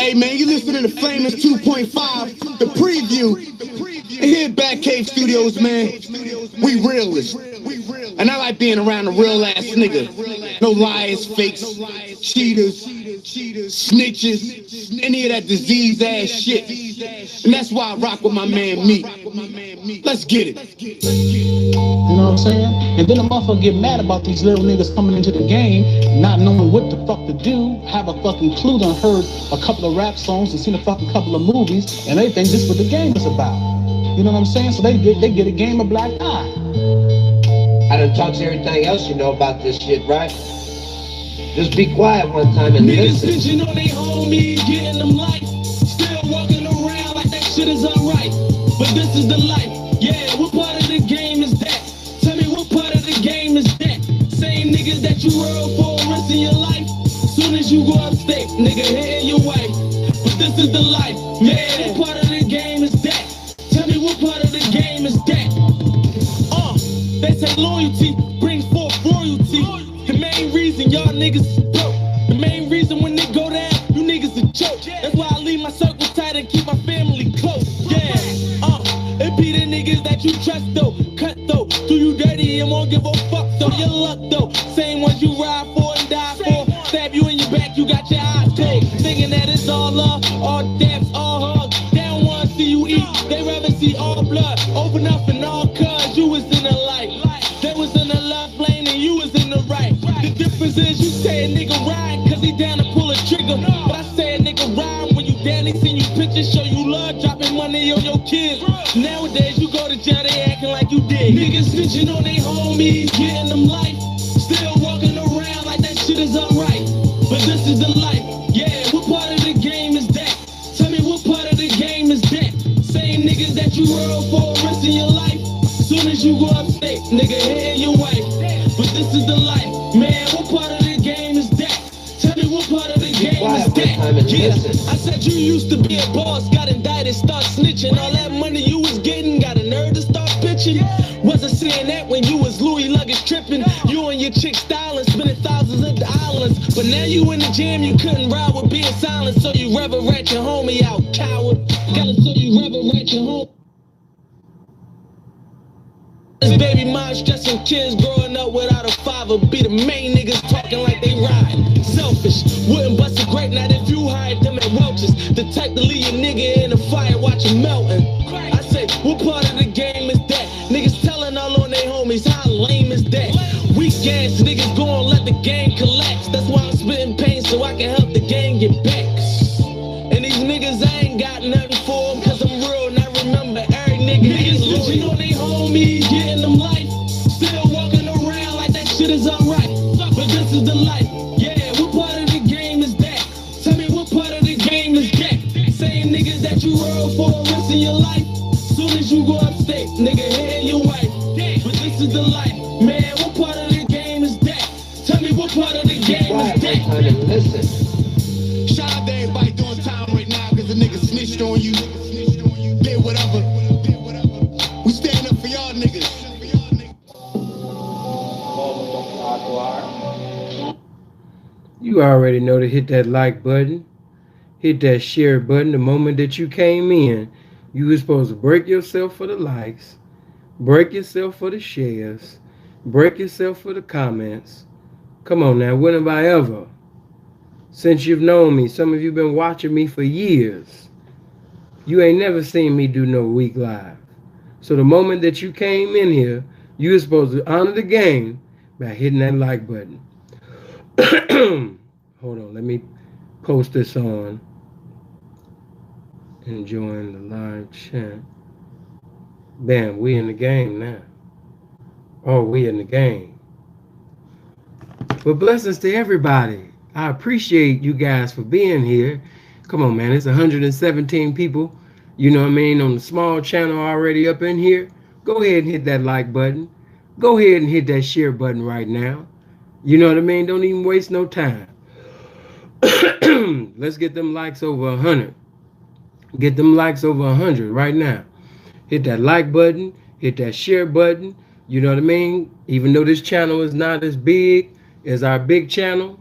Hey man, you listening to Famous 2.5, the preview. And here at Batcave Studios, man, we realists. And I like being around a real ass nigga. No liars, fakes, cheaters, snitches, any of that disease ass shit. And that's why I rock with my man Meek. Let's get it. You know what I'm saying? And then a motherfucker get mad about these little niggas coming into the game, not knowing what the fuck to do, have a fucking clue, done heard a couple of rap songs and seen a fucking couple of movies, and they think this is what the game is about. You know what I'm saying? So they get a game of black eye. I done talked to everything else you know about this shit, right? Just be quiet one time and listen. Niggas bitching on they homies, getting them life. Still walking around like that shit is alright. But this is the life. Yeah, what part of the game is that? Tell me what part of the game is that? Same niggas that you rode for the rest of your life. Soon as you go upstate, nigga hitting your wife. But this is the life. Yeah, what part of the game is that? Tell me what part of the game is that? They say loyalty brings forth royalty. The main reason y'all niggas is broke. The main reason when they go down, you niggas a joke. That's why I leave my circle tight and keep my family close. Yeah, it be the niggas that you trust though. Cut though, do you dirty and won't give a fuck though. Your luck though, same ones you ride for and die for. Stab you in your back, you got your eyes closed. Thinking that it's all love, all dance, all hugs. They don't wanna see you eat, they rather see all blood. Open up and all cuz you was in the light. They was in the left lane and you was in the right. The difference is you say a nigga ride cause he down to pull a trigger. But I say a nigga ride when you down, they send you pictures, show you love, dropping money on your kids. Nowadays you go to jail, they acting like you did. Niggas snitching on they homies, getting them life. Still walking around like that shit is alright. But this is the life. Yeah, what part of the game is that? Tell me what part of the game is that? Same niggas that you rode for the rest of your life. Soon as you go upstate, nigga hitting your wife. But this is the life. Man, what part of the game is that? Tell me what part of the game is that? Yeah, I said you used to be a boss, got indicted, start snitching. All that money you was getting, got a nerve to start pitching. Wasn't seeing that when you was Louis luggage tripping. You and your chick styling, spending thousands at the islands. But now you in the gym, you couldn't ride with being silent. So you rather rat your homie out, coward. Gotta so you rather rat your homie. This baby mom stressing kids growing up without a father. Be the main niggas talking like they riding. Selfish, wouldn't bust a grape, not if you hired them at Welch's. The type to leave a nigga in the fire, watch him melting. I say, what part of the game is that? Niggas telling all on they homies, how lame is that? Weak ass niggas gon' let the gang collapse. That's why I'm spitting pain so I can help the gang get back. And these niggas, I ain't got nothing for them, cause I'm real and I remember every nigga ain't loyal. You know they homies, getting them life. Still walking around like that shit is alright. But this is the life. Yeah, what part of the game is that? Tell me what part of the game is that? Same niggas that you rode for the rest of your life. Soon as you go upstate, nigga hitting your wife. But this is the life. Man, what part of the game is that? Tell me what part of the game is that? Quiet one time and listen. Shout out to everybody doing time right now because the nigga snitched on you. Did whatever. We stand up for y'all niggas. You already know to hit that like button, hit that share button. The moment that you came in, you were supposed to break yourself for the likes, break yourself for the shares, break yourself for the comments. Come on now, when have I ever? Since you've known me, some of you been watching me for years, you ain't never seen me do no week live. So the moment that you came in here, you were supposed to honor the game by hitting that like button. Hold on, let me post this on and join the live chat. Bam, we in the game now. Oh, we in the game. But blessings to everybody. I appreciate you guys for being here. Come on, man. It's 117 people, you know what I mean, on the small channel already up in here. Go ahead and hit that like button. Go ahead and hit that share button right now. You know what I mean? Don't even waste no time. Let's get them likes over 100. Get them likes over 100 right now. Hit that like button. Hit that share button. You know what I mean? Even though this channel is not as big as our big channel,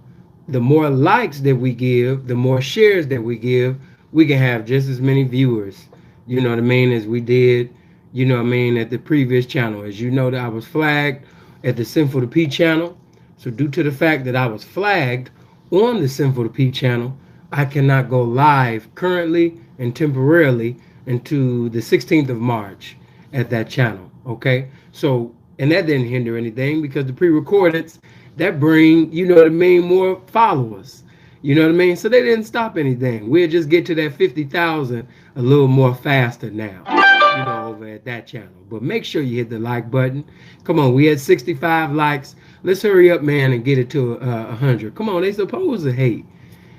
the more likes that we give, the more shares that we give, we can have just as many viewers, you know what I mean, as we did, you know what I mean, at the previous channel. As you know, that I was flagged at the Sinful to P channel. So due to the fact that I was flagged on the Sinful to P channel, I cannot go live currently and temporarily into the 16th of March at that channel. Okay, so and that didn't hinder anything because the pre-recordeds that bring, you know what I mean, more followers. You know what I mean? So they didn't stop anything. We'll just get to that 50,000 a little more faster now, you know, over at that channel. But make sure you hit the like button. Come on, we had 65 likes. Let's hurry up, man, and get it to 100. Come on, they supposed to hate.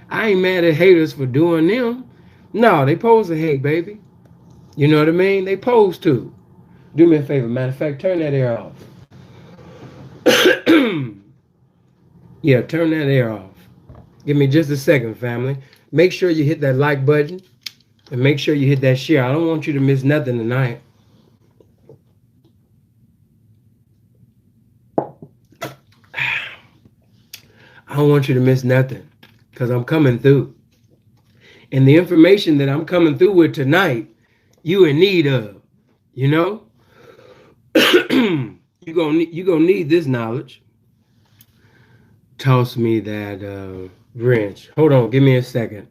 I ain't mad at haters for doing them. No, they supposed to hate, baby. You know what I mean? They supposed to. Do me a favor. Matter of fact, turn that air off. Yeah, turn that air off. Give me just a second, family. Make sure you hit that like button and make sure you hit that share. I don't want you to miss nothing tonight. I don't want you to miss nothing because I'm coming through. And the information that I'm coming through with tonight, you in need of, you know? You're gonna need this knowledge. Toss me that wrench. Hold on, give me a second.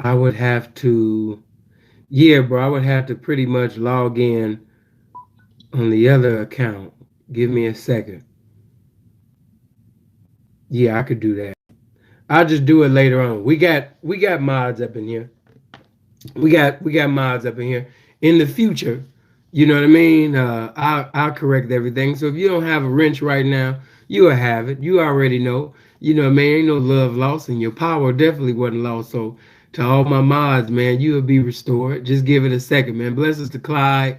I would have to, yeah, bro, I would have to pretty much log in on the other account. Give me a second. Yeah, I could do that. I'll just do it later on. We got mods up in here. We got mods up in here. In the future, you know what I mean? I'll correct everything. So if you don't have a wrench right now, you will have it. You already know. You know what I mean? Ain't no love lost, and your power definitely wasn't lost. So to all my mods, man, you will be restored. Just give it a second, man. Blessings to Clyde.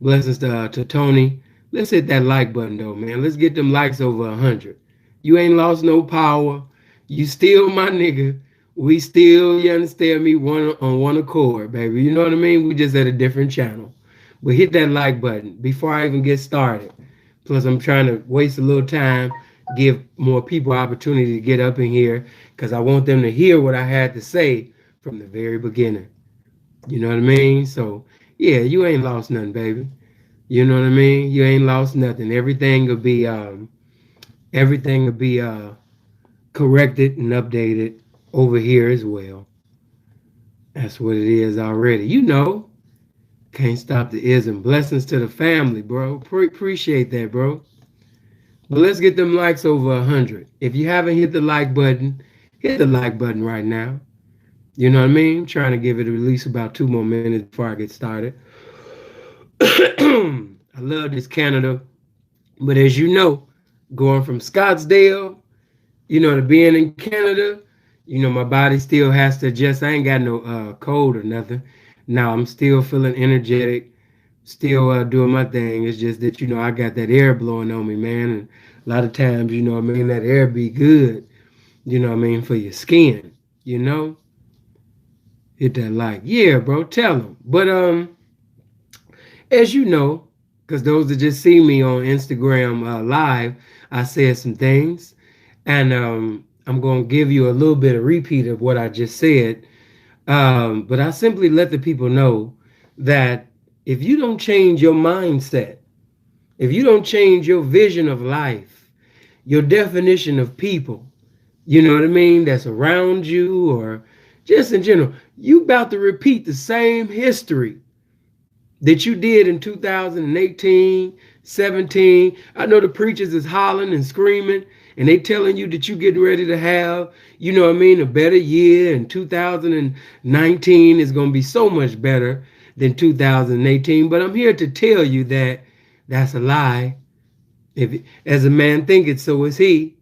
Blessings to Tony. Let's hit that like button, though, man. Let's get them likes over 100. You ain't lost no power. You still my nigga. We still, you understand me, on one accord, baby. You know what I mean? We just at a different channel. But hit that like button before I even get started. Plus, I'm trying to waste a little time, give more people opportunity to get up in here because I want them to hear what I had to say from the very beginning. You know what I mean? So, yeah, you ain't lost nothing, baby. You know what I mean? You ain't lost nothing. Everything will be corrected and updated over here as well. That's what it is already. You know. Can't stop the ism. Blessings to the family, bro. Appreciate that, bro. But let's get them likes over 100. If you haven't hit the like button, hit the like button right now. You know what I mean? I'm trying to give it at least about 2 more minutes before I get started. I love this Canada. But as you know, going from Scottsdale, you know, to being in Canada, you know, my body still has to adjust. I ain't got no cold or nothing. Now I'm still feeling energetic, still doing my thing. It's just that, you know, I got that air blowing on me, man. And a lot of times, you know what I mean, that air be good, you know what I mean, for your skin, you know? Hit that like. Yeah, bro, tell them. But as you know, because those that just see me on Instagram live, I said some things. And I'm going to give you a little bit of repeat of what I just said. But I simply let the people know that if you don't change your mindset, if you don't change your vision of life, your definition of people, you know what I mean, that's around you or just in general, you about to repeat the same history that you did in 2018, 17. I know the preachers is hollering and screaming and they telling you that you getting ready to have, you know what I mean, a better year, and 2019 is going to be so much better than 2018. But I'm here to tell you that that's a lie. If as a man thinketh, so is he.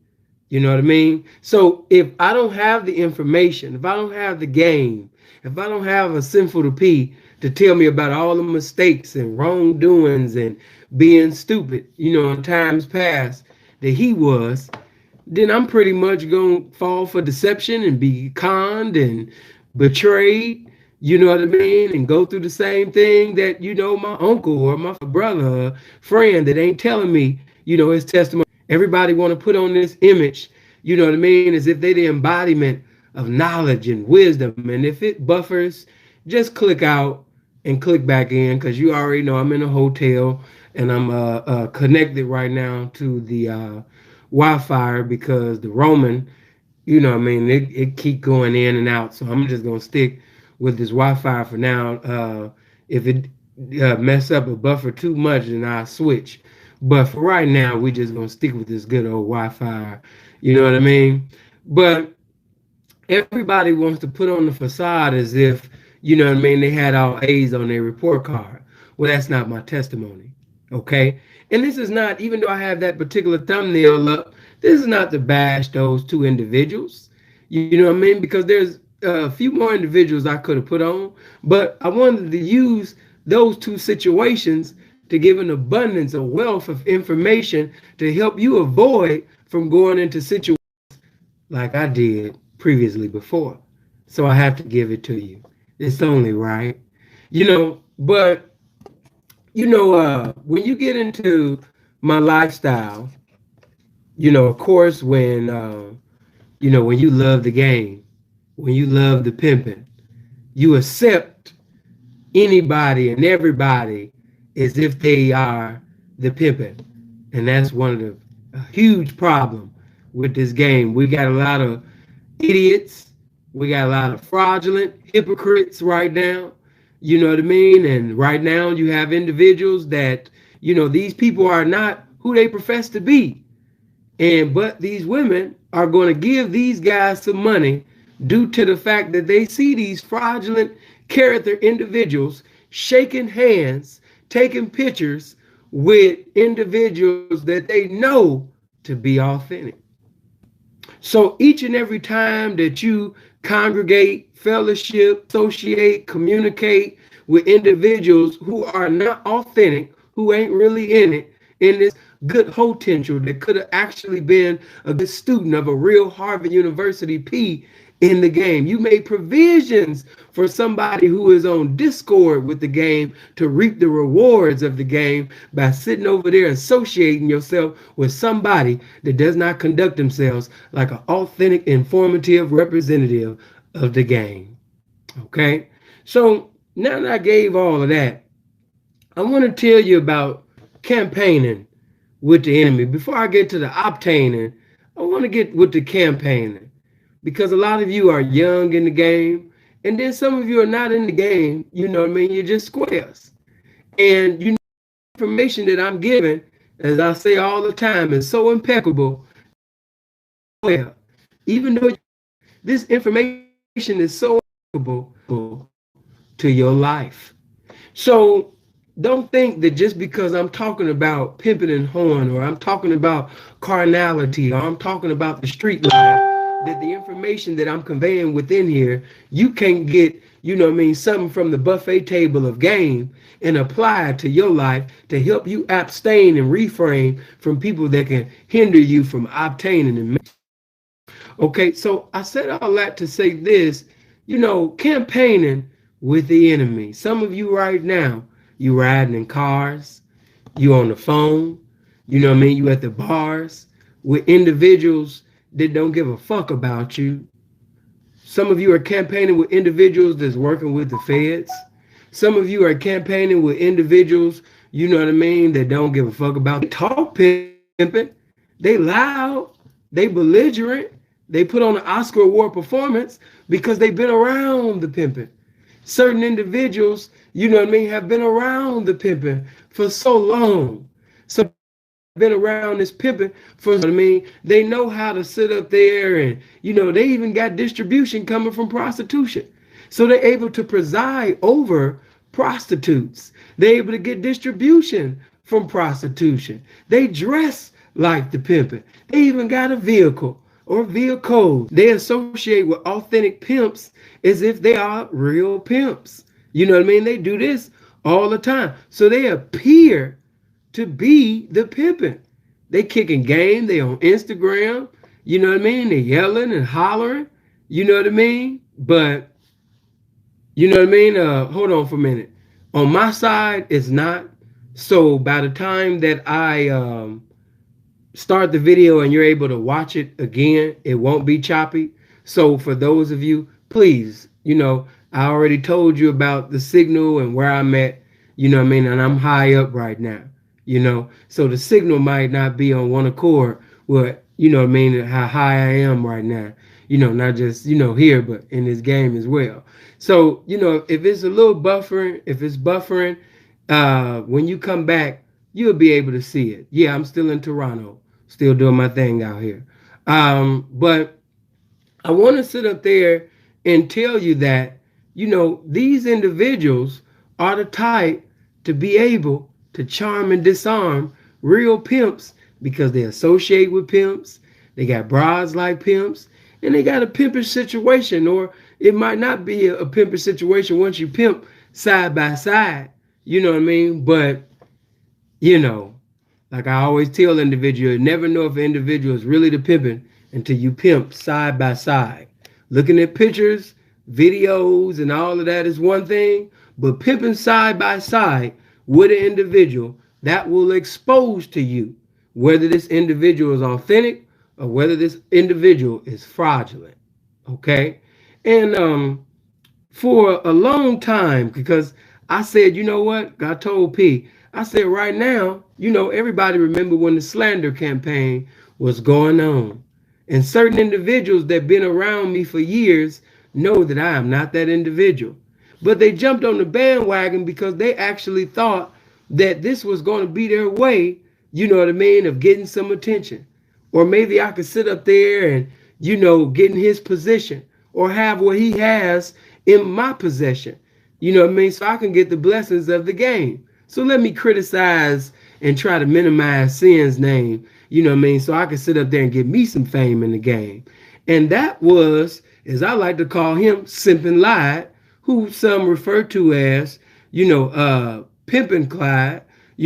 You know what I mean? So if I don't have the information, if I don't have the game, if I don't have a Sinful to P to tell me about all the mistakes and wrongdoings and being stupid, you know, in times past that he was, then I'm pretty much going to fall for deception and be conned and betrayed, you know what I mean, and go through the same thing that, you know, my uncle or my brother or friend that ain't telling me, you know, his testimony. Everybody want to put on this image You know what I mean? As if they the embodiment of knowledge and wisdom. And if it buffers, just click out and click back in, because you already know I'm in a hotel and I'm connected right now to the Wi-Fi, because the roaming, you know what I mean, it keep going in and out. So I'm just gonna stick with this Wi-Fi for now. If it mess up a buffer too much, then I'll switch. But for right now, we just gonna stick with this good old Wi-Fi. You know what I mean? But everybody wants to put on the facade as if, you know what I mean, they had all A's on their report card. Well, that's not my testimony. Okay? And this is not, even though I have that particular thumbnail up, this is not to bash those two individuals. You know what I mean? Because there's a few more individuals I could have put on, but I wanted to use those two situations to give an abundance, a wealth of information to help you avoid from going into situations like I did previously before. So I have to give it to you. It's only right. But when you get into my lifestyle, of course, when you love the game, when you love the pimping, you accept anybody and everybody as if they are the pimping. And that's one of the a huge problem with this game. We got a lot of idiots. We got a lot of fraudulent hypocrites right now. You know what I mean? And right now you have individuals that, these people are not who they profess to be. But these women are going to give these guys some money due to the fact that they see these fraudulent character individuals shaking hands, taking pictures with individuals that they know to be authentic. So each and every time that you congregate, fellowship, associate, communicate with individuals who are not authentic, who ain't really in this good potential that could have actually been a good student of a real Harvard University P in the game. You made provisions for somebody who is on Discord with the game to reap the rewards of the game by sitting over there associating yourself with somebody that does not conduct themselves like an authentic, informative representative of the game. Okay? So now that I gave all of that, I want to tell you about campaigning with the enemy. Before I get to the obtaining, I want to get with the campaigning, because a lot of you are young in the game, and then some of you are not in the game. You know what I mean? You're just squares. And information that I'm giving, as I say all the time, is so impeccable. Well, even though this information is so impeccable to your life. So don't think that just because I'm talking about pimping and horn, or I'm talking about carnality, or I'm talking about the street life, that the information that I'm conveying within here, you can't get, something from the buffet table of game and apply it to your life to help you abstain and refrain from people that can hinder you from obtaining and okay, so I said all that to say this, campaigning with the enemy. Some of you right now, you riding in cars, you on the phone, you at the bars with individuals that don't give a fuck about you. Some of you are campaigning with individuals that's working with the feds. Some of you are campaigning with individuals, that don't give a fuck about. They talk pimping, they loud, they belligerent, they put on an Oscar award performance because they've been around the pimping. Certain individuals, have been around the pimping for so long. So been around this pimping for, they know how to sit up there and, they even got distribution coming from prostitution. So they're able to preside over prostitutes. They're able to get distribution from prostitution. They dress like the pimping. They even got a vehicle or vehicles. They associate with authentic pimps as if they are real pimps. You know what I mean? They do this all the time. So they appear to be the pimping. They kicking game. They on Instagram. You know what I mean? They yelling and hollering. You know what I mean? But, hold on for a minute. On my side, it's not. So by the time that I start the video and you're able to watch it again, it won't be choppy. So for those of you, please, I already told you about the signal and where I'm at, what I mean? And I'm high up right now, So the signal might not be on one accord with, what I mean, how high I am right now. Not just, here, but in this game as well. So, if it's a little buffering, if it's buffering, when you come back, you'll be able to see it. Yeah, I'm still in Toronto, still doing my thing out here. But I want to sit up there and tell you that, these individuals are the type to be able to charm and disarm real pimps because they associate with pimps. They got bras like pimps, and they got a pimpish situation, or it might not be a pimpish situation once you pimp side by side. You know what I mean? But, like I always tell individuals, you never know if an individual is really the pimping until you pimp side by side. Looking at pictures, videos, and all of that is one thing, but pimping side by side with an individual, that will expose to you whether this individual is authentic or whether this individual is fraudulent. Okay? And for a long time, because I said, you know what? I told P, I said right now, everybody remember when the slander campaign was going on. And certain individuals that been around me for years know that I am not that individual. But they jumped on the bandwagon because they actually thought that this was going to be their way, what I mean, of getting some attention. Or maybe I could sit up there and, get in his position or have what he has in my possession. You know what I mean? So I can get the blessings of the game. So let me criticize and try to minimize Sin's name, what I mean? So I can sit up there and get me some fame in the game. And that was, as I like to call him, Simpin' Lied, who some refer to as, Pimpin' Clyde,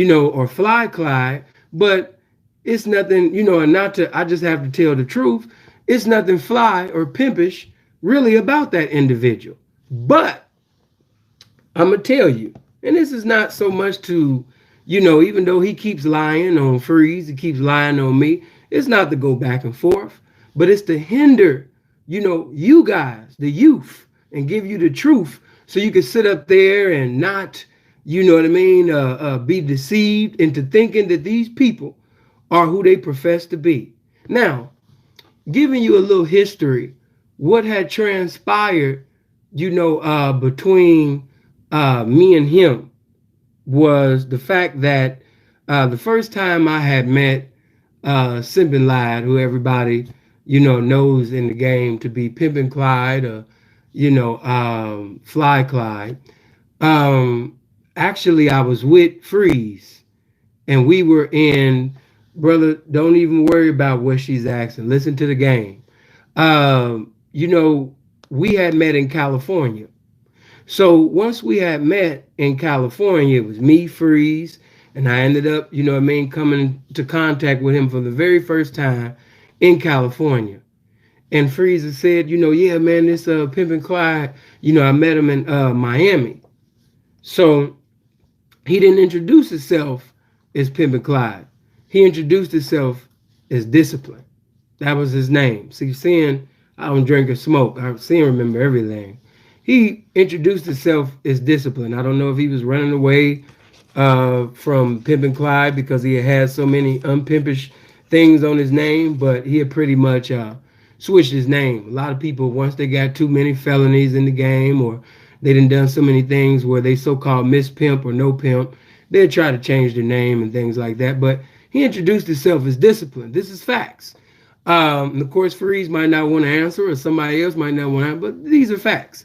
or Fly Clyde. But it's nothing, and I just have to tell the truth. It's nothing fly or pimpish really about that individual. But I'm going to tell you, and this is not so much to, even though he keeps lying on Freeze, he keeps lying on me, it's not to go back and forth, but it's to hinder, you guys, the youth, and give you the truth so you can sit up there and not, what I mean, be deceived into thinking that these people are who they profess to be. Now, giving you a little history, what had transpired, between me and him was the fact that the first time I had met Simpin' Lied, who everybody, knows in the game to be Pimpin' Clyde or, Fly Clyde. Actually, I was with Freeze, and we were in, brother, don't even worry about what she's asking. Listen to the game. We had met in California. So once we had met in California, it was me, Freeze, and I ended up, coming into contact with him for the very first time in California. And Freeze said, yeah, man, this Pimpin' Clyde, I met him in Miami. So he didn't introduce himself as Pimpin' Clyde. He introduced himself as Discipline. That was his name. See, Sin, I don't drink or smoke. Sin remember everything. He introduced himself as Discipline. I don't know if he was running away from Pimpin' Clyde because he had so many unpimpish things on his name, but he had pretty much switched his name. A lot of people, once they got too many felonies in the game, or they done so many things where they so-called mispimp or no pimp, they'd try to change their name and things like that. But he introduced himself as Discipline. This is facts. Of course, Freeze might not want to answer, or somebody else might not want to answer, but these are facts.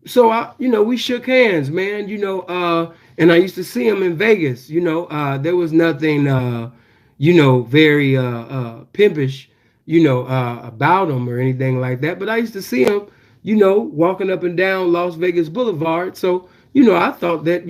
So we shook hands, man, and I used to see him in Vegas, there was nothing, very, pimpish, about him or anything like that. But I used to see him, walking up and down Las Vegas Boulevard. So, I thought that,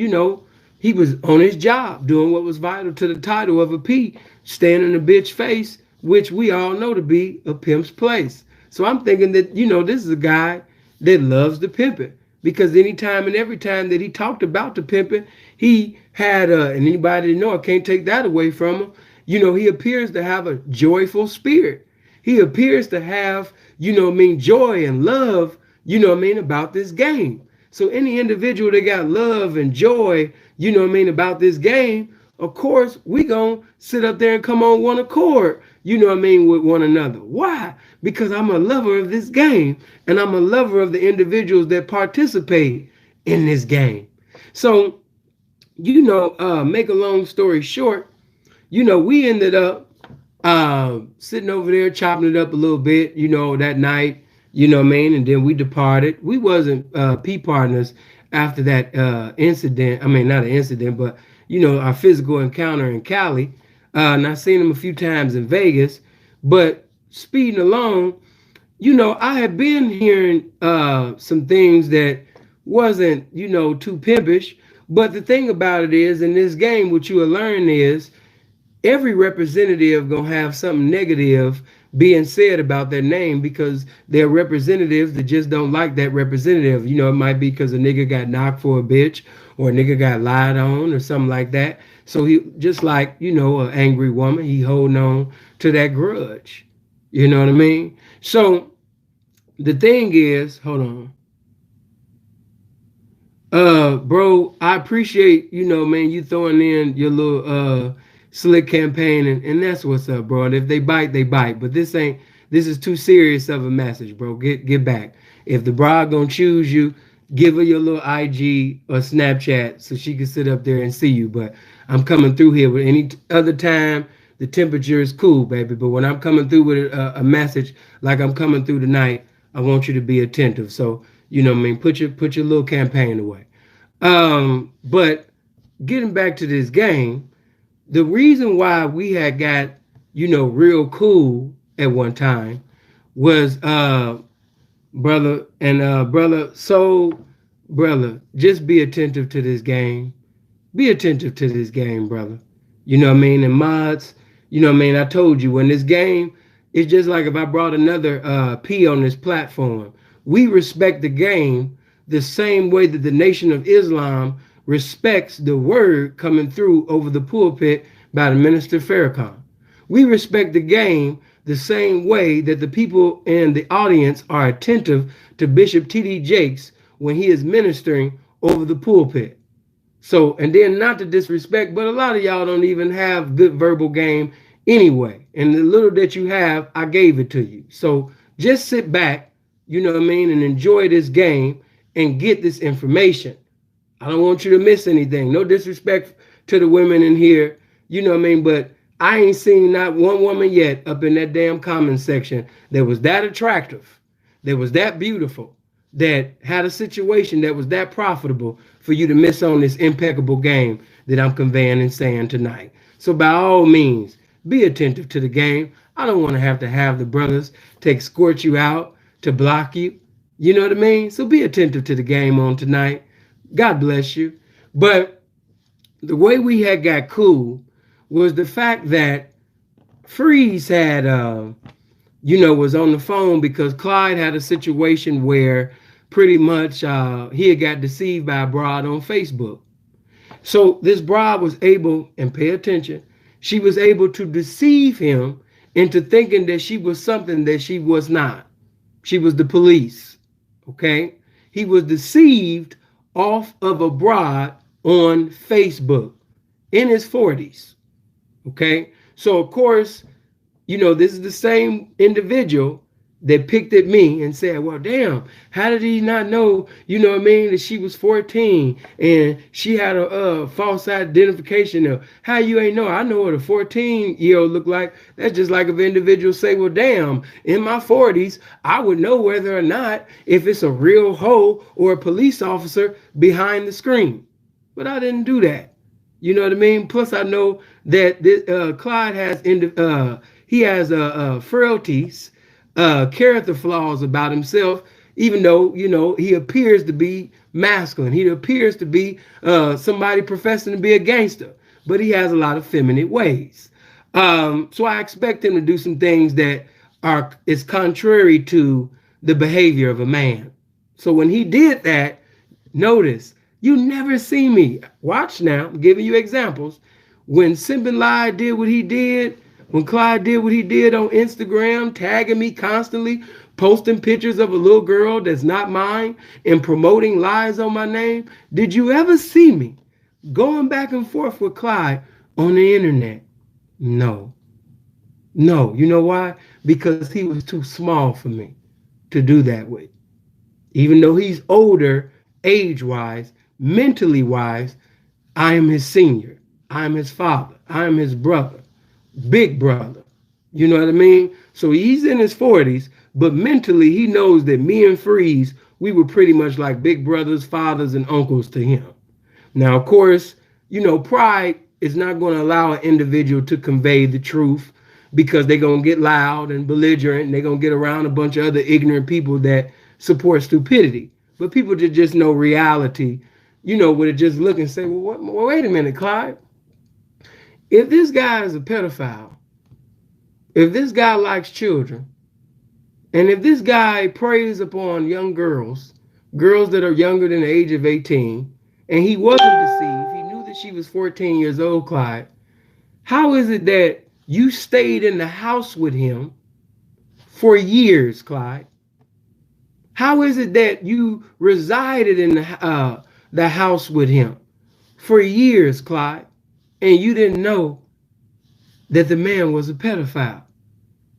he was on his job doing what was vital to the title of a P, standing in a bitch face, which we all know to be a pimp's place. So I'm thinking that, this is a guy that loves the pimping, because anytime and every time that he talked about the pimping, he had, and anybody that know, I can't take that away from him, He appears to have a joyful spirit. He appears to have, joy and love, about this game. So any individual that got love and joy, about this game, of course, we gonna sit up there and come on one accord, with one another. Why? Because I'm a lover of this game, and I'm a lover of the individuals that participate in this game. So, make a long story short, we ended up sitting over there chopping it up a little bit, that night, and then we departed. We wasn't P partners after that incident. I mean, not an incident, but our physical encounter in Cali. And I seen him a few times in Vegas. But speeding along, I had been hearing some things that wasn't, too pimpish. But the thing about it is, in this game, what you will learn is every representative gonna have something negative being said about their name, because they're representatives that just don't like that representative. It might be because a nigga got knocked for a bitch, or a nigga got lied on, or something like that. So he, just like, an angry woman, he holding on to that grudge. You know what I mean? So the thing is, hold on. Bro, I appreciate, man, you throwing in your little slick campaign, and that's what's up, bro. And if they bite, they bite. But this is too serious of a message, bro. Get back. If the bride gonna choose you, give her your little IG or Snapchat so she can sit up there and see you. But I'm coming through here with any other time. The temperature is cool, baby. But when I'm coming through with a message like I'm coming through tonight, I want you to be attentive. So, put your little campaign away. But getting back to this game, the reason why we had got, real cool at one time was, brother, just be attentive to this game. Be attentive to this game, brother. And mods, I told you, when this game, it's just like if I brought another P on this platform. We respect the game the same way that the Nation of Islam respects the word coming through over the pulpit by the Minister Farrakhan. We respect the game the same way that the people in the audience are attentive to Bishop T.D. Jakes when he is ministering over the pulpit. So, and then not to disrespect, but a lot of y'all don't even have good verbal game anyway. And the little that you have, I gave it to you. So just sit back, and enjoy this game and get this information. I don't want you to miss anything. No disrespect to the women in here, but I ain't seen not one woman yet up in that damn comment section that was that attractive, that was that beautiful, that had a situation that was that profitable for you to miss on this impeccable game that I'm conveying and saying tonight. So by all means, be attentive to the game. I don't want to have the brothers to escort you out, to block you. You know what I mean? So be attentive to the game on tonight. God bless you. But the way we had got cool was the fact that Freeze had, was on the phone because Clyde had a situation where pretty much he had got deceived by a broad on Facebook. So this broad was able, and pay attention, she was able to deceive him into thinking that she was something that she was not. She was the police, okay? He was deceived off of a broad on Facebook in his 40s, okay? So, of course, this is the same individual that picked at me and said, well, damn, how did he not know, that she was 14 and she had a false identification of how you ain't know? I know what a 14-year-old look like. That's just like if individuals say, well, damn, in my 40s, I would know whether or not if it's a real hoe or a police officer behind the screen. But I didn't do that. You know what I mean? Plus, I know that this, Clyde has, he has frailties, character flaws about himself, even though, he appears to be masculine. He appears to be somebody professing to be a gangster, but he has a lot of feminine ways. So I expect him to do some things that is contrary to the behavior of a man. So when he did that, notice, you never see me. Watch now, I'm giving you examples. when Simple did what he did, when Clyde did what he did on Instagram, tagging me constantly, posting pictures of a little girl that's not mine, and promoting lies on my name, did you ever see me going back and forth with Clyde on the internet? No. No. You know why? Because he was too small for me to do that with. Even though he's older, age-wise, mentally-wise, I am his senior. I am his father. I am his brother. Big brother. You know what I mean? So he's in his 40s, but mentally he knows that me and Freeze, we were pretty much like big brothers, fathers, and uncles to him. Now, of course, you know, pride is not going to allow an individual to convey the truth because they're going to get loud and belligerent and they're going to get around a bunch of other ignorant people that support stupidity. But people that just know reality, you know, would just look and say, well, wait a minute, Clyde. If this guy is a pedophile, if this guy likes children, and if this guy preys upon young girls, girls that are younger than the age of 18, and he wasn't deceived, he knew that she was 14 years old, Clyde, how is it that you stayed in the house with him for years, Clyde? How is it that you resided in the house with him for years, Clyde, and you didn't know that the man was a pedophile?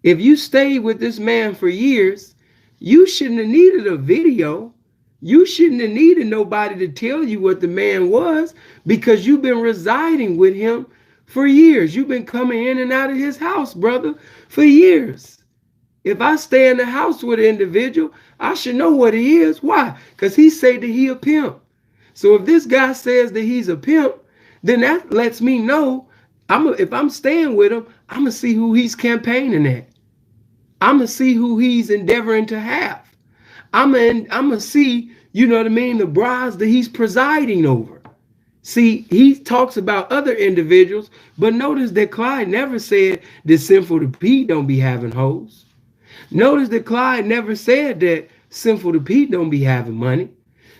If you stayed with this man for years, you shouldn't have needed a video. You shouldn't have needed nobody to tell you what the man was because you've been residing with him for years. You've been coming in and out of his house, brother, for years. If I stay in the house with an individual, I should know what he is. Why? Because he said that he a pimp. So if this guy says that he's a pimp, then that lets me know if I'm staying with him, I'm going to see who he's campaigning at. I'm going to see who he's endeavoring to have. I'm going to see, you know what I mean, the brides that he's presiding over. See, he talks about other individuals, but notice that Clyde never said that Sinful the P don't be having hoes. Notice that Clyde never said that Sinful the P don't be having money.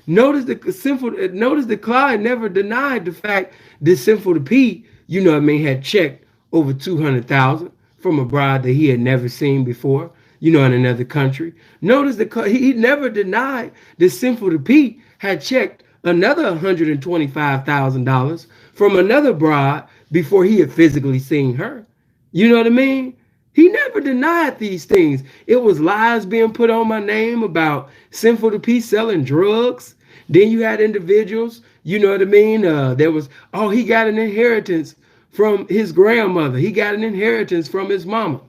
Notice that Clyde never denied the fact that Sinful the P, you know what I mean, had checked over $200,000 from a bride that he had never seen before, you know, in another country. Notice that he never denied that Sinful the P had checked another $125,000 from another bride before he had physically seen her. You know what I mean? He never denied these things. It was lies being put on my name about Sinful the P selling drugs. Then you had individuals, you know what I mean? There was, he got an inheritance from his grandmother. He got an inheritance from his mama.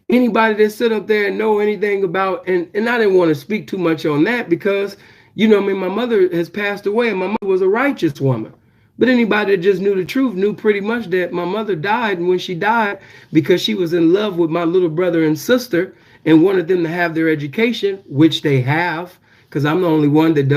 Anybody that sit up there and know anything about, and I didn't want to speak too much on that because, you know, I mean, my mother has passed away and my mother was a righteous woman. But anybody that just knew the truth knew pretty much that my mother died, and when she died, because she was in love with my little brother and sister and wanted them to have their education, which they have, because I'm the only one that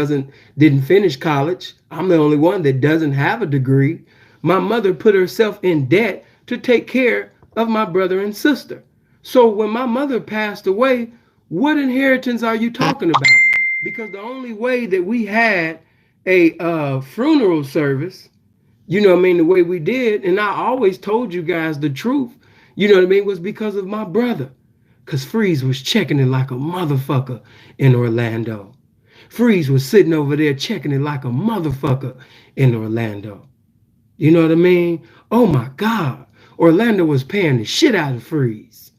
didn't finish college. I'm the only one that doesn't have a degree. My mother put herself in debt to take care of my brother and sister. So when my mother passed away, what inheritance are you talking about? Because the only way that we had a funeral service, you know what I mean, the way we did, and I always told you guys the truth, you know what I mean, was because of my brother. Because Freeze was checking it like a motherfucker in Orlando. Freeze was sitting over there checking it like a motherfucker in Orlando. You know what I mean? Oh my God. Orlando was paying the shit out of Freeze.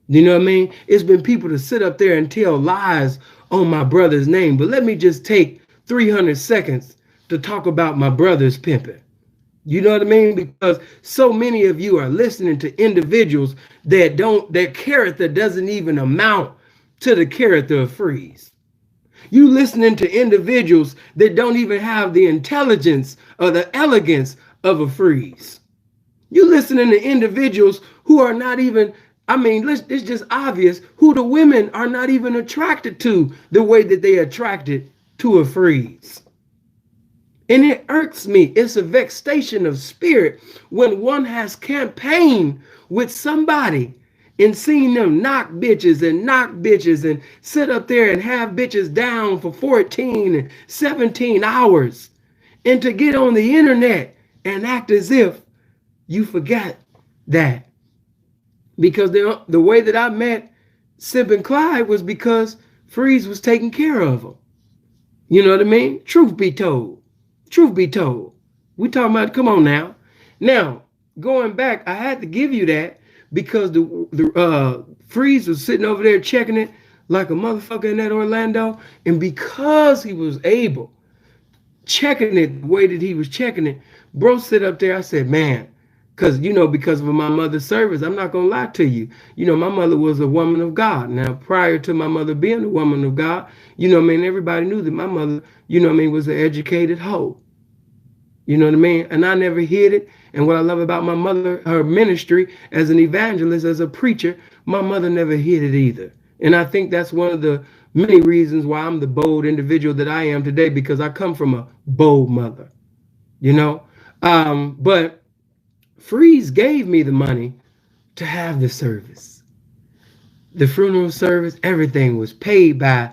You know what I mean? It's been people to sit up there and tell lies on my brother's name. But let me just take 300 seconds to talk about my brother's pimping. You know what I mean? Because so many of you are listening to individuals that character doesn't even amount to the character of Freeze. You listening to individuals that don't even have the intelligence or the elegance of a Freeze. You listening to individuals who are not even, I mean, it's just obvious who the women are not even attracted to the way that they attracted to a Freeze. And it irks me. It's a vexation of spirit when one has campaigned with somebody and seen them knock bitches and sit up there and have bitches down for 14 and 17 hours. And to get on the internet and act as if you forgot that. Because the way that I met Sip and Clyde was because Freeze was taking care of them. You know what I mean? Truth be told. Truth be told. We talking about, come on now. Now, going back, I had to give you that because the Freeze was sitting over there checking it like a motherfucker in that Orlando. And because he was able, checking it the way that he was checking it, bro sit up there, I said, man, because, because of my mother's service, I'm not going to lie to you. My mother was a woman of God. Now, prior to my mother being a woman of God, everybody knew that my mother, was an educated hoe. You know what I mean? And I never hid it. And what I love about my mother, her ministry as an evangelist, as a preacher, my mother never hid it either. And I think that's one of the many reasons why I'm the bold individual that I am today, because I come from a bold mother, But Freeze gave me the money to have the service. The funeral service, everything was paid by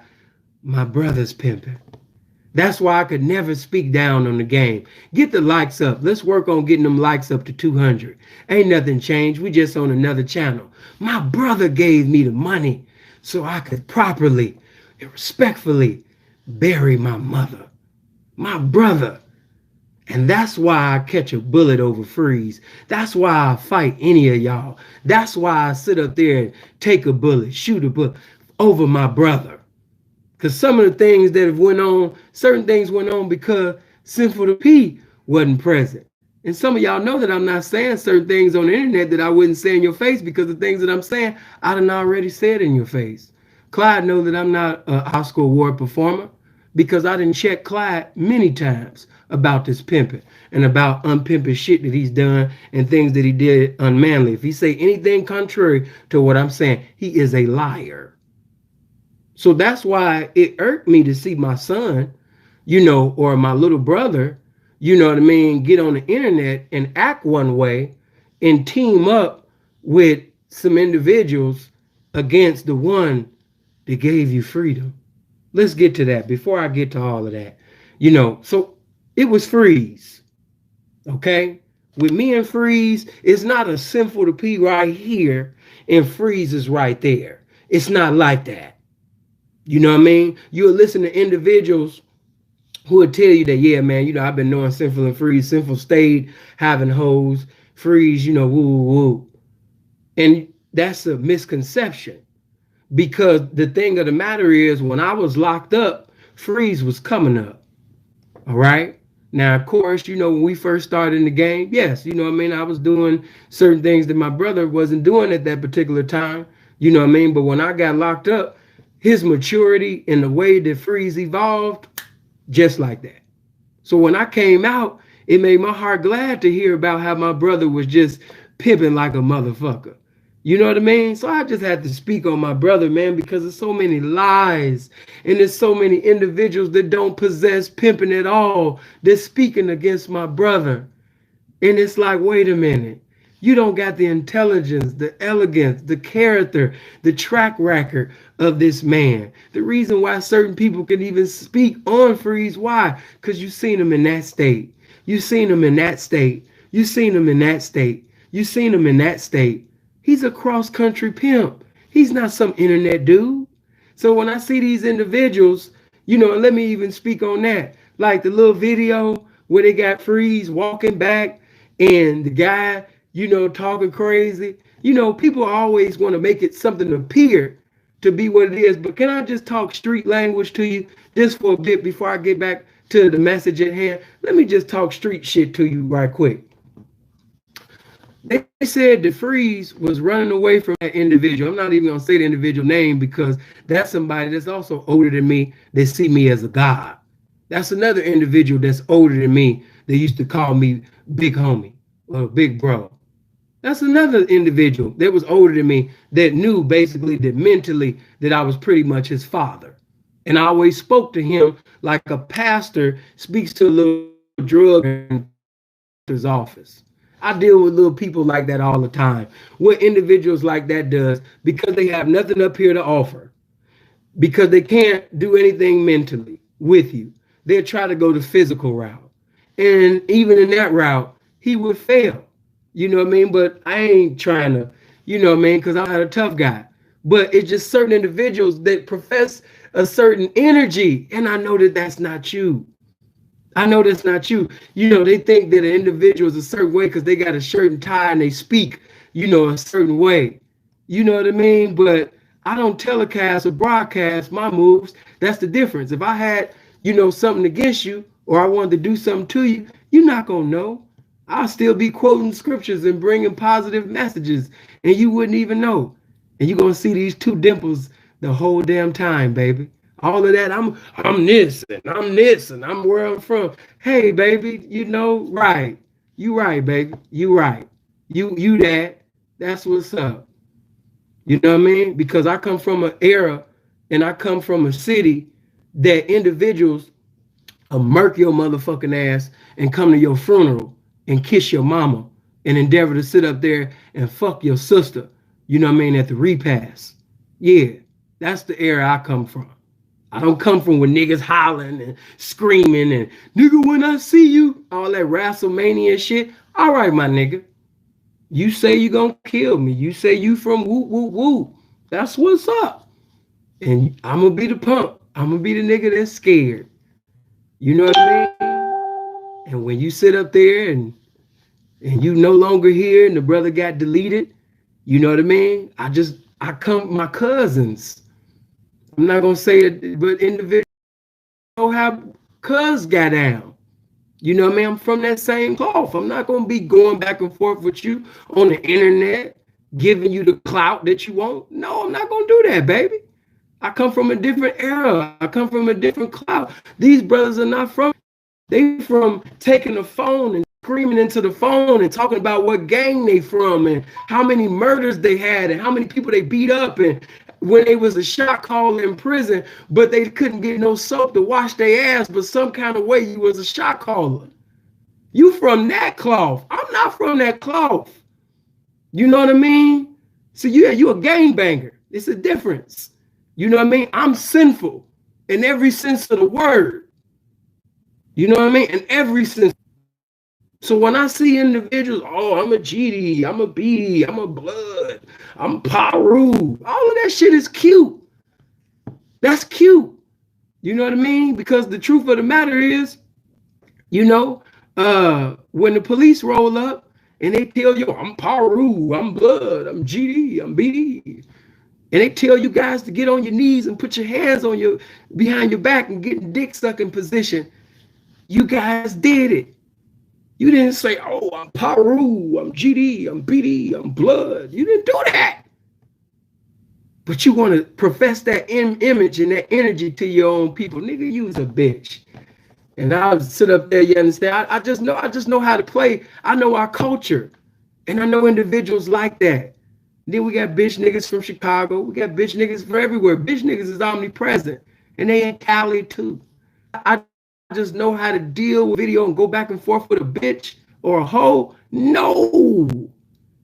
my brother's pimping. That's why I could never speak down on the game. Get the likes up. Let's work on getting them likes up to 200. Ain't nothing changed. We just on another channel. My brother gave me the money so I could properly and respectfully bury my mother. My brother. And that's why I catch a bullet over Freeze. That's why I fight any of y'all. That's why I sit up there and take a bullet, shoot a bullet over my brother. Because some of the things that have went on, certain things went on because Sinful the P wasn't present. And some of y'all know that I'm not saying certain things on the internet that I wouldn't say in your face, because the things that I'm saying, I done already said in your face. Clyde know that I'm not an Oscar Award performer because I didn't check Clyde many times about this pimping and about unpimping shit that he's done and things that he did unmanly. If he say anything contrary to what I'm saying, he is a liar. So that's why it irked me to see my son, or my little brother, get on the internet and act one way and team up with some individuals against the one that gave you freedom. Let's get to that before I get to all of that. So it was Freeze. Okay? With me and Freeze, it's not a Sinful to P right here and Freeze is right there. It's not like that. You know what I mean? You'll listen to individuals who will tell you that, yeah, man, I've been knowing Sinful and Freeze. Sinful stayed having hoes. Freeze, woo, woo, woo. And that's a misconception, because the thing of the matter is, when I was locked up, Freeze was coming up. All right? Now, of course, when we first started in the game, yes, I was doing certain things that my brother wasn't doing at that particular time. But when I got locked up, his maturity and the way that Freeze evolved, just like that. So when I came out, it made my heart glad to hear about how my brother was just pimping like a motherfucker. You know what I mean? So I just had to speak on my brother, man, because there's so many lies and there's so many individuals that don't possess pimping at all. They're speaking against my brother. And it's like, wait a minute. You don't got the intelligence, the elegance, the character, the track record of this man. The reason why certain people can even speak on Freeze, why? Because you've seen him in that state. You've seen him in that state. You've seen him in that state. You've seen him in that state. He's a cross-country pimp. He's not some internet dude. So when I see these individuals, and let me even speak on that. Like the little video where they got Freeze walking back and the guy, talking crazy. People always want to make it something appear to be what it is. But can I just talk street language to you just for a bit before I get back to the message at hand? Let me just talk street shit to you right quick. They said that Freeze was running away from that individual. I'm not even going to say the individual name because that's somebody that's also older than me. They see me as a god. That's another individual that's older than me. They used to call me big homie or big bro. That's another individual that was older than me that knew basically that mentally that I was pretty much his father. And I always spoke to him like a pastor speaks to a little drug in his office. I deal with little people like that all the time. What individuals like that does, because they have nothing up here to offer, because they can't do anything mentally with you, they'll try to go the physical route. And even in that route, he would fail. You know what I mean? But I ain't trying to, you know what I mean? Because I'm not a tough guy. But it's just certain individuals that profess a certain energy. And I know that that's not you. I know that's not you. You know, they think that an individual is a certain way because they got a shirt and tie and they speak, you know, a certain way. You know what I mean? But I don't telecast or broadcast my moves. That's the difference. If I had, you know, something against you or I wanted to do something to you, you're not going to know. I'll still be quoting scriptures and bringing positive messages and you wouldn't even know. And you're going to see these two dimples the whole damn time, baby. All of that, I'm this and I'm where I'm from. Hey, baby, you know, right. You right, baby. You right. You that. That's what's up. You know what I mean? Because I come from an era and I come from a city that individuals will murk your motherfucking ass and come to your funeral and kiss your mama and endeavor to sit up there and fuck your sister, you know what I mean, at the repast. Yeah, that's the era I come from. I don't come from with niggas hollering and screaming and nigga when I see you, all that WrestleMania shit. All right, my nigga. You say you gonna kill me. You say you from whoop, whoop, whoop. That's what's up. And I'm gonna be the punk. I'm gonna be the nigga that's scared. You know what I mean? And when you sit up there and you no longer here and the brother got deleted, you know what I mean? I come my cousins. I'm not gonna say it, but individuals know how cuz got down. You know what I mean? I'm from that same cloth. I'm not gonna be going back and forth with you on the internet, giving you the clout that you want. No, I'm not gonna do that, baby. I come from a different era. I come from a different clout. These brothers are not from. They from taking the phone and screaming into the phone and talking about what gang they from and how many murders they had and how many people they beat up and when they was a shot caller in prison, but they couldn't get no soap to wash their ass, but some kind of way you was a shot caller. You from that cloth. I'm not from that cloth. You know what I mean? So yeah, you a gangbanger. It's a difference. You know what I mean? I'm sinful in every sense of the word. You know what I mean? In every sense. So when I see individuals, oh, I'm a GD, I'm a BD, I'm a blood, I'm Paru, all of that shit is cute. That's cute. You know what I mean? Because the truth of the matter is, you know, when the police roll up and they tell you, I'm Paru, I'm blood, I'm GD, I'm BD, and they tell you guys to get on your knees and put your hands on your behind your back and get in dick sucking position, you guys did it. You didn't say, oh, I'm Paru, I'm GD, I'm BD, I'm blood. You didn't do that. But you want to profess that image and that energy to your own people. Nigga, you was a bitch. And I'll sit up there, you understand? I just know how to play. I know our culture. And I know individuals like that. Then we got bitch niggas from Chicago. We got bitch niggas from everywhere. Bitch niggas is omnipresent. And they in Cali too. I just know how to deal with video and go back and forth with a bitch or a hoe. No.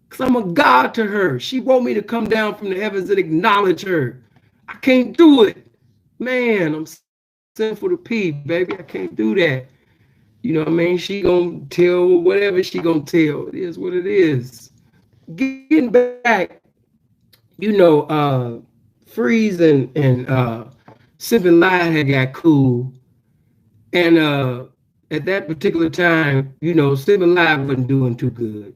Because I'm a god to her. She want me to come down from the heavens and acknowledge her. I can't do it. Man, I'm sinful to pee, baby. I can't do that. You know what I mean? She gonna tell whatever she gonna tell. It is what it is. Getting back, you know, Freeze and Sippin' Live had got cool. And at that particular time, you know, Sippin' Live wasn't doing too good.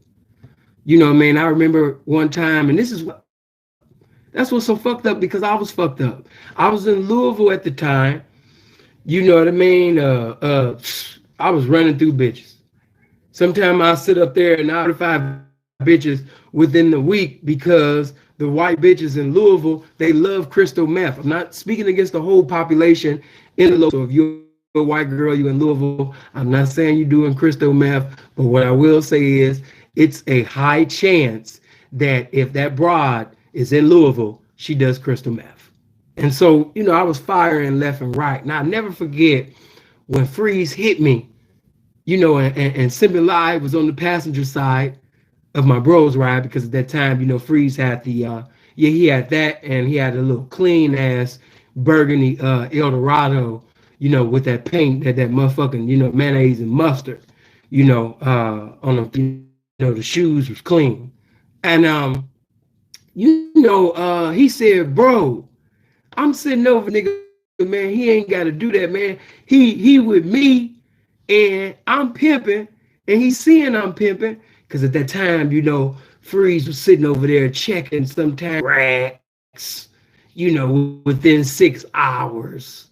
You know what I mean? I remember one time, and that's what's so fucked up because I was fucked up. I was in Louisville at the time. You know what I mean? I was running through bitches. Sometimes I sit up there and I 45 bitches within the week because the white bitches in Louisville, they love crystal meth. I'm not speaking against the whole population in the Louisville. So if you're a white girl, you in Louisville, I'm not saying you're doing crystal meth, but what I will say is it's a high chance that if that broad is in Louisville, she does crystal meth. And so, you know, I was firing left and right. Now, I'll never forget when Freeze hit me, you know, and Sippin' Live was on the passenger side of my bros ride because at that time, you know, Freeze had the, he had that and he had a little clean ass burgundy Eldorado, you know, with that paint, that motherfucking, you know, mayonnaise and mustard. on them, the shoes was clean. And he said, bro, I'm sitting over nigga, man. He ain't got to do that, man. He with me, and I'm pimping, and he's seeing I'm pimping. Cause at that time, Freeze was sitting over there checking sometimes racks, within 6 hours.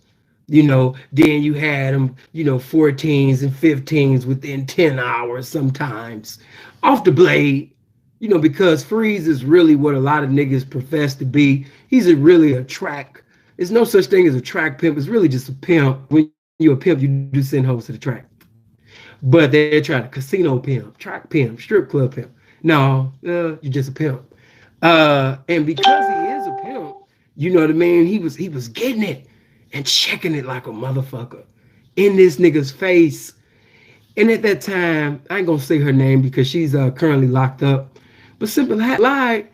Then you had them, 14s and 15s within 10 hours sometimes off the blade, because Freeze is really what a lot of niggas profess to be. He's really a track. There's no such thing as a track pimp. It's really just a pimp. When you're a pimp, you do send hoes to the track. But they're trying to casino pimp, track pimp, strip club pimp. No, you're just a pimp. And because he is a pimp, you know what I mean? He was getting it and checking it like a motherfucker in this nigga's face. And at that time, I ain't gonna say her name because she's currently locked up. But Simple lied.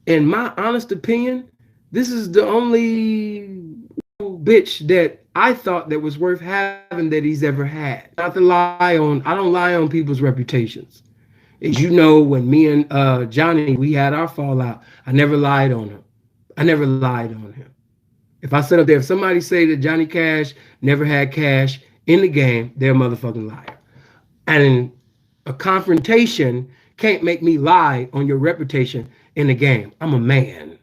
In my honest opinion, this is the only bitch that I thought that was worth having that he's ever had. Not to lie on, I don't lie on people's reputations. As you know, when me and Johnny, we had our fallout, I never lied on him. I never lied on him. If I sit up there, if somebody say that Johnny Cash never had cash in the game, they're a motherfucking liar. And a confrontation can't make me lie on your reputation in the game. I'm a man,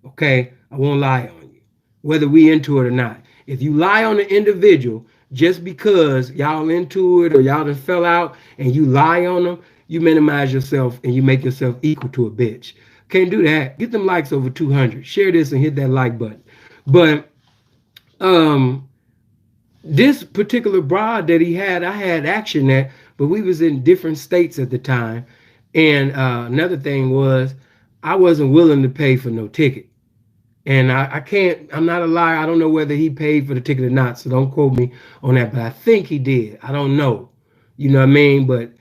okay? I won't lie on you, whether we into it or not. If you lie on an individual just because y'all into it or y'all done fell out and you lie on them, you minimize yourself and you make yourself equal to a bitch. Can't do that. Get them likes over 200. Share this and hit that like button. But this particular broad that he had, I had action at, but we was in different states at the time. And another thing was I wasn't willing to pay for no ticket. And I can't, I'm not a liar. I don't know whether he paid for the ticket or not, so don't quote me on that. But I think he did. I don't know. You know what I mean? But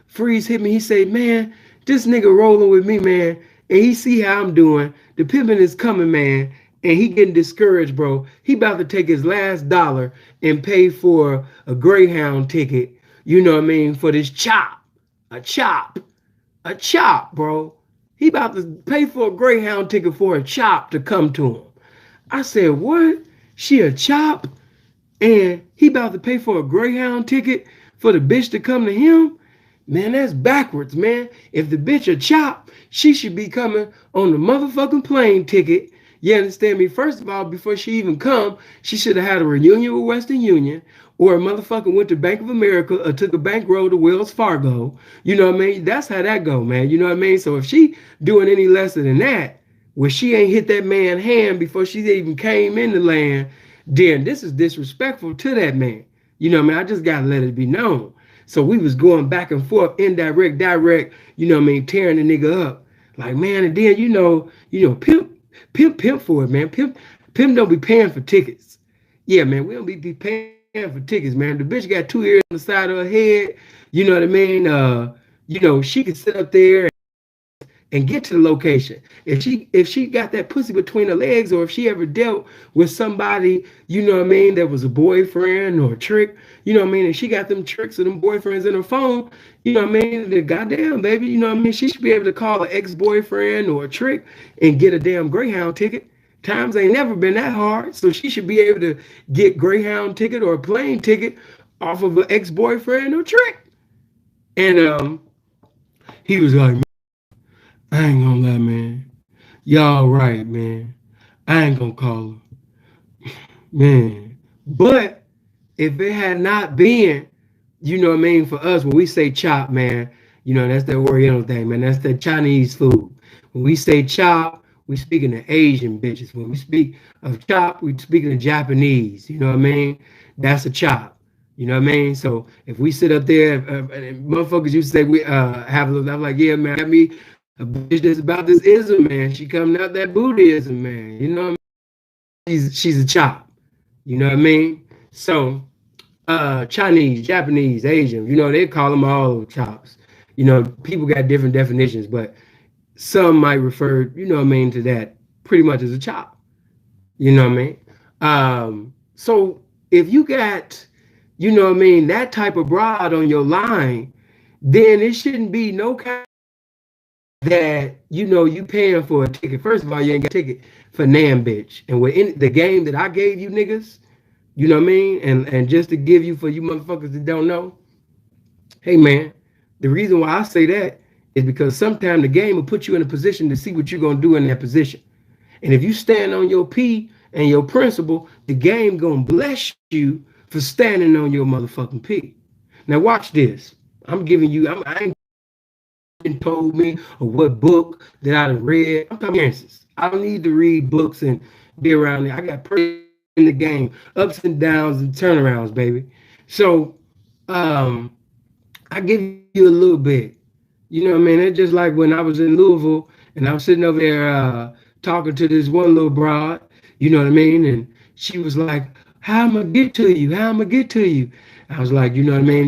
Freeze hit me. He said, man, this nigga rolling with me, man. And he see how I'm doing. The pimping is coming, man. And he getting discouraged, bro. He about to take his last dollar and pay for a Greyhound ticket, you know what I mean, for this chop. A chop, bro. He about to pay for a Greyhound ticket for a chop to come to him. I said, what? She a chop? And he about to pay for a Greyhound ticket for the bitch to come to him? Man, that's backwards, man. If the bitch a chop, she should be coming on the motherfucking plane ticket. You understand me? First of all, before she even come, she should have had a reunion with Western Union, or a motherfucker went to Bank of America or took a bank roll to Wells Fargo. You know what I mean? That's how that go, man. You know what I mean? So if she doing any less than that, where she ain't hit that man hand before she even came in the land, then this is disrespectful to that man. You know what I mean? I just gotta let it be known. So we was going back and forth, indirect, direct, you know what I mean, tearing the nigga up. Like, man, and then pimp for it, man. Pimp don't be paying for tickets. Yeah, man, we don't be paying for tickets, man. The bitch got 2 ears on the side of her head. You know what I mean? She could sit up there and get to the location. If she got that pussy between her legs, or if she ever dealt with somebody, you know what I mean, that was a boyfriend or a trick, you know what I mean, and she got them tricks or them boyfriends in her phone, you know what I mean, the goddamn baby, you know what I mean, she should be able to call an ex-boyfriend or a trick and get a damn Greyhound ticket. Times ain't never been that hard, so she should be able to get Greyhound ticket or a plane ticket off of an ex-boyfriend or trick. And he was like, I ain't gonna lie, man. Y'all right, man. I ain't gonna call her. Man. But if it had not been, you know what I mean, for us, when we say chop, man, that's that Oriental thing, man. That's that Chinese food. When we say chop, we speaking of Asian bitches. When we speak of chop, we speaking of Japanese. You know what I mean? That's a chop. You know what I mean? So if we sit up there, motherfuckers used to say we have a little, I'm like, yeah, man, got me a bitch that's about this ism, man. She coming out that Buddhism, man. You know what I mean? She's a chop. You know what I mean? So Chinese, Japanese, Asian, they call them all chops. People got different definitions, but some might refer, you know what I mean, to that pretty much as a chop. You know what I mean? So if you got you know what I mean, that type of broad on your line, then it shouldn't be no kind that you paying for a ticket. First of all, you ain't got a ticket for Nam bitch. And with the game that I gave you niggas, you know what I mean? And just to give you for you motherfuckers that don't know, hey man, the reason why I say that is because sometimes the game will put you in a position to see what you're gonna do in that position. And if you stand on your P and your principle, the game gonna bless you for standing on your motherfucking P. Now watch this. I'm giving you. I ain't told me or what book that I done read. I'm talking experiences. I don't need to read books and be around there. I got in the game, ups and downs and turnarounds, baby. So I give you a little bit. You know what I mean? It's just like when I was in Louisville and I was sitting over there talking to this one little broad, you know what I mean? And she was like, how am I get to you? How am I get to you? I was like, you know what I mean?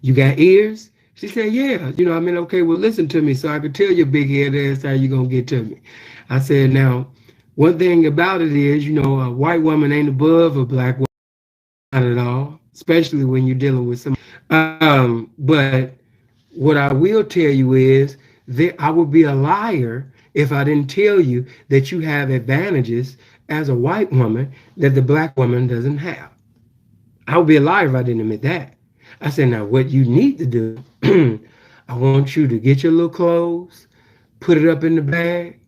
You got ears? She said, yeah. You know what I mean? Okay, well, listen to me so I can tell your big head ass how you going to get to me. I said, now, one thing about it is, a white woman ain't above a black woman. Not at all, especially when you're dealing with some. But what I will tell you is that I would be a liar if I didn't tell you that you have advantages as a white woman that the black woman doesn't have. I would be a liar if I didn't admit that. I said, now what you need to do, I want you to get your little clothes, put it up in the bag,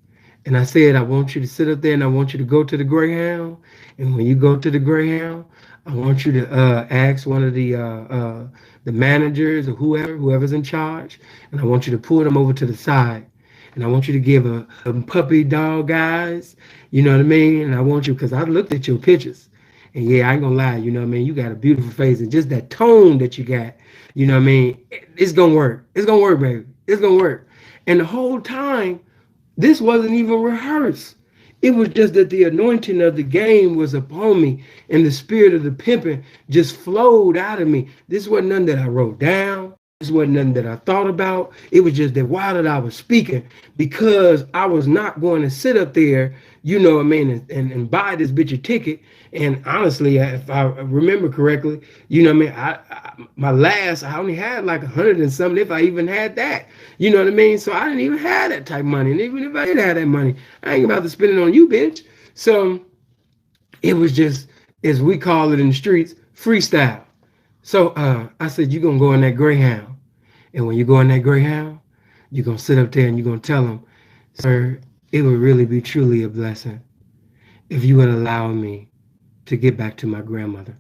and I said, I want you to sit up there and I want you to go to the Greyhound. And when you go to the Greyhound, I want you to ask one of the managers or whoever's in charge, and I want you to pull them over to the side. And I want you to give a puppy dog eyes, you know what I mean? And I want you, because I looked at your pictures. And yeah, I ain't gonna lie, you know what I mean? You got a beautiful face and just that tone that you got, you know what I mean? It's gonna work. It's gonna work, baby. It's gonna work. And the whole time, this wasn't even rehearsed. It was just that the anointing of the game was upon me and the spirit of the pimping just flowed out of me. This wasn't nothing that I wrote down. This wasn't nothing that I thought about. It was just that while that I was speaking, because I was not going to sit up there, you know what I mean, and buy this bitch a ticket. And honestly, if I remember correctly, you know what I mean, I only had like 100 and something, if I even had that. You know what I mean? So I didn't even have that type of money. And even if I did have that money, I ain't about to spend it on you, bitch. So it was just, as we call it in the streets, freestyle. So I said, you're going to go in that Greyhound. And when you go in that Greyhound, you're going to sit up there and you're going to tell them, sir, it would really be truly a blessing if you would allow me to get back to my grandmother.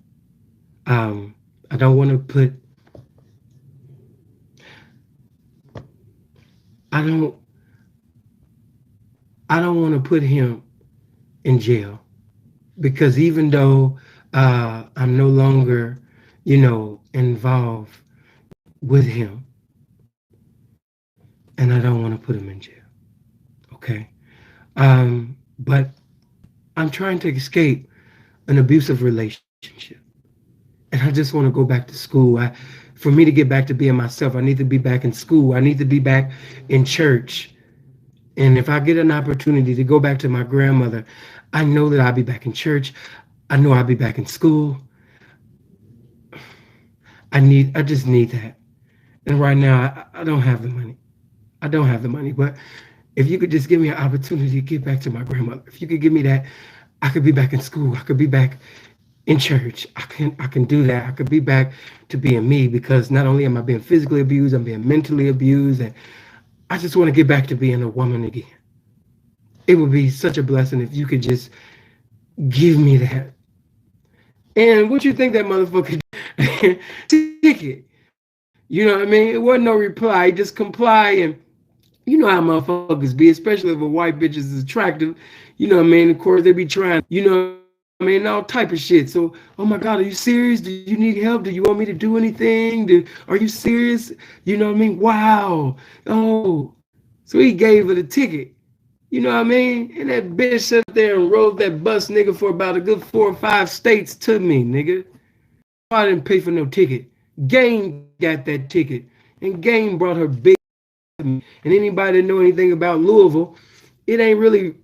I don't want to put, I don't want to put him in jail, because even though I'm no longer, involved with him, and I don't want to put him in jail. Okay. But I'm trying to escape an abusive relationship. And I just want to go back to school. For me to get back to being myself, I need to be back in school. I need to be back in church. And if I get an opportunity to go back to my grandmother, I know that I'll be back in church. I know I'll be back in school. I just need that. And right now, I don't have the money. I don't have the money. But if you could just give me an opportunity to get back to my grandmother, if you could give me that, I could be back in school. I could be back in church. I can do that. I could be back to being me, because not only am I being physically abused, I'm being mentally abused, and I just want to get back to being a woman again. It would be such a blessing if you could just give me that. And what you think that motherfucker ticket? You know what I mean? It wasn't no reply. Just comply. And you know how motherfuckers be, especially if a white bitch is attractive. You know what I mean? Of course, they be trying, I mean, all type of shit. So, oh my God, are you serious? Do you need help? Do you want me to do anything? Are you serious? You know what I mean? Wow. Oh, so he gave her the ticket. You know what I mean? And that bitch sat there and rode that bus, nigga, for about a good 4 or 5 states to me, nigga. I didn't pay for no ticket. Game got that ticket. And Game brought her big to me. And anybody that know anything about Louisville, it ain't really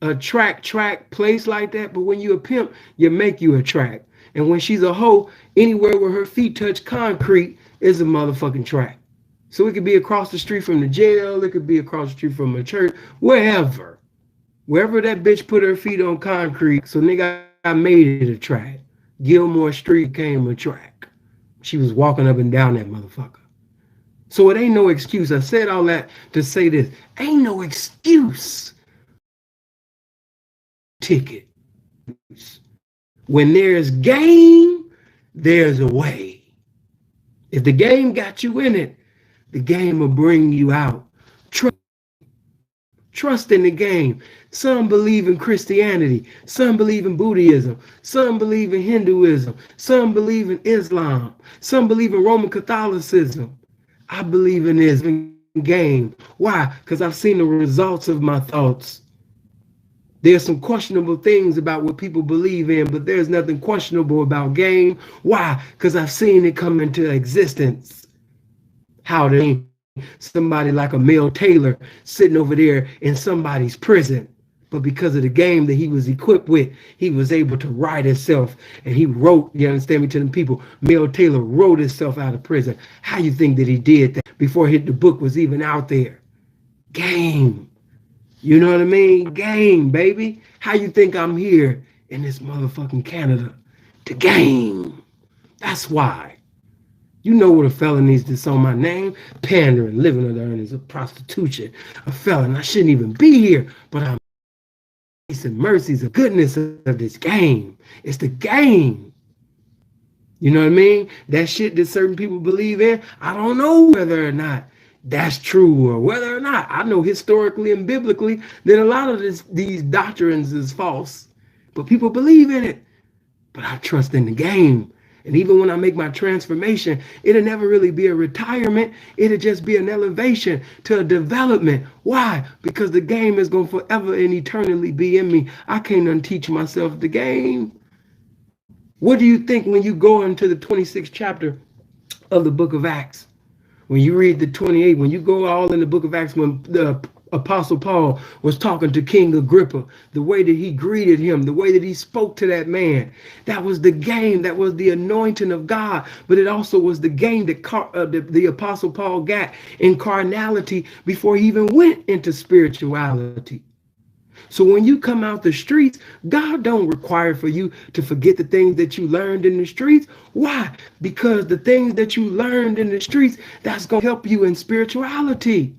a track place like that, but when you a pimp, you make you a track. And when she's a hoe, anywhere where her feet touch concrete is a motherfucking track. So it could be across the street from the jail, it could be across the street from a church, wherever. Wherever that bitch put her feet on concrete, so nigga, I made it a track. Gilmore Street became a track. She was walking up and down that motherfucker. So it ain't no excuse. I said all that to say this. Ain't no excuse ticket. When there's game, there's a way. If the game got you in it, the game will bring you out. Trust in the game. Some believe in Christianity. Some believe in Buddhism. Some believe in Hinduism. Some believe in Islam. Some believe in Roman Catholicism. I believe in this game. Why? Because I've seen the results of my thoughts. There's some questionable things about what people believe in, but there's nothing questionable about game. Why? Because I've seen it come into existence. How to somebody like a Mel Taylor sitting over there in somebody's prison. But because of the game that he was equipped with, he was able to write himself. And he wrote, you understand me, to them people, Mel Taylor wrote himself out of prison. How you think that he did that before the book was even out there? Game. You know what I mean? Game, baby. How you think I'm here in this motherfucking Canada? To game. That's why. You know what a felony is on my name? Pandering, living under earnings of prostitution. A felon. I shouldn't even be here, but I'm grace and mercies of goodness of this game. It's the game. You know what I mean? That shit that certain people believe in, I don't know whether or not that's true or whether or not. I know historically and biblically that a lot of these doctrines is false, but people believe in it. But I trust in the game. And even when I make my transformation, it'll never really be a retirement. It'll just be an elevation to a development. Why? Because the game is going to forever and eternally be in me. I can't unteach myself the game. What do you think when you go into the 26th chapter of the book of Acts? When you read the 28, when you go all in the book of Acts, when the Apostle Paul was talking to King Agrippa, the way that he greeted him, the way that he spoke to that man, that was the game, that was the anointing of God. But it also was the game that the Apostle Paul got in carnality before he even went into spirituality. So when you come out the streets, God don't require for you to forget the things that you learned in the streets. Why? Because the things that you learned in the streets, that's going to help you in spirituality.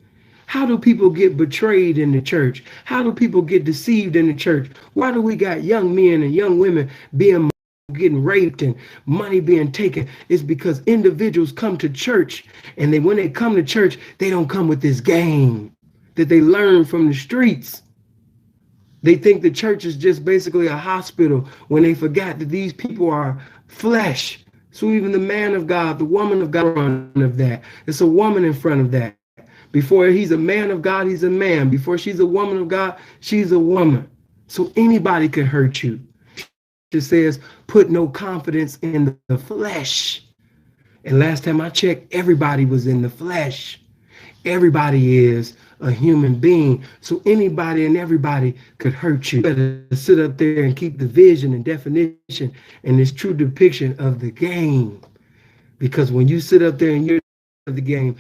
How do people get betrayed in the church? How do people get deceived in the church? Why do we got young men and young women getting raped and money being taken? It's because individuals come to church, and when they come to church, they don't come with this game that they learn from the streets. They think the church is just basically a hospital when they forgot that these people are flesh. So even the man of God, the woman of God in front of that. It's a woman in front of that. Before he's a man of God, he's a man. Before she's a woman of God, she's a woman. So anybody can hurt you. It says, put no confidence in the flesh. And last time I checked, everybody was in the flesh. Everybody is a human being. So anybody and everybody could hurt you. You better sit up there and keep the vision and definition and this true depiction of the game. Because when you sit up there and you're of the game,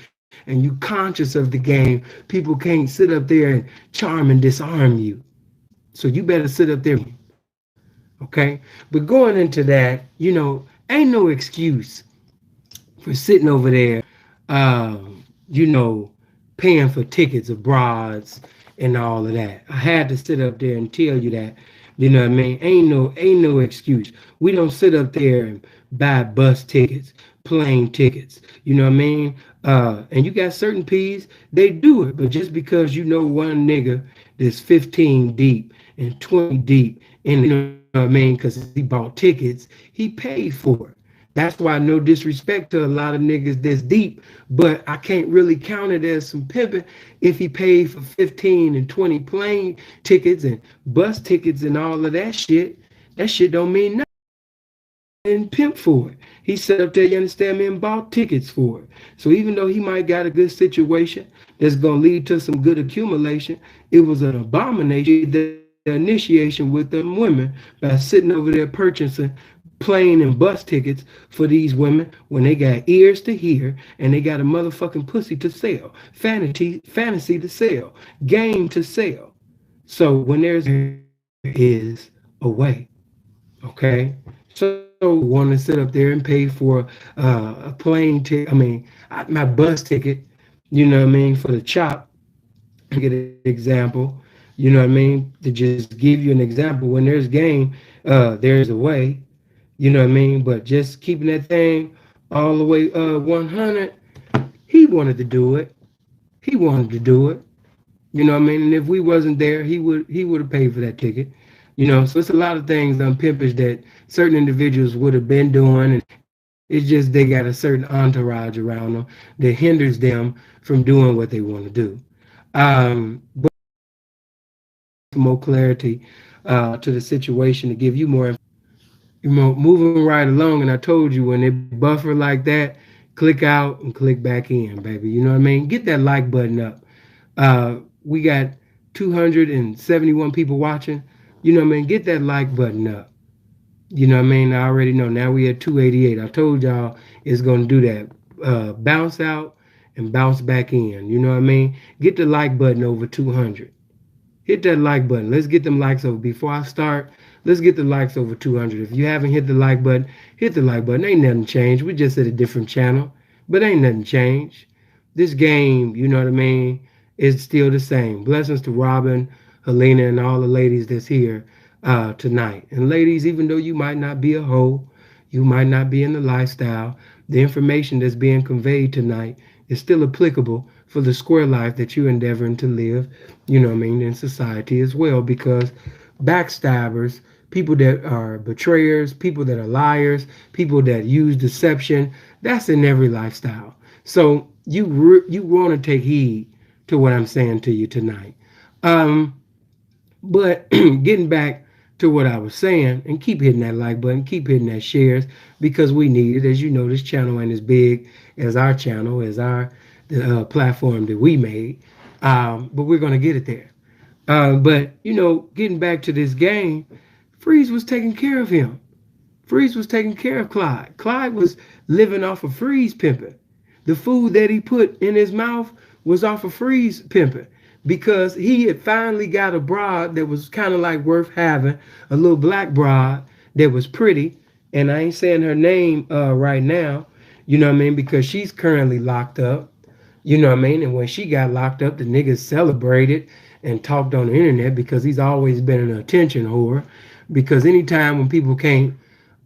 and you conscious of the game, people can't sit up there and charm and disarm you. So you better sit up there. Okay? But going into that, ain't no excuse for sitting over there, paying for tickets abroad and all of that. I had to sit up there and tell you that. You know what I mean? Ain't no excuse. We don't sit up there and buy bus tickets, plane tickets. You know what I mean? And you got certain P's, they do it. But just because you know one nigga that's 15 deep and 20 deep, and you know what I mean, because he bought tickets, he paid for it. That's why, no disrespect to a lot of niggas that's deep, but I can't really count it as some pimping if he paid for 15 and 20 plane tickets and bus tickets and all of that shit. That shit don't mean nothing. And pimp for it. He sat up there, you understand me, and bought tickets for it. So even though he might got a good situation that's going to lead to some good accumulation, it was an abomination, the initiation with them women, by sitting over there purchasing plane and bus tickets for these women when they got ears to hear and they got a motherfucking pussy to sell, fantasy to sell, game to sell. So when there is a way, okay? So want to sit up there and pay for a plane ticket, my bus ticket, you know what I mean, for the chop, get an example, you know what I mean, to just give you an example, when there's game, there's a way, you know what I mean, but just keeping that thing all the way 100, he wanted to do it. He wanted to do it. You know what I mean? And if we wasn't there, he would have paid for that ticket. You know, so it's a lot of things pimpish that certain individuals would have been doing, and it's just they got a certain entourage around them that hinders them from doing what they want to do. But more clarity to the situation to give you more, moving right along. And I told you when they buffer like that, click out and click back in, baby. You know what I mean? Get that like button up. We got 271 people watching. You know what I mean? Get that like button up. You know what I mean? I already know. Now we at 288. I told y'all it's going to do that. Bounce out and bounce back in. You know what I mean? Get the like button over 200. Hit that like button. Let's get them likes over. Before I start, let's get the likes over 200. If you haven't hit the like button, hit the like button. Ain't nothing changed. We just at a different channel, but ain't nothing changed. This game, you know what I mean, is still the same. Blessings to Robin, Helena, and all the ladies that's here tonight. And ladies, even though you might not be a hoe, you might not be in the lifestyle, the information that's being conveyed tonight is still applicable for the square life that you're endeavoring to live, you know what I mean, in society as well. Because backstabbers, people that are betrayers, people that are liars, people that use deception, that's in every lifestyle. So you want to take heed to what I'm saying to you tonight. But getting back to what I was saying, and keep hitting that like button, keep hitting that shares, because we need it. As you know, this channel ain't as big as our channel, as our platform that we made, but we're gonna get it there. But you know, getting back to this game, Freeze was taking care of him. Freeze was taking care of Clyde. Clyde was living off of Freeze pimping. The food that he put in his mouth was off of Freeze pimping, because he had finally got a broad that was kind of like worth having, a little black broad that was pretty. And I ain't saying her name right now, you know what I mean, because she's currently locked up, you know what I mean. And when she got locked up, the niggas celebrated and talked on the internet, because he's always been an attention whore. Because anytime when people can't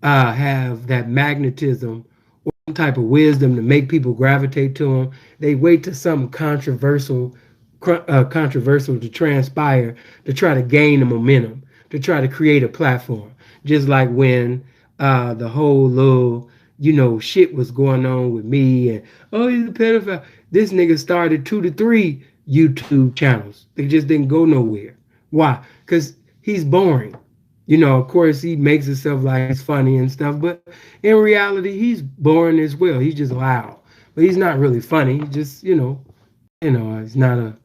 have that magnetism or some type of wisdom to make people gravitate to them, they wait to something controversial to transpire to try to gain the momentum, to try to create a platform. Just like when the whole little, you know, shit was going on with me and, oh, he's a pedophile. This nigga started 2 to 3 YouTube channels. They just didn't go nowhere. Why? Because he's boring. You know, of course, he makes himself like he's funny and stuff, but in reality, he's boring as well. He's just loud, but he's not really funny. He just, he's not a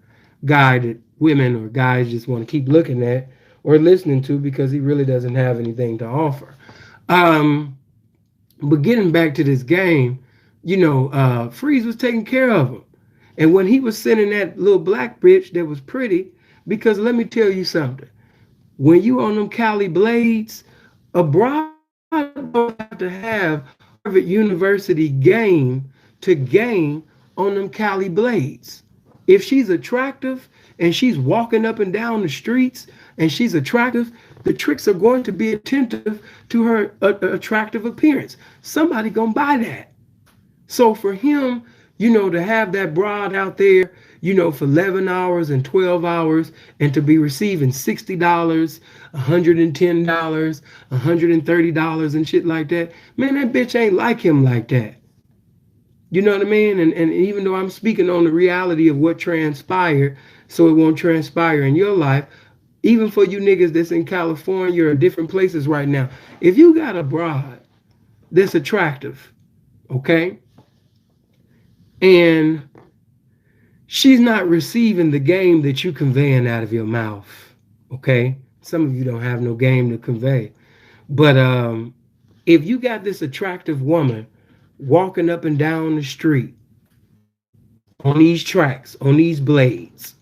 guy that women or guys just want to keep looking at or listening to, because he really doesn't have anything to offer. But getting back to this game, Freeze was taking care of him. And when he was sending that little black bitch that was pretty, because let me tell you something. When you on them Cali blades, a bride don't have to have Harvard University game to game on them Cali blades. If she's attractive and she's walking up and down the streets and she's attractive, the tricks are going to be attentive to her attractive appearance. Somebody gonna buy that. So for him, to have that broad out there, for 11 hours and 12 hours, and to be receiving $60, $110, $130 and shit like that, man, that bitch ain't like him like that. You know what I mean? And even though I'm speaking on the reality of what transpired, so it won't transpire in your life, even for you niggas that's in California or different places right now, if you got a broad that's attractive, okay, and she's not receiving the game that you conveying out of your mouth, okay? Some of you don't have no game to convey. But If you got this attractive woman walking up and down the street on these tracks, on these blades,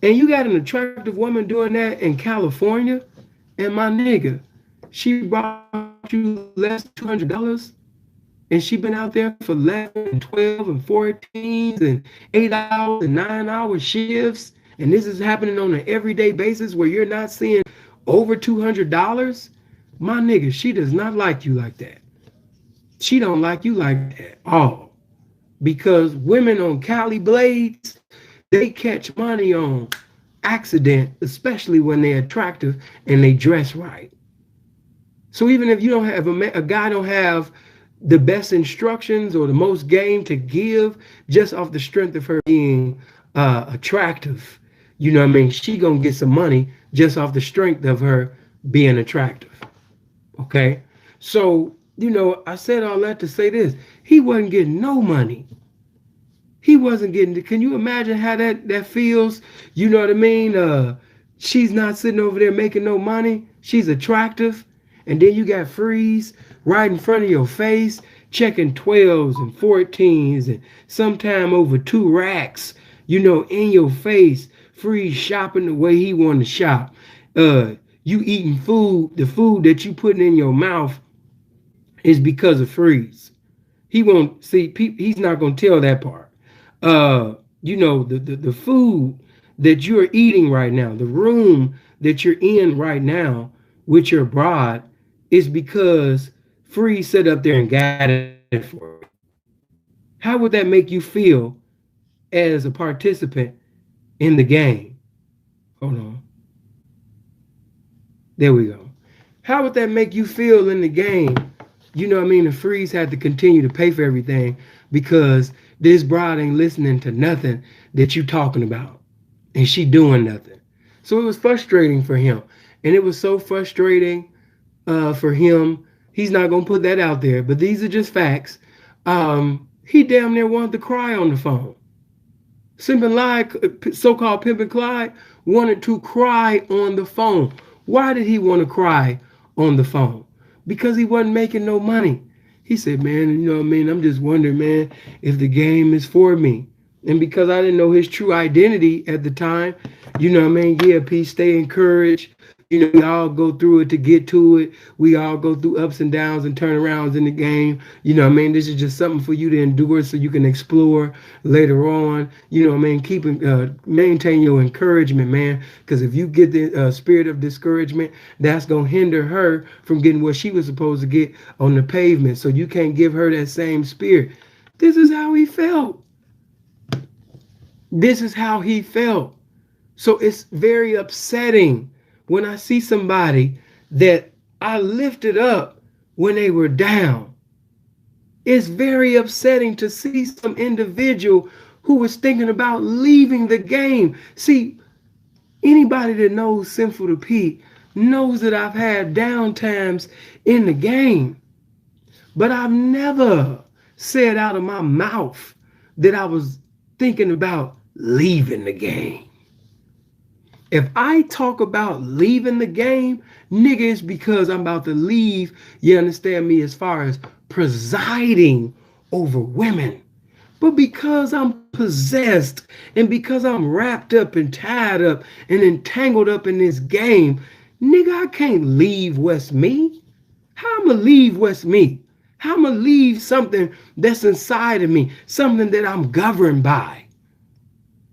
and you got an attractive woman doing that in California, and my nigga, she brought you less than $200, and she been out there for 11 and 12 and 14s and 8 hours and 9 hour shifts, and this is happening on an everyday basis where you're not seeing over $200, my nigga, she does not like you like that. She don't like you like that at all. Because women on Cali Blades, they catch money on accident, especially when they're attractive and they dress right. So even if you don't have a guy don't have the best instructions or the most game to give, just off the strength of her being attractive, you know what I mean? She gonna get some money just off the strength of her being attractive. Okay, so I said all that to say this: he wasn't getting no money. He wasn't getting. Can you imagine how that feels? You know what I mean? She's not sitting over there making no money. She's attractive, and then you got Freeze right in front of your face, checking 12s and 14s, and sometime over 2 racks. In your face. Freeze shopping the way he want to shop. You eating food. The food that you putting in your mouth is because of Freeze. He won't see. He's not gonna tell that part. The food that you're eating right now, the room that you're in right now with your bride, is because Free set up there and got it for you. How would that make you feel as a participant in the game? Hold on. There we go. How would that make you feel in the game? You know what I mean? The Freeze had to continue to pay for everything because this bride ain't listening to nothing that you talking about. And she doing nothing. So it was frustrating for him. And it was so frustrating for him. He's not going to put that out there. But these are just facts. He damn near wanted to cry on the phone. Simpin' Clyde, so-called Pimpin' Clyde, wanted to cry on the phone. Why did he want to cry on the phone? Because he wasn't making no money. He said, man, you know what I mean? I'm just wondering, man, if the game is for me. And because I didn't know his true identity at the time, you know what I mean? Yeah, peace, stay encouraged. We all go through it to get to it. We all go through ups and downs and turnarounds in the game. You know what I mean? This is just something for you to endure so you can explore later on. You know what I mean? Maintain your encouragement, man. Because if you get the spirit of discouragement, that's going to hinder her from getting what she was supposed to get on the pavement. So you can't give her that same spirit. This is how he felt. This is how he felt. So it's very upsetting when I see somebody that I lifted up when they were down. It's very upsetting to see some individual who was thinking about leaving the game. See, anybody that knows Sinful to Pete knows that I've had down times in the game. But I've never said out of my mouth that I was thinking about leaving the game. If I talk about leaving the game, nigga, it's because I'm about to leave, you understand me, as far as presiding over women. But because I'm possessed and because I'm wrapped up and tied up and entangled up in this game, nigga, I can't leave West Me. How I'ma leave West Me? How I'ma leave something that's inside of me, something that I'm governed by?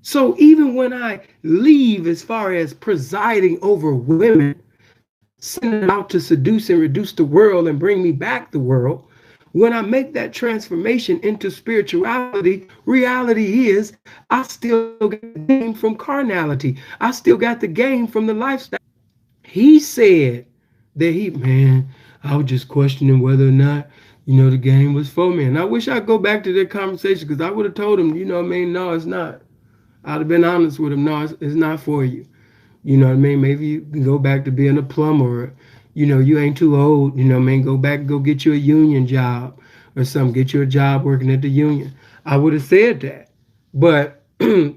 So even when I leave as far as presiding over women, sending them out to seduce and reduce the world and bring me back the world, when I make that transformation into spirituality, reality is I still got the game from carnality. I still got the game from the lifestyle. He said that I was just questioning whether or not, the game was for me. And I wish I'd go back to that conversation because I would have told him, no, it's not. I'd have been honest with him. No, it's not for you. You know what I mean? Maybe you can go back to being a plumber. You ain't too old. You know what I mean? Go back and go get you a union job or something. Get you a job working at the union. I would have said that. But, the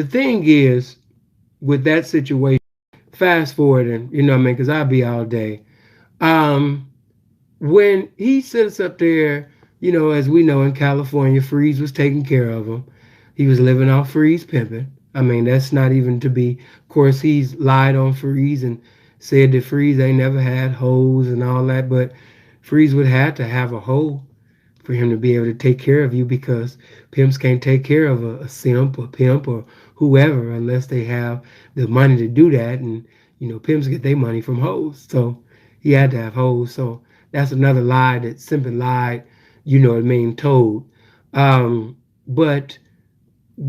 thing is, with that situation, fast forwarding, you know what I mean? Because I'd be all day. Um, when he sits up there, as we know in California, Freeze was taking care of him. He was living off Freeze pimping. I mean, that's not even to be. Of course, he's lied on Freeze and said that Freeze ain't never had hoes and all that, but Freeze would have to have a hoe for him to be able to take care of you because pimps can't take care of a simp or pimp or whoever unless they have the money to do that. And, pimps get their money from hoes. So he had to have hoes. So that's another lie that simply lied, told. But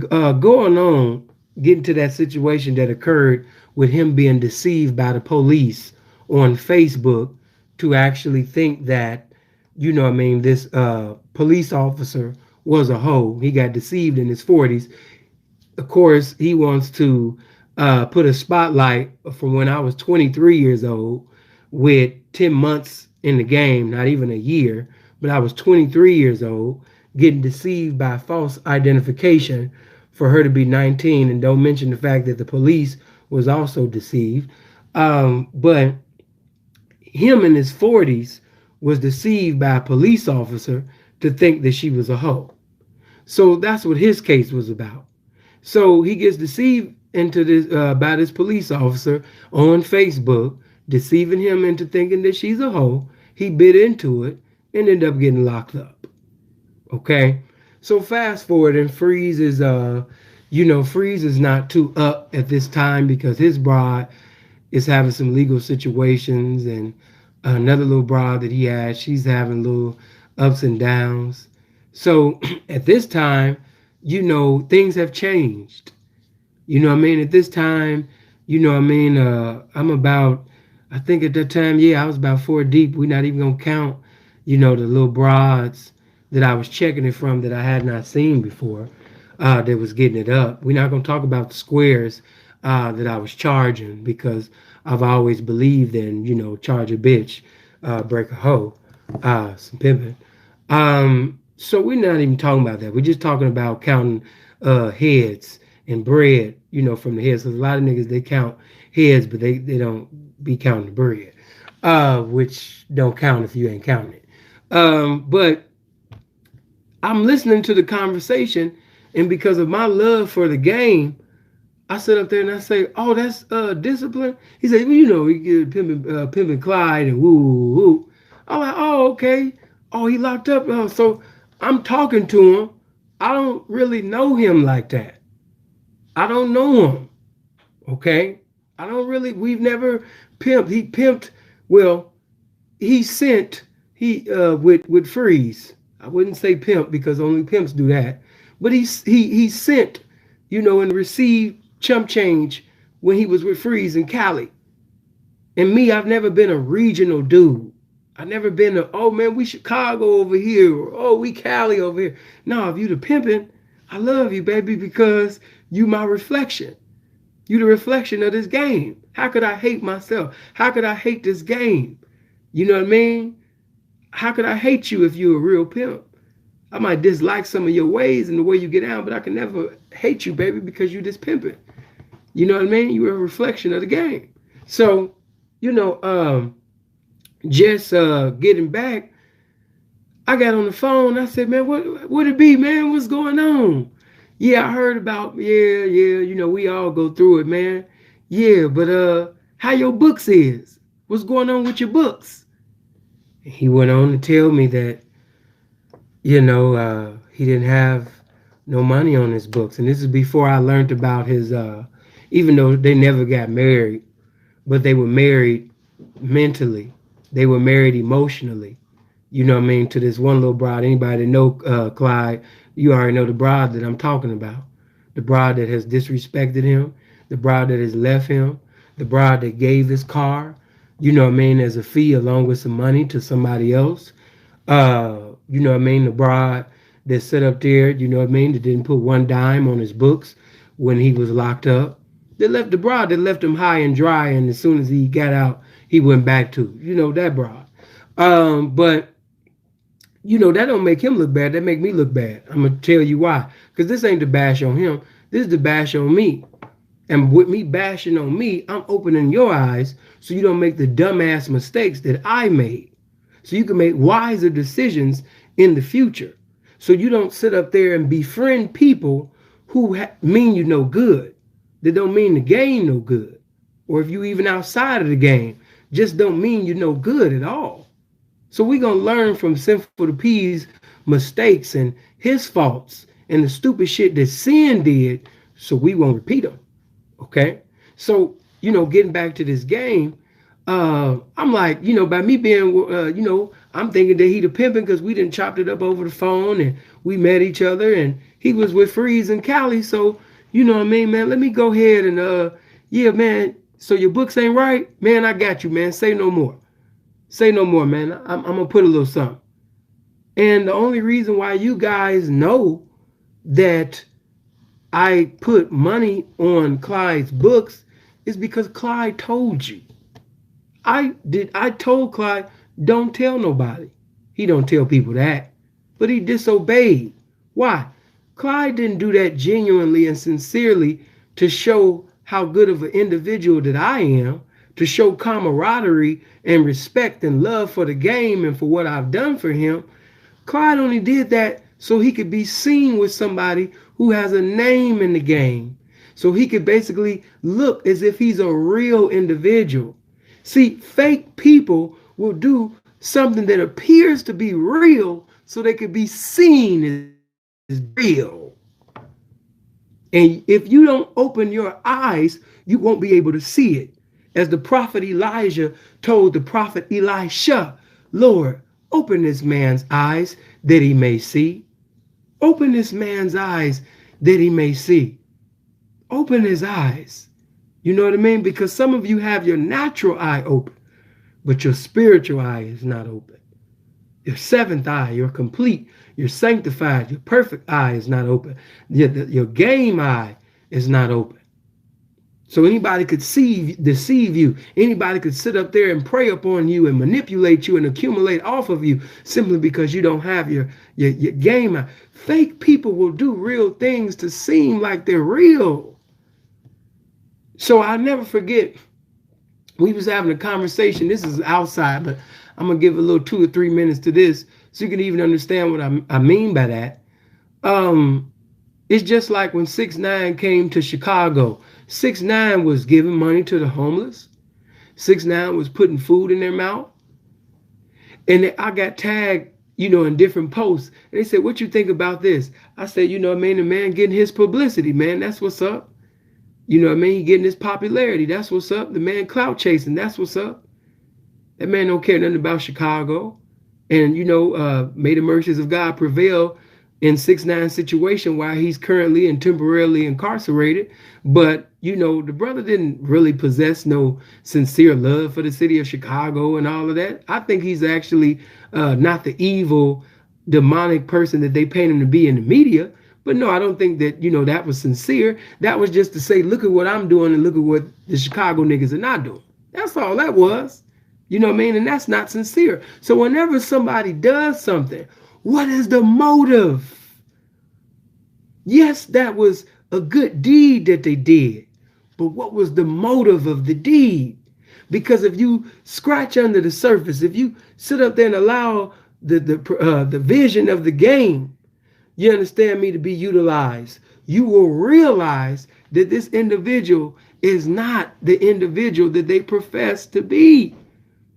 going on, getting to that situation that occurred with him being deceived by the police on Facebook to actually think that, this police officer was a hoe. He got deceived in his 40s. Of course, he wants to put a spotlight from when I was 23 years old with 10 months in the game, not even a year, but I was 23 years old, getting deceived by false identification for her to be 19, and don't mention the fact that the police was also deceived. But him in his 40s was deceived by a police officer to think that she was a hoe. So that's what his case was about. So he gets deceived into this by this police officer on Facebook, deceiving him into thinking that she's a hoe. He bit into it and ended up getting locked up. Okay, so fast forward, and Freeze is Freeze is not too up at this time because his bride is having some legal situations, and another little bride that he had, she's having little ups and downs. So at this time, things have changed. At this time, I'm about, I think at that time, I was about 4 deep. We're not even going to count, the little broads that I was checking it from that I had not seen before that was getting it up. We're not going to talk about the squares that I was charging because I've always believed in, charge a bitch, break a hoe, some pimping. So we're not even talking about that. We're just talking about counting heads and bread, from the heads. So a lot of niggas, they count heads, but they don't be counting the bread, which don't count if you ain't counting it. But I'm listening to the conversation, and because of my love for the game, I sit up there and I say, "Oh, that's discipline." He said, "Well, he get pimping Clyde and woo woo." I'm like, "Oh, okay. Oh, he locked up." So I'm talking to him. I don't really know him like that. I don't know him. Okay, I don't really. We've never pimped. He pimped. Well, he sent. With Freeze. I wouldn't say pimp because only pimps do that. But he sent, and received chump change when he was with Freeze in Cali. And me, I've never been a regional dude. I've never been oh man, we Chicago over here, or oh, we Cali over here. No, if you the pimping, I love you, baby, because you my reflection. You the reflection of this game. How could I hate myself? How could I hate this game? You know what I mean? How could I hate you if you're a real pimp? I might dislike some of your ways and the way you get down, but I can never hate you, baby, because you just pimping. You know what I mean? You're a reflection of the game. So, just getting back, I got on the phone. I said, "Man, what it be, man? What's going on?" "Yeah, I heard about, yeah, we all go through it, man." "Yeah, but how your books is? What's going on with your books?" He went on to tell me that, he didn't have no money on his books. And this is before I learned about his, even though they never got married, but they were married mentally. They were married emotionally. To this one little bride. Anybody that know Clyde, you already know the bride that I'm talking about. The bride that has disrespected him, the bride that has left him, the bride that gave his car, as a fee along with some money to somebody else. The bride that sat up there, that didn't put one dime on his books when he was locked up. They left the bride that left him high and dry, and as soon as he got out, he went back to, that bride. But that don't make him look bad. That make me look bad. I'm going to tell you why. Because this ain't the bash on him. This is the bash on me. And with me bashing on me, I'm opening your eyes so you don't make the dumbass mistakes that I made. So you can make wiser decisions in the future. So you don't sit up there and befriend people who mean you no good. They don't mean the game no good. Or if you even outside of the game, just don't mean you no good at all. So we're going to learn from Sinful to P's mistakes and his faults and the stupid shit that sin did so we won't repeat them. Okay? So, getting back to this game, I'm like, by me being, I'm thinking that he the pimping because we didn't chopped it up over the phone and we met each other and he was with Freeze and Cali. So, you know what I mean, man, let me go ahead and, yeah, man, so your books ain't right? Man, I got you, man. Say no more. Say no more, man. I'm going to put a little something. And the only reason why you guys know that I put money on Clyde's books is because Clyde told you. I told Clyde, don't tell nobody. He don't tell people that. But he disobeyed. Why? Clyde didn't do that genuinely and sincerely to show how good of an individual that I am, to show camaraderie and respect and love for the game and for what I've done for him. Clyde only did that so he could be seen with somebody who has a name in the game. So he could basically look as if he's a real individual. See, fake people will do something that appears to be real so they could be seen as real. And if you don't open your eyes, you won't be able to see it. As the prophet Elijah told the prophet Elisha, Lord, open this man's eyes that he may see. Open this man's eyes that he may see. Open his eyes. You know what I mean? Because some of you have your natural eye open, but your spiritual eye is not open. Your seventh eye, you're complete, you're sanctified, your perfect eye is not open. Your game eye is not open. So anybody could deceive you. Anybody could sit up there and prey upon you and manipulate you and accumulate off of you simply because you don't have your game eye. Fake people will do real things to seem like they're real. So I'll never forget, we was having a conversation. This is outside, but I'm going to give a little 2 or 3 minutes to this so you can even understand what I mean by that. It's just like when 6ix9ine came to Chicago. 6ix9ine was giving money to the homeless. 6ix9ine was putting food in their mouth. And I got tagged, in different posts. And they said, what you think about this? I said, the man getting his publicity, man. That's what's up. He getting his popularity. That's what's up. The man clout chasing. That's what's up. That man don't care nothing about Chicago. And, may the mercies of God prevail in 6ix9ine's situation while he's currently and temporarily incarcerated. But, the brother didn't really possess no sincere love for the city of Chicago and all of that. I think he's actually not the evil, demonic person that they paint him to be in the media. But no, I don't think that, that was sincere. That was just to say, look at what I'm doing and look at what the Chicago niggas are not doing. That's all that was. You know what I mean? And that's not sincere. So whenever somebody does something, what is the motive? Yes, that was a good deed that they did. But what was the motive of the deed? Because if you scratch under the surface, if you sit up there and allow the vision of the game, you understand me, to be utilized, you will realize that this individual is not the individual that they profess to be.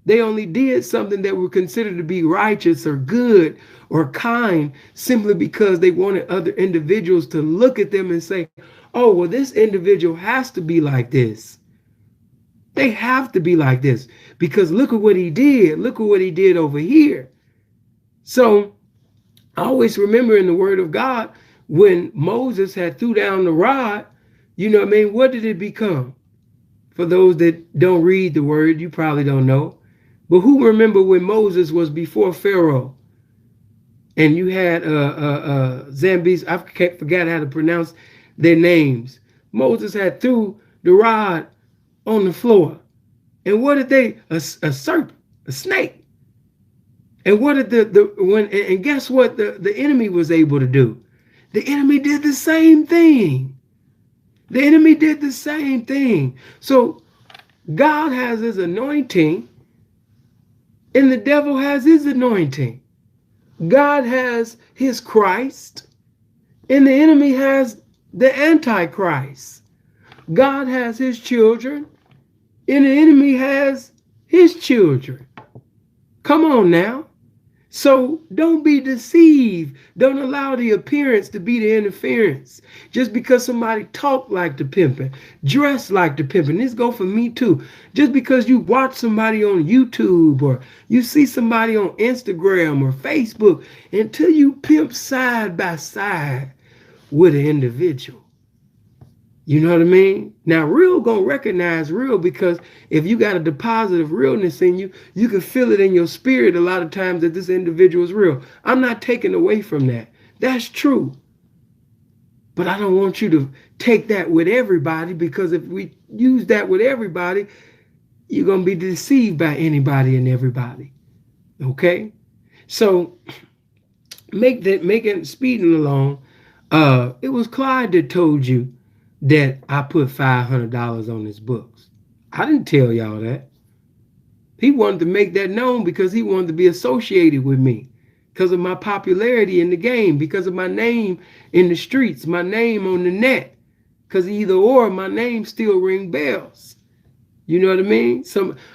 They only did something that were considered to be righteous or good or kind simply because they wanted other individuals to look at them and say, oh, well, this individual has to be like this. They have to be like this because look at what he did. Look at what he did over here. So I always remember in the word of God, when Moses had threw down the rod, what did it become? For those that don't read the word, you probably don't know. But who remember when Moses was before Pharaoh and you had Zambes, I forgot how to pronounce their names. Moses had threw the rod on the floor. And what did they? A serpent, a snake. And what did and guess what the enemy was able to do? The enemy did the same thing. The enemy did the same thing. So God has his anointing and the devil has his anointing. God has his Christ and the enemy has the Antichrist. God has his children and the enemy has his children. Come on now. So don't be deceived. Don't allow the appearance to be the interference. Just because somebody talk like the pimping, dress like the pimping. This go for me too. Just because you watch somebody on YouTube or you see somebody on Instagram or Facebook, until you pimp side by side with an individual. You know what I mean? Now, real gonna recognize real, because if you got a deposit of realness in you, you can feel it in your spirit a lot of times that this individual is real. I'm not taking away from that. That's true. But I don't want you to take that with everybody, because if we use that with everybody, you're gonna be deceived by anybody and everybody. Okay? So making speeding along, it was Clyde that told you that I put $500 on his books. I didn't tell y'all that. He wanted to make that known because he wanted to be associated with me, because of my popularity in the game, because of my name in the streets, my name on the net, because either or my name still ring bells. You know what I mean?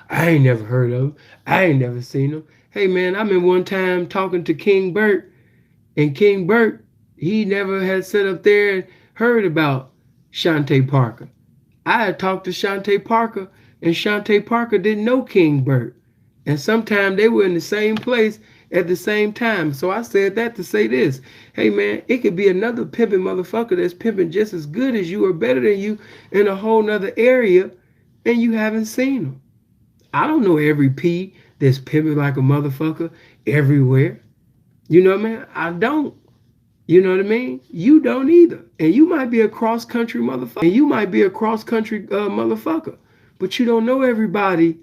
I ain't never heard of him. I ain't never seen him. Hey man, I remember one time talking to King Burt, and King Burt, he never had sat up there and heard about Shantae Parker. I had talked to Shantae Parker, and Shantae Parker didn't know King Burt. And sometimes they were in the same place at the same time. So I said that to say this. Hey man, it could be another pimping motherfucker that's pimping just as good as you or better than you in a whole nother area, and you haven't seen them. I don't know every P that's pimping like a motherfucker everywhere. You know what I mean? I don't. You know what I mean? You don't either. And you might be a cross-country motherfucker. But you don't know everybody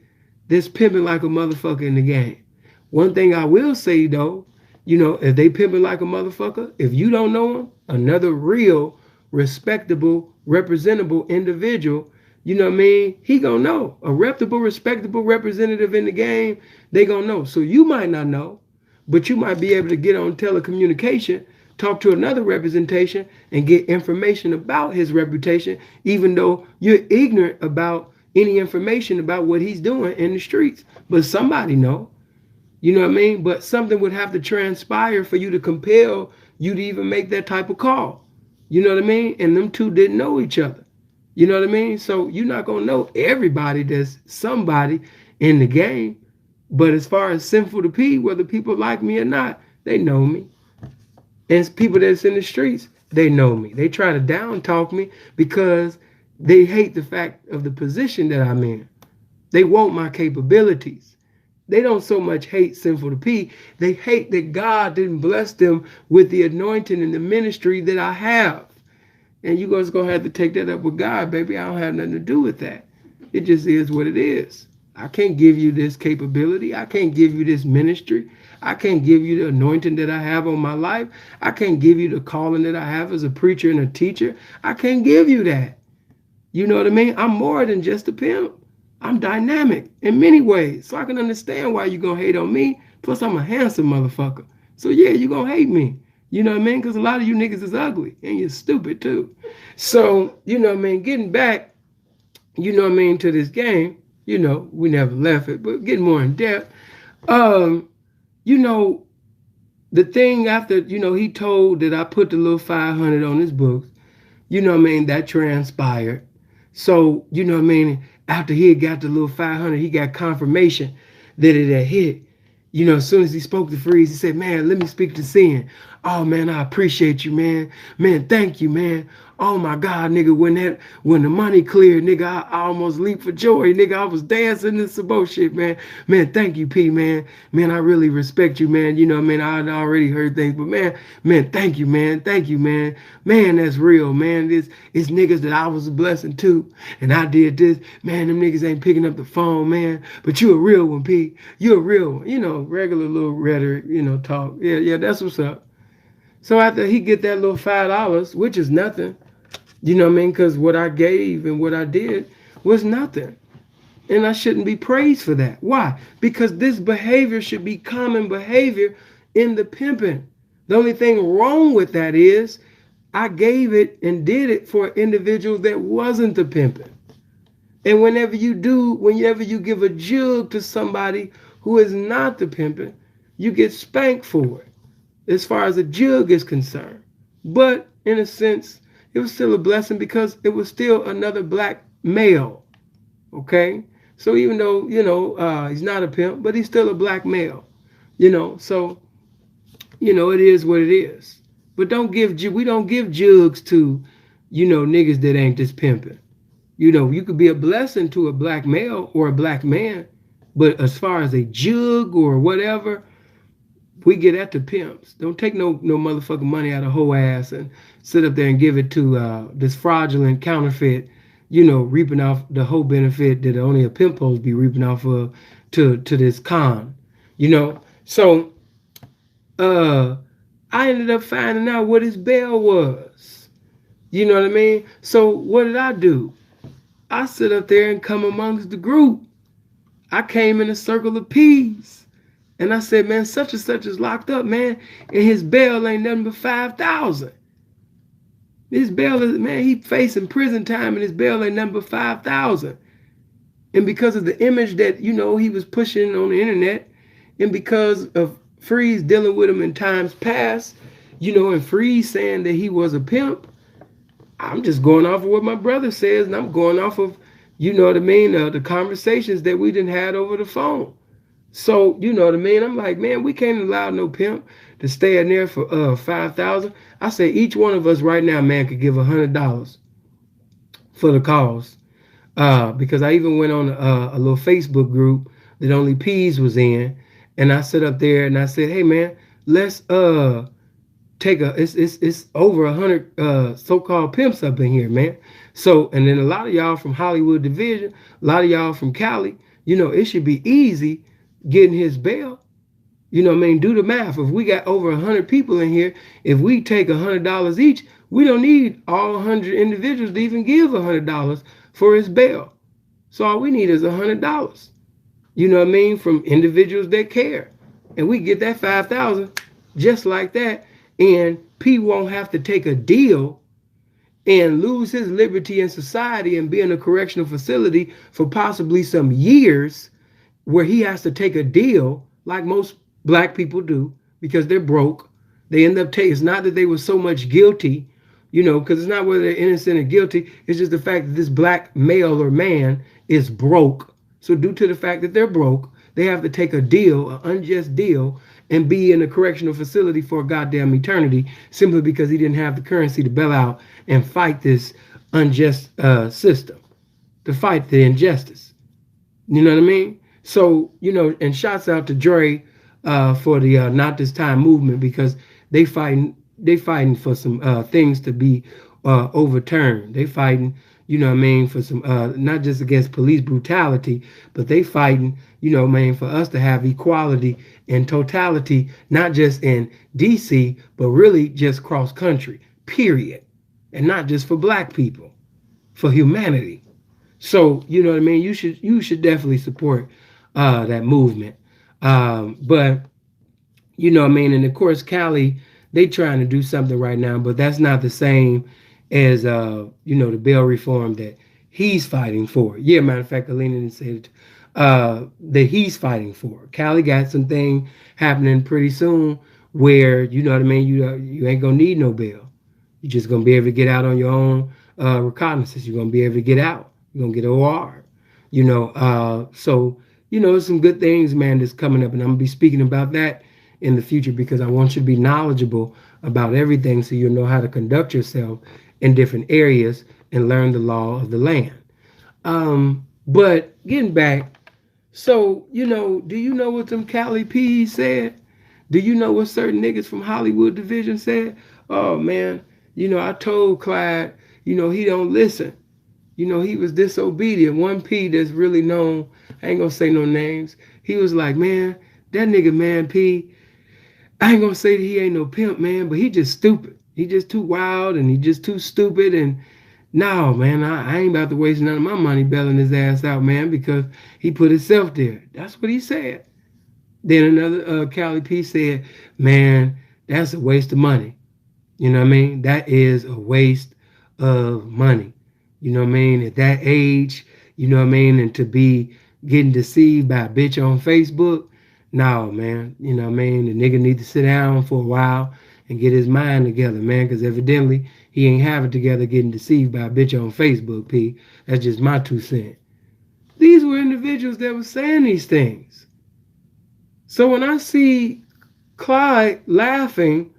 that's pimping like a motherfucker in the game. One thing I will say, though, you know, if they pimping like a motherfucker, if you don't know them, another real, respectable, representable individual, you know what I mean? He gonna know. A reputable, respectable representative in the game, they gonna know. So you might not know, but you might be able to get on telecommunication, talk to another representation, and get information about his reputation, even though you're ignorant about any information about what he's doing in the streets. But somebody know. You know what I mean? But something would have to transpire for you to compel you to even make that type of call. You know what I mean? And them two didn't know each other. You know what I mean? So you're not going to know everybody that's somebody in the game. But as far as Sinful to P, whether people like me or not, they know me. And people that's in the streets, they know me. They try to down talk me because they hate the fact of the position that I'm in. They want my capabilities. They don't so much hate Sinful to P. They hate that God didn't bless them with the anointing and the ministry that I have. And you guys going to have to take that up with God, baby. I don't have nothing to do with that. It just is what it is. I can't give you this capability. I can't give you this ministry. I can't give you the anointing that I have on my life. I can't give you the calling that I have as a preacher and a teacher. I can't give you that. You know what I mean? I'm more than just a pimp. I'm dynamic in many ways. So I can understand why you're going to hate on me. Plus, I'm a handsome motherfucker. So yeah, you're going to hate me. You know what I mean? Because a lot of you niggas is ugly. And you're stupid too. So, you know what I mean? Getting back, you know what I mean, to this game. You know, we never left it. But getting more in depth. You know, the thing after, you know, he told that I put the little 500 on his books, you know what I mean, that transpired. So, you know what I mean, after he had got the little 500, he got confirmation that it had hit. You know, as soon as he spoke to Freeze, he said, man, let me speak to Sin. Oh, man, I appreciate you, man. Man, thank you, man. Oh, my God, nigga, when the money cleared, nigga, I almost leaped for joy. Nigga, I was dancing and some bullshit, man. Man, thank you, P, man. Man, I really respect you, man. You know, man, I already heard things, but, man, thank you, man. Thank you, man. Man, that's real, man. It's niggas that I was a blessing to, and I did this. Man, them niggas ain't picking up the phone, man. But you a real one, P. You a real one. You know, regular little rhetoric, you know, talk. Yeah, that's what's up. So after he get that little $5, which is nothing, You know what I mean? Because what I gave and what I did was nothing. And I shouldn't be praised for that. Why? Because this behavior should be common behavior in the pimping. The only thing wrong with that is I gave it and did it for an individual that wasn't the pimping. And whenever you give a jug to somebody who is not the pimping, you get spanked for it, as far as a jug is concerned. But in a sense, it was still a blessing because it was still another black male. Okay? So even though, he's not a pimp, but he's still a black male. So, it is what it is. But we don't give jugs to, niggas that ain't just pimping. You could be a blessing to a black male or a black man, but as far as a jug or whatever, we get at the pimps. Don't take no motherfucking money out of hoe ass and sit up there and give it to this fraudulent counterfeit, reaping off the whole benefit that only a pimp supposed to be reaping off of to this con. So I ended up finding out what his bail was. You know what I mean? So what did I do? I sit up there and come amongst the group. I came in a circle of peas. And I said, man, such and such is locked up, man. And his bail ain't nothing but $5,000. His bail is, man, he facing prison time and his bail ain't nothing but $5,000. And because of the image that, he was pushing on the internet, and because of Freeze dealing with him in times past, and Freeze saying that he was a pimp, I'm just going off of what my brother says, and I'm going off of, the conversations that we done had over the phone. So, you know what I mean? I'm like, man, we can't allow no pimp to stay in there for $5,000. I say each one of us right now, man, could give $100 for the cause. Because I even went on a little Facebook group that only Peas was in, and I sit up there and I said, hey man, let's take it's over 100 so-called pimps up in here, man. So, and then a lot of y'all from Hollywood Division, a lot of y'all from Cali, it should be easy getting his bail. Do the math. If we got over 100 people in here, if we take $100 each, we don't need all 100 individuals to even give $100 for his bail. So all we need is $100. From individuals that care. And we get that 5,000 just like that. And P won't have to take a deal and lose his liberty in society and be in a correctional facility for possibly some years, where he has to take a deal like most black people do because they're broke. They end up taking, it's not that they were so much guilty, because it's not whether they're innocent or guilty. It's just the fact that this black male or man is broke. So due to the fact that they're broke, they have to take a deal, an unjust deal, and be in a correctional facility for a goddamn eternity simply because he didn't have the currency to bail out and fight this unjust system, to fight the injustice. You know what I mean? So, and shouts out to Dre for the Not This Time movement, because they fighting for some things to be overturned. They fighting, for some, not just against police brutality, but they fighting, for us to have equality and totality, not just in DC, but really just cross country, period. And not just for black people, for humanity. So, you should definitely support that movement. But, and of course, Cali, they trying to do something right now, but that's not the same as, the bail reform that he's fighting for. Yeah, matter of fact, Alina didn't say it, that he's fighting for. Cali got something happening pretty soon where, you ain't gonna need no bail. You're just gonna be able to get out on your own recognizance. You're gonna be able to get out. You're gonna get OR. So, some good things, man, that's coming up, and I'm gonna be speaking about that in the future because I want you to be knowledgeable about everything so you'll know how to conduct yourself in different areas and learn the law of the land. But getting back, so, do you know what them Cali P's said? Do you know what certain niggas from Hollywood Division said? Oh, man, I told Clyde, he don't listen. He was disobedient. One P that's really known, I ain't gonna say no names. He was like, man, that nigga, man, P, I ain't gonna say that he ain't no pimp, man, but he just stupid. He just too wild and he just too stupid. And No, man, I ain't about to waste none of my money bailing his ass out, man, because he put himself there. That's what he said. Then another Cali P said, man, that's a waste of money. You know what I mean? That is a waste of money. You know what I mean? At that age, you know what I mean? And to be getting deceived by a bitch on Facebook, no, man. You know what I mean? The nigga need to sit down for a while and get his mind together, man, because evidently he ain't have it together getting deceived by a bitch on Facebook, P. That's just my 2 cents. These were individuals that were saying these things. So when I see Clyde laughing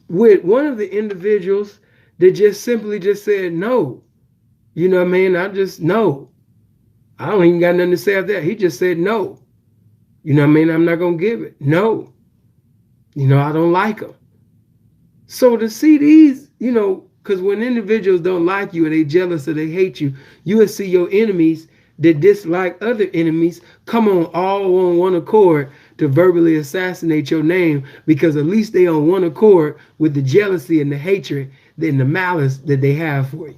with one of the individuals that just simply just said no, you know what I mean? I just no. I don't even got nothing to say after that. He just said no. You know what I mean? I'm not going to give it. No. You know, I don't like them. So to see these, you know, because when individuals don't like you or they jealous or they hate you, you will see your enemies that dislike other enemies come on all on one accord to verbally assassinate your name, because at least they on one accord with the jealousy and the hatred and the malice that they have for you.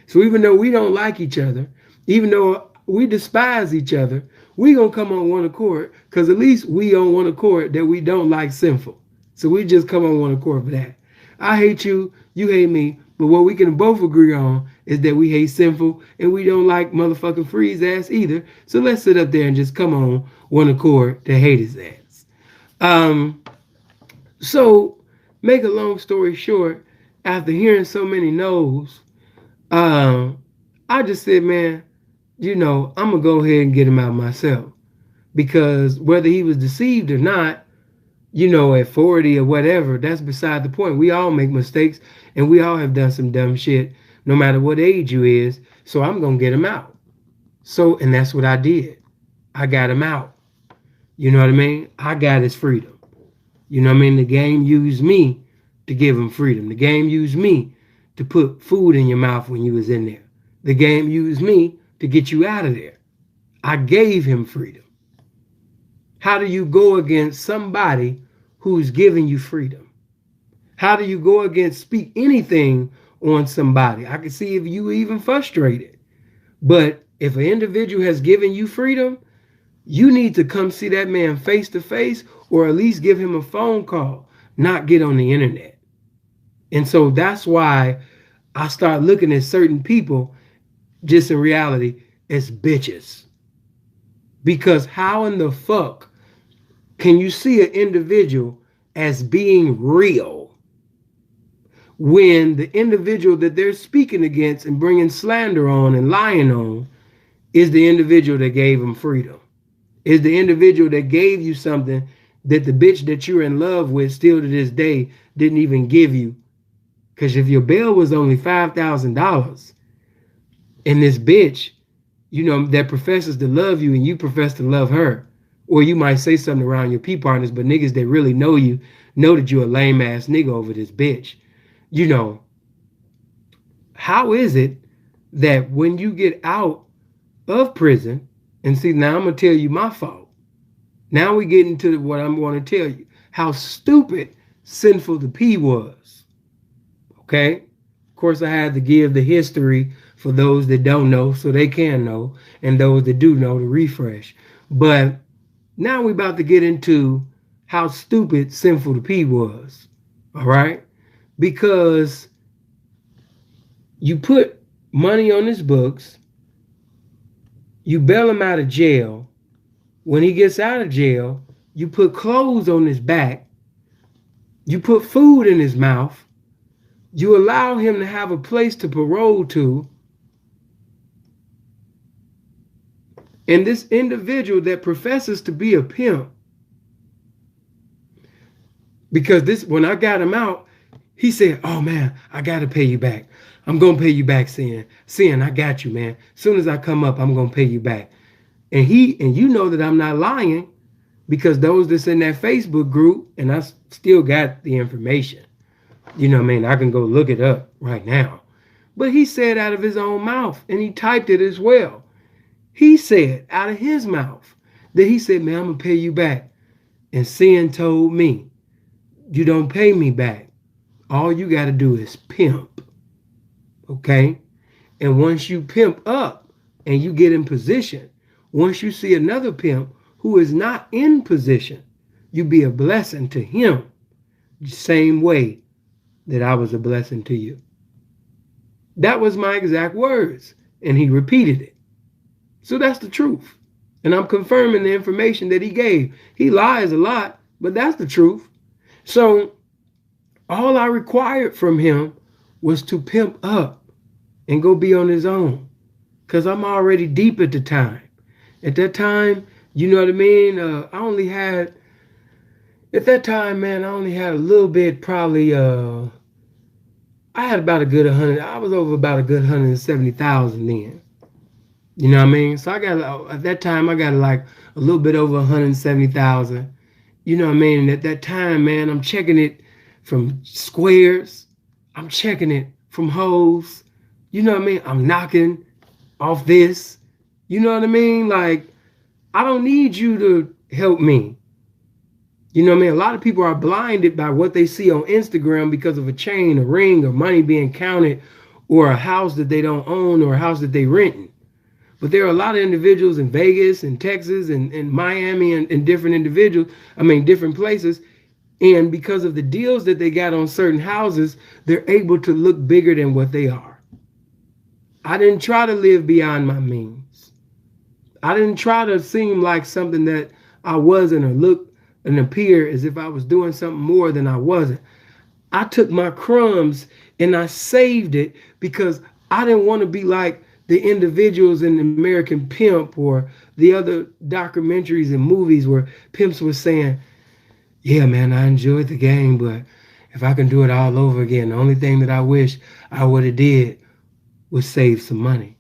So even though we don't like each other, even though we despise each other, we gonna come on one accord, because at least we on one accord that we don't like Sinful. So we just come on one accord for that. I hate you, you hate me, but what we can both agree on is that we hate Sinful and we don't like motherfucking Freeze ass either. So let's sit up there and just come on one accord to hate his ass. So make a long story short, after hearing so many no's, I just said, man, you know, I'm gonna go ahead and get him out myself, because whether he was deceived or not, you know, at 40 or whatever, that's beside the point. We all make mistakes and we all have done some dumb shit, no matter what age you is. So I'm going to get him out. So, and that's what I did. I got him out. You know what I mean? I got his freedom. You know what I mean? The game used me to give him freedom. The game used me to put food in your mouth when you was in there. The game used me to get you out of there. I gave him freedom. How do you go against somebody who's giving you freedom? How do you go against speak anything on somebody? I can see if you even frustrated. But if an individual has given you freedom, you need to come see that man face to face, or at least give him a phone call, not get on the internet. And so that's why I start looking at certain people just in reality as bitches. Because how in the fuck can you see an individual as being real when the individual that they're speaking against and bringing slander on and lying on is the individual that gave them freedom, is the individual that gave you something that the bitch that you're in love with still to this day didn't even give you? Because if your bail was only $5,000 and this bitch, you know, that professes to love you and you profess to love her, or you might say something around your P partners, but niggas that really know you know that you're a lame ass nigga over this bitch. You know, how is it that when you get out of prison, and see, now I'm going to tell you my fault. Now we get into what I'm going to tell you, how stupid Sinful the P was. Okay? Of course, I had to give the history for those that don't know so they can know, and those that do know to refresh. But now we're about to get into how stupid Sinful the P was. All right? Because you put money on his books, you bail him out of jail. When he gets out of jail, you put clothes on his back, you put food in his mouth, you allow him to have a place to parole to. And this individual that professes to be a pimp, because this, when I got him out, he said, oh man, I got to pay you back. I'm going to pay you back, Sin. Sin, I got you, man. As soon as I come up, I'm going to pay you back. And you know that I'm not lying, because those that's in that Facebook group, and I still got the information. You know what I mean? I can go look it up right now. But he said out of his own mouth, and he typed it as well. He said out of his mouth that he said, man, I'm going to pay you back. And Sin told me, you don't pay me back. All you got to do is pimp. Okay? And once you pimp up and you get in position, once you see another pimp who is not in position, you be a blessing to him the same way that I was a blessing to you. That was my exact words, and he repeated it. So that's the truth. And I'm confirming the information that he gave. He lies a lot, but that's the truth. So all I required from him was to pimp up and go be on his own, because I'm already deep at the time. At that time, you know what I mean? At that time, man, I only had a little bit, probably, I had about a good 100, I was over about a good 170,000 then. You know what I mean? So at that time, I got like a little bit over 170,000. You know what I mean? And at that time, man, I'm checking it from squares. I'm checking it from hoes. You know what I mean? I'm knocking off this. You know what I mean? Like, I don't need you to help me. You know what I mean? A lot of people are blinded by what they see on Instagram because of a chain, a ring, or money being counted, or a house that they don't own, or a house that they renting. But there are a lot of individuals in Vegas and Texas and Miami and different places. And because of the deals that they got on certain houses, they're able to look bigger than what they are. I didn't try to live beyond my means. I didn't try to seem like something that I wasn't, or look and appear as if I was doing something more than I wasn't. I took my crumbs and I saved it because I didn't want to be like the individuals in American Pimp or the other documentaries and movies where pimps were saying, yeah, man, I enjoyed the game, but if I can do it all over again, the only thing that I wish I would have did was save some money.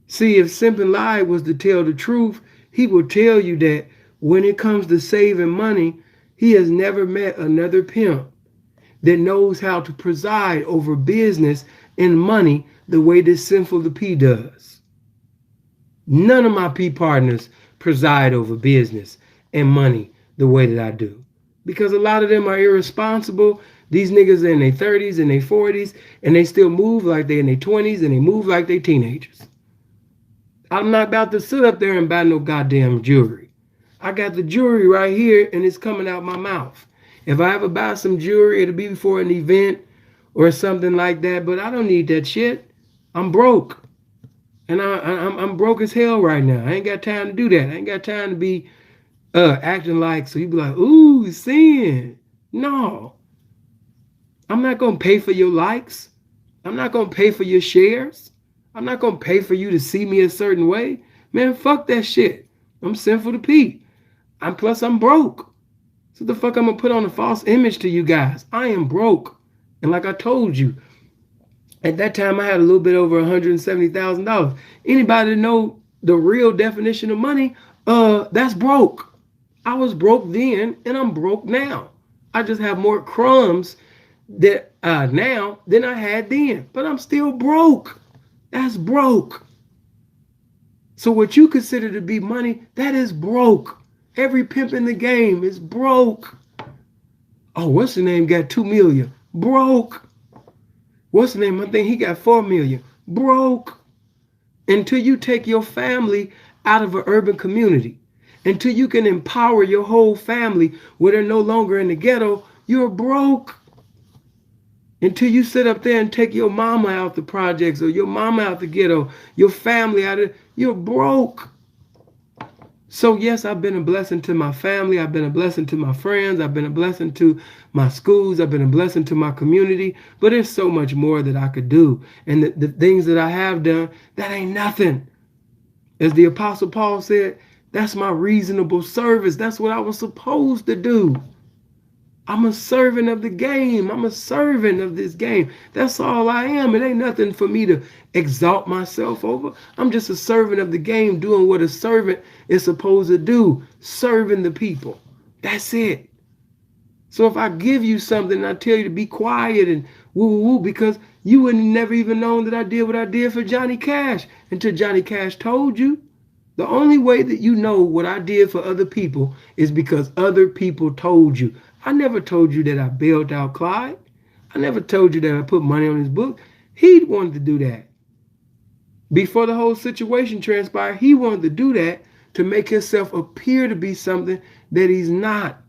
See, if Simpin Live was to tell the truth, he will tell you that when it comes to saving money, he has never met another pimp that knows how to preside over business and money the way that Sinful the P does. None of my P partners preside over business and money the way that I do, because a lot of them are irresponsible. These niggas are in their 30s and their 40s, and they still move like they're in their 20s, and they move like they're teenagers. I'm not about to sit up there and buy no goddamn jewelry. I got the jewelry right here, and it's coming out my mouth. If I ever buy some jewelry, it'll be before an event or something like that, but I don't need that shit. I'm broke. And I'm broke as hell right now. I ain't got time to do that. I ain't got time to be acting like, so you be like, ooh, sin. No. I'm not going to pay for your likes. I'm not going to pay for your shares. I'm not going to pay for you to see me a certain way. Man, fuck that shit. I'm Sinful to Pete. Plus I'm broke. So the fuck I'm going to put on a false image to you guys? I am broke. And like I told you, at that time I had a little bit over $170,000. Anybody that know the real definition of money, that's broke. I was broke then, and I'm broke now. I just have more crumbs that now than I had then, but I'm still broke. That's broke. So what you consider to be money, that is broke. Every pimp in the game is broke. Oh, what's the name? Got 2 million. Broke. What's the name? I think he got 4 million. Broke. Until you take your family out of an urban community, until you can empower your whole family where they're no longer in the ghetto, you're broke. Until you sit up there and take your mama out the projects or your mama out the ghetto, your family out of, you're broke. So yes, I've been a blessing to my family. I've been a blessing to my friends. I've been a blessing to my schools. I've been a blessing to my community. But there's so much more that I could do. And the things that I have done, that ain't nothing. As the Apostle Paul said, that's my reasonable service. That's what I was supposed to do. I'm a servant of the game. I'm a servant of this game. That's all I am. It ain't nothing for me to exalt myself over. I'm just a servant of the game, doing what a servant is supposed to do, serving the people. That's it. So if I give you something and I tell you to be quiet and woo, because you would never even known that I did what I did for Johnny Cash until Johnny Cash told you. The only way that you know what I did for other people is because other people told you. I never told you that I bailed out Clyde. I never told you that I put money on his book. He wanted to do that. Before the whole situation transpired, he wanted to do that to make himself appear to be something that he's not.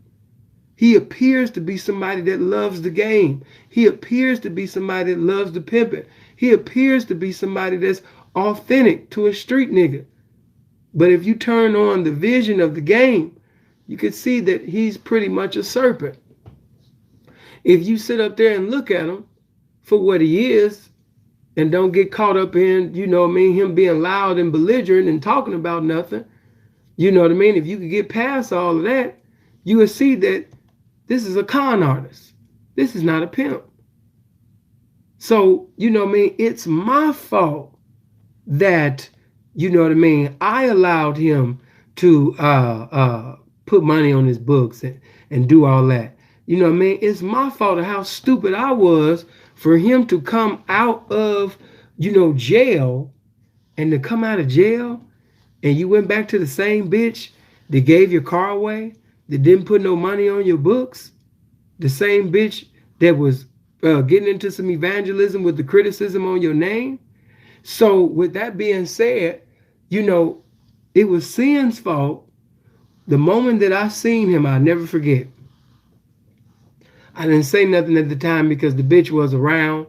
He appears to be somebody that loves the game. He appears to be somebody that loves the pimping. He appears to be somebody that's authentic to a street nigga. But if you turn on the vision of the game, you can see that he's pretty much a serpent. If you sit up there and look at him for what he is and don't get caught up in, you know what I mean, him being loud and belligerent and talking about nothing, you know what I mean? If you could get past all of that, you would see that this is a con artist. This is not a pimp. So, you know what I mean? It's my fault that, you know what I mean, I allowed him to put money on his books and do all that. You know what I mean? It's my fault of how stupid I was for him to come out of, you know, jail, and to come out of jail and you went back to the same bitch that gave your car away, that didn't put no money on your books, the same bitch that was getting into some evangelism with the criticism on your name. So with that being said, you know, it was Sin's fault. The moment that I seen him, I'll never forget. I didn't say nothing at the time because the bitch was around.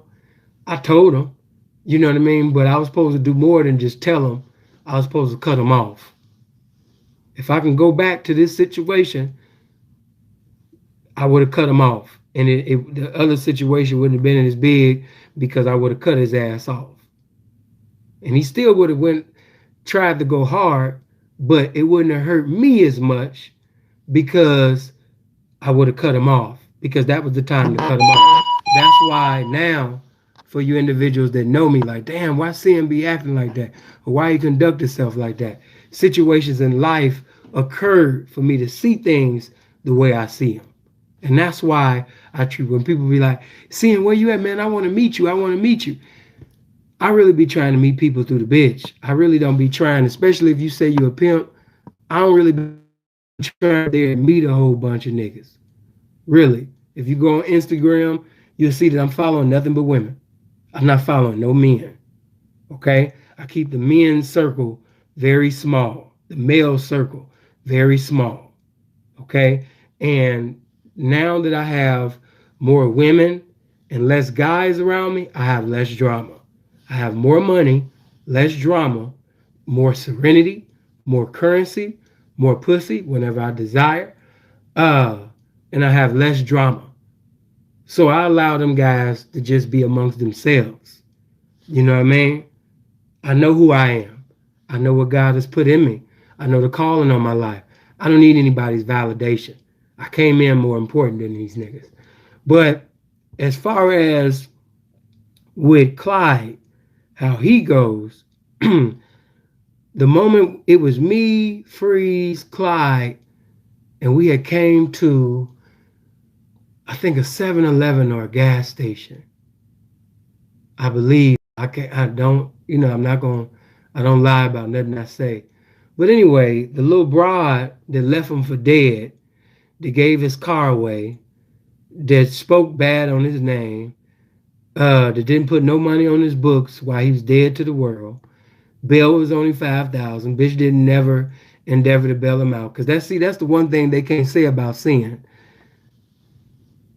I told him, you know what I mean? But I was supposed to do more than just tell him. I was supposed to cut him off. If I can go back to this situation, I would have cut him off. And the other situation wouldn't have been as big because I would have cut his ass off. And he still would have tried to go hard, but it wouldn't have hurt me as much because I would have cut him off, because that was the time to cut him off. That's why now, for you individuals that know me, like, damn, why Sin be acting like that? Or why he conduct himself like that? Situations in life occurred for me to see things the way I see them. And that's why I treat, when people be like, Sin, where you at, man? I want to meet you. I want to meet you. I really be trying to meet people through the bitch. I really don't be trying, especially if you say you're a pimp, I don't really be trying to meet a whole bunch of niggas. Really. If you go on Instagram, you'll see that I'm following nothing but women. I'm not following no men. Okay? I keep the men's circle very small. The male circle very small. Okay? And now that I have more women and less guys around me, I have less drama. I have more money, less drama, more serenity, more currency, more pussy whenever I desire, and I have less drama. So I allow them guys to just be amongst themselves. You know what I mean? I know who I am. I know what God has put in me. I know the calling on my life. I don't need anybody's validation. I came in more important than these niggas. But as far as with Clyde, how he goes, the moment it was me, Freeze, Clyde, and we had came to, I think, a 7-Eleven or a gas station. I believe. I don't lie about nothing I say. But anyway, the little broad that left him for dead, that gave his car away, that spoke bad on his name, that didn't put no money on his books while he was dead to the world. Bail was only $5,000. Bitch didn't never endeavor to bail him out. Because that's the one thing they can't say about Sin.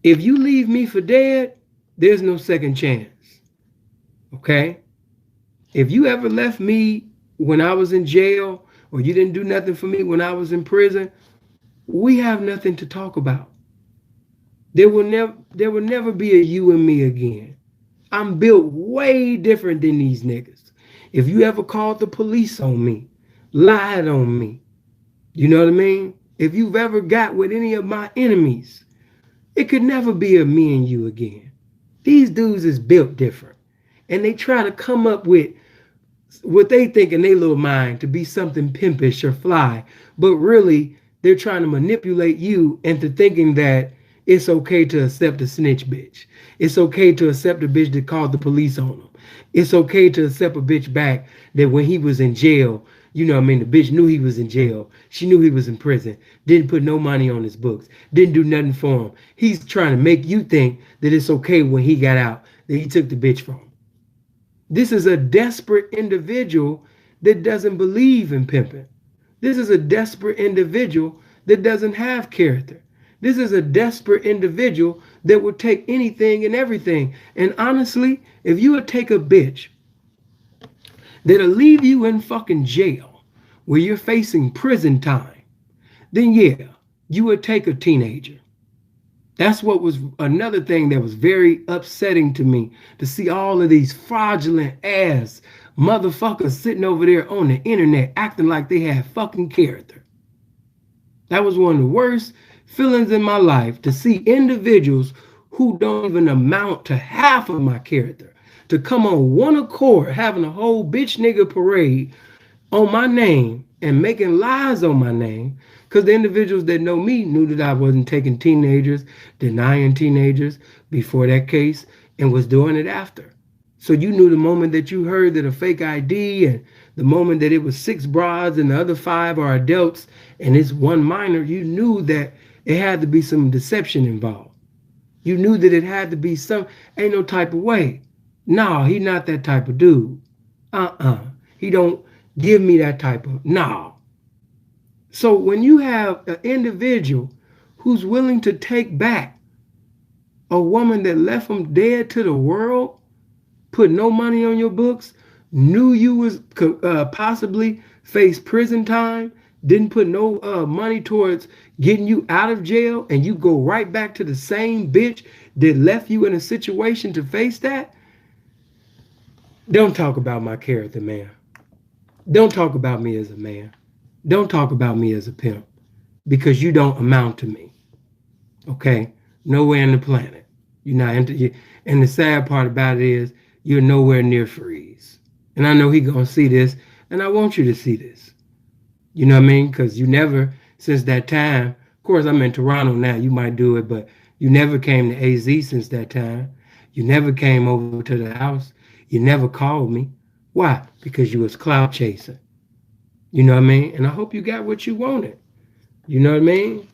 If you leave me for dead, there's no second chance. Okay? If you ever left me when I was in jail, or you didn't do nothing for me when I was in prison, we have nothing to talk about. There will never be a you and me again. I'm built way different than these niggas. If you ever called the police on me, lied on me, you know what I mean? If you've ever got with any of my enemies, it could never be a me and you again. These dudes is built different. And they try to come up with what they think in their little mind to be something pimpish or fly. But really, they're trying to manipulate you into thinking that it's okay to accept a snitch bitch. It's okay to accept a bitch that called the police on them. It's okay to accept a bitch back that when he was in jail, you know what I mean, the bitch knew he was in jail. She knew he was in prison. Didn't put no money on his books. Didn't do nothing for him. He's trying to make you think that it's okay when he got out, that he took the bitch from him. This is a desperate individual that doesn't believe in pimping. This is a desperate individual that doesn't have character. This is a desperate individual that will take anything and everything. And honestly, if you would take a bitch that'll leave you in fucking jail where you're facing prison time, then yeah, you would take a teenager. That's what was another thing that was very upsetting to me, to see all of these fraudulent ass motherfuckers sitting over there on the internet acting like they had fucking character. That was one of the worst feelings in my life, to see individuals who don't even amount to half of my character to come on one accord having a whole bitch nigga parade on my name and making lies on my name, because the individuals that know me knew that I wasn't taking teenagers, denying teenagers before that case, and was doing it after. So you knew the moment that you heard that a fake ID, and the moment that it was 6 broads and the other 5 are adults and it's 1 minor, you knew that it had to be some deception involved. You knew that it had to be some, ain't no type of way. No, he not that type of dude. He don't give me that type of, no. So when you have an individual who's willing to take back a woman that left him dead to the world, put no money on your books, knew you was possibly face prison time, didn't put no money towards getting you out of jail, and you go right back to the same bitch that left you in a situation to face that, don't talk about my character, man. Don't talk about me as a man. Don't talk about me as a pimp, because you don't amount to me. Okay? Nowhere on the planet. You're not and the sad part about it is you're nowhere near Freeze. And I know he gonna see this, and I want you to see this. You know what I mean? Because you never, since that time, of course I'm in Toronto now, you might do it, but you never came to AZ since that time. You never came over to the house. You never called me. Why? Because you was clout chasing. You know what I mean? And I hope you got what you wanted. You know what I mean?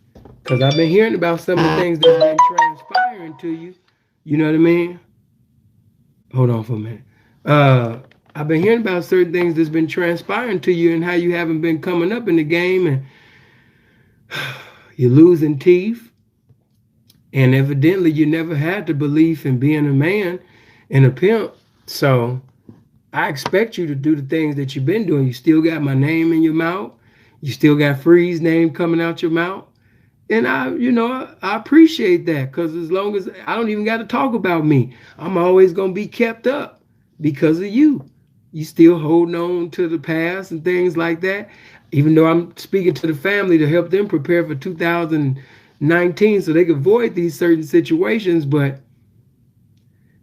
Because I've been hearing about some of the things that's been transpiring to you. You know what I mean? Hold on for a minute. I've been hearing about certain things that's been transpiring to you and how you haven't been coming up in the game, and you're losing teeth. And evidently you never had the belief in being a man and a pimp. So I expect you to do the things that you've been doing. You still got my name in your mouth. You still got Free's name coming out your mouth. And I appreciate that, because as long as I don't even got to talk about me, I'm always going to be kept up because of you. You still holding on to the past and things like that, even though I'm speaking to the family to help them prepare for 2019 so they can avoid these certain situations. But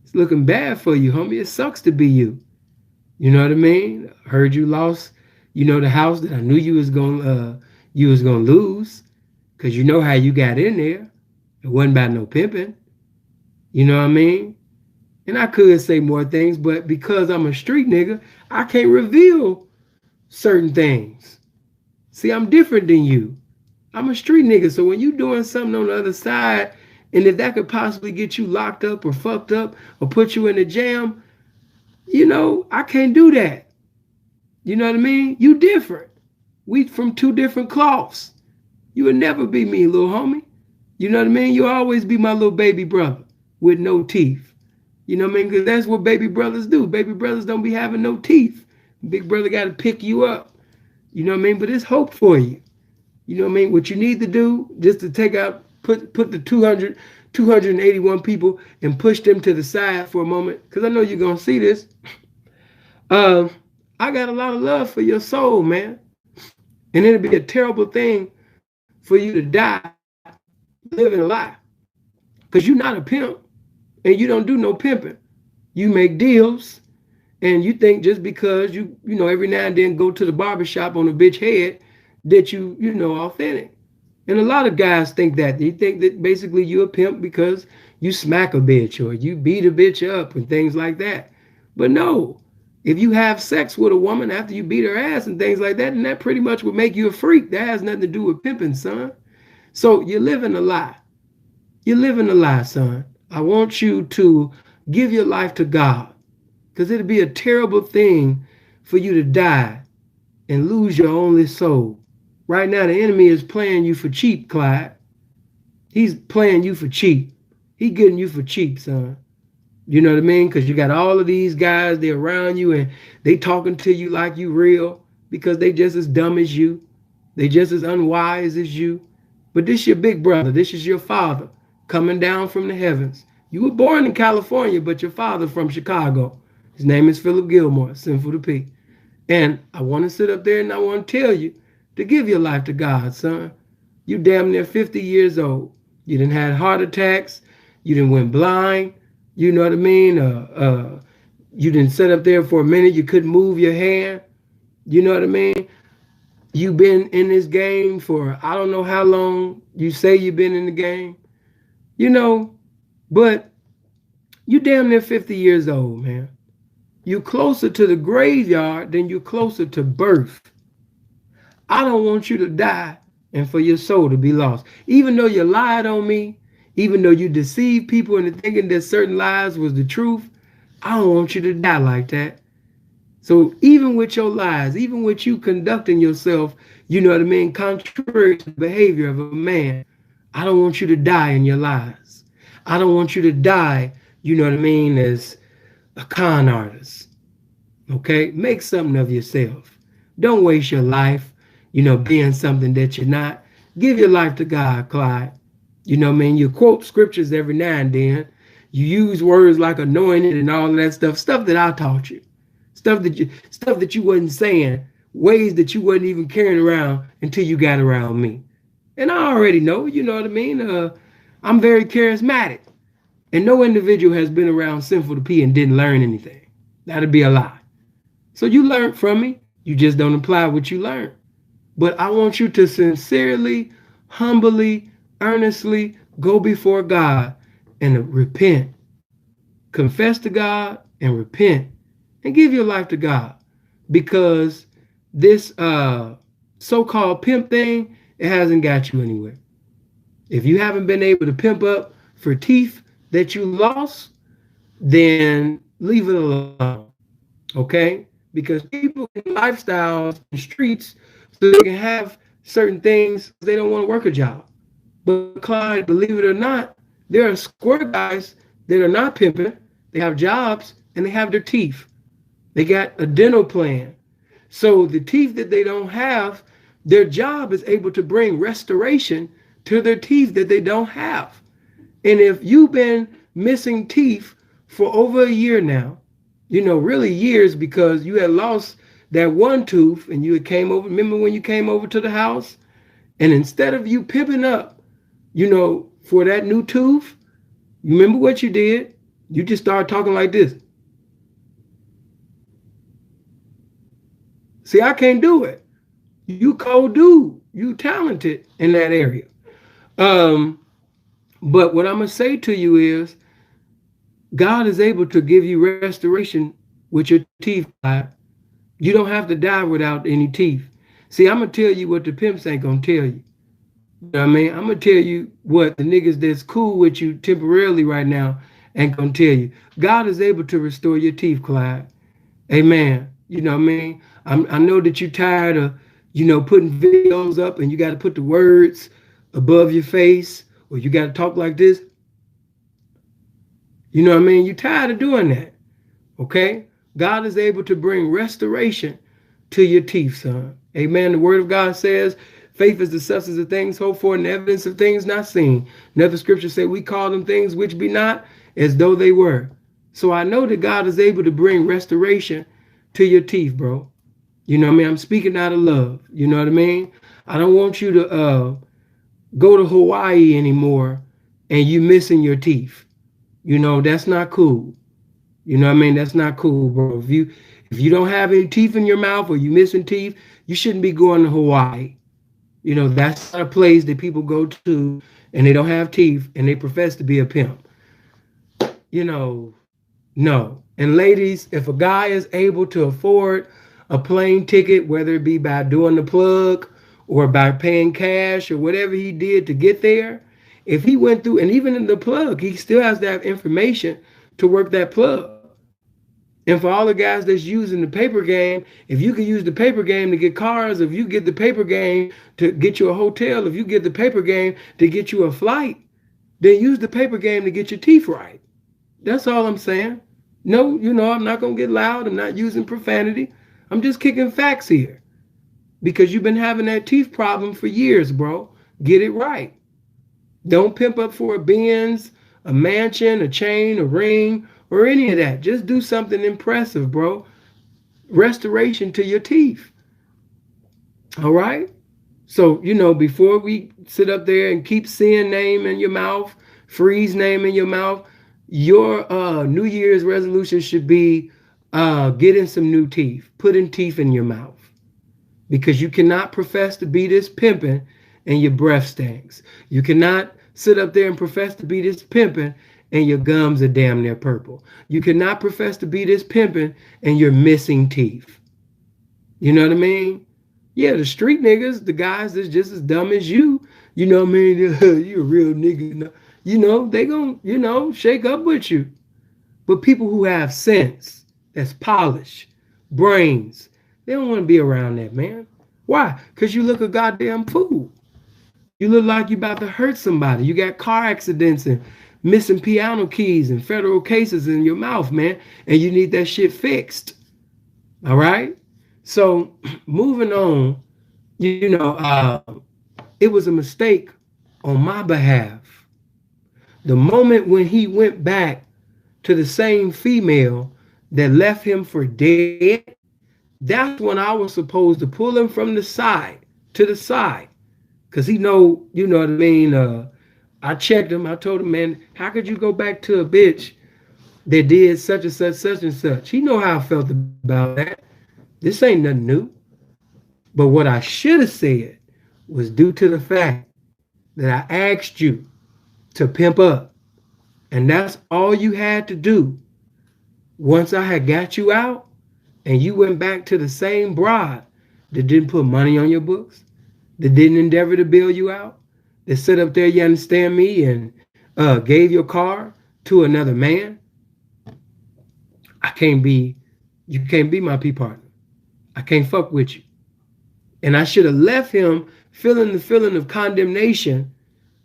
it's looking bad for you, homie. It sucks to be you. You know what I mean? Heard you lost, the house that I knew you was gonna lose, because you know how you got in there. It wasn't about no pimping. You know what I mean? And I could say more things, but because I'm a street nigga, I can't reveal certain things. See, I'm different than you. I'm a street nigga, so when you doing something on the other side, and if that could possibly get you locked up or fucked up or put you in a jam, I can't do that. You know what I mean? You different. We from 2 different cloths. You would never be me, little homie. You know what I mean? You'll always be my little baby brother with no teeth. You know what I mean? Because that's what baby brothers do. Baby brothers don't be having no teeth. Big brother got to pick you up. You know what I mean? But it's hope for you. You know what I mean? What you need to do, just to take out, put the 281 people and push them to the side for a moment, because I know you're going to see this. I got a lot of love for your soul, man. And it'd be a terrible thing for you to die living a lie, because you're not a pimp and you don't do no pimping. You make deals, and you think just because you every now and then go to the barbershop on a bitch head that you authentic. And a lot of guys think that. They think that basically you're a pimp because you smack a bitch or you beat a bitch up and things like that. But no, if you have sex with a woman after you beat her ass and things like that, then that pretty much would make you a freak. That has nothing to do with pimping, son. So you're living a lie. You're living a lie, son. I want you to give your life to God. Because it'd be a terrible thing for you to die and lose your only soul. Right now, the enemy is playing you for cheap, Clyde. He's playing you for cheap. He getting you for cheap, son. You know what I mean? Because you got all of these guys, they're around you and they talking to you like you real because they just as dumb as you. They just as unwise as you. But this your big brother. This is your father coming down from the heavens. You were born in California, but your father from Chicago. His name is Philip Gilmore, Sinful to P. And I want to sit up there and I want to tell you to give your life to God, son. You damn near 50 years old. You done had heart attacks. You done went blind. You know what I mean? You didn't sit up there for a minute. You couldn't move your hand. You know what I mean? You've been in this game for I don't know how long. You say you've been in the game. You know, but you damn near 50 years old, man. You closer to the graveyard than you closer to birth. I don't want you to die and for your soul to be lost. Even though you lied on me, even though you deceived people into thinking that certain lies was the truth, I don't want you to die like that. So even with your lies, even with you conducting yourself, you know what I mean, contrary to the behavior of a man, I don't want you to die in your lies. I don't want you to die, you know what I mean, as a con artist. Okay? Make something of yourself. Don't waste your life, you know, being something that you're not. Give your life to God, Clyde. You know what I mean? You quote scriptures every now and then. You use words like anointed and all of that stuff that I taught you. Stuff that you wasn't saying, ways that you wasn't even carrying around until you got around me. And I already know, you know what I mean? I'm very charismatic. And no individual has been around Sinful to P and didn't learn anything. That'd be a lie. So you learned from me. You just don't apply what you learned. But I want you to sincerely, humbly, earnestly go before God and repent. Confess to God and repent and give your life to God. Because this so-called pimp thing, it hasn't got you anywhere. If you haven't been able to pimp up for teeth that you lost, then leave it alone. Okay? Because people in lifestyles and streets so they can have certain things, they don't want to work a job. But Clyde, believe it or not, there are square guys that are not pimping. They have jobs and they have their teeth. They got a dental plan. So the teeth that they don't have, their job is able to bring restoration to their teeth that they don't have. And if you've been missing teeth for over a year now, you know, really years, because you had lost that one tooth and you had came over. Remember when you came over to the house? And instead of you pimping up, you know, for that new tooth, you remember what you did? You just started talking like this. See, I can't do it. You cold dude. You talented in that area. But what I'm going to say to you is, God is able to give you restoration with your teeth. You don't have to die without any teeth. See, I'm going to tell you what the pimps ain't going to tell you. You know what I mean? I'm going to tell you what the niggas that's cool with you temporarily right now ain't going to tell you. God is able to restore your teeth, Clyde. Amen. You know what I mean? I know that you're tired of, you know, putting videos up and you got to put the words above your face or you got to talk like this. You know what I mean? You're tired of doing that. Okay? God is able to bring restoration to your teeth, son. Amen. The word of God says, faith is the substance of things hoped for and the evidence of things not seen. Another scripture says, we call them things which be not as though they were. So I know that God is able to bring restoration to your teeth, bro. You know what I mean? I'm speaking out of love. You know what I mean? I don't want you to go to Hawaii anymore and you missing your teeth. You know, that's not cool. You know what I mean? That's not cool, bro. If you don't have any teeth in your mouth or you missing teeth, you shouldn't be going to Hawaii. You know, that's not a place that people go to and they don't have teeth and they profess to be a pimp. You know, no. And ladies, if a guy is able to afford a plane ticket, whether it be by doing the plug or by paying cash or whatever he did to get there, if he went through, and even in the plug, he still has to have information to work that plug. And for all the guys that's using the paper game, if you can use the paper game to get cars, if you get the paper game to get you a hotel, if you get the paper game to get you a flight, then use the paper game to get your teeth right. That's all I'm saying. No, I'm not going to get loud. I'm not using profanity. I'm just kicking facts here. Because you've been having that teeth problem for years, bro. Get it right. Don't pimp up for a Benz, a mansion, a chain, a ring, or any of that. Just do something impressive, bro. Restoration to your teeth. All right? So, before we sit up there and keep seeing name in your mouth, freeze name in your mouth, your New Year's resolution should be getting some new teeth, putting teeth in your mouth. Because you cannot profess to be this pimping and your breath stinks. You cannot sit up there and profess to be this pimping and your gums are damn near purple. You cannot profess to be this pimping and you're missing teeth. You know what I mean? Yeah, the street niggas, the guys that's just as dumb as you, you know what I mean? You're a real nigga. They gonna, shake up with you. But people who have sense, that's polished, brains, they don't want to be around that, man. Why? Because you look a goddamn fool. You look like you about to hurt somebody. You got car accidents and missing piano keys and federal cases in your mouth, man. And you need that shit fixed. All right? So, moving on, it was a mistake on my behalf. The moment when he went back to the same female that left him for dead, that's when I was supposed to pull him from the side to the side. Because you know what I mean? I checked him. I told him, man, how could you go back to a bitch that did such and such, such and such? He know how I felt about that. This ain't nothing new. But what I should have said was due to the fact that I asked you to pimp up. And that's all you had to do. Once I had got you out, and you went back to the same broad that didn't put money on your books, that didn't endeavor to bail you out, that sit up there, you understand me, and gave your car to another man, you can't be my pee partner. I can't fuck with you. And I should have left him feeling the feeling of condemnation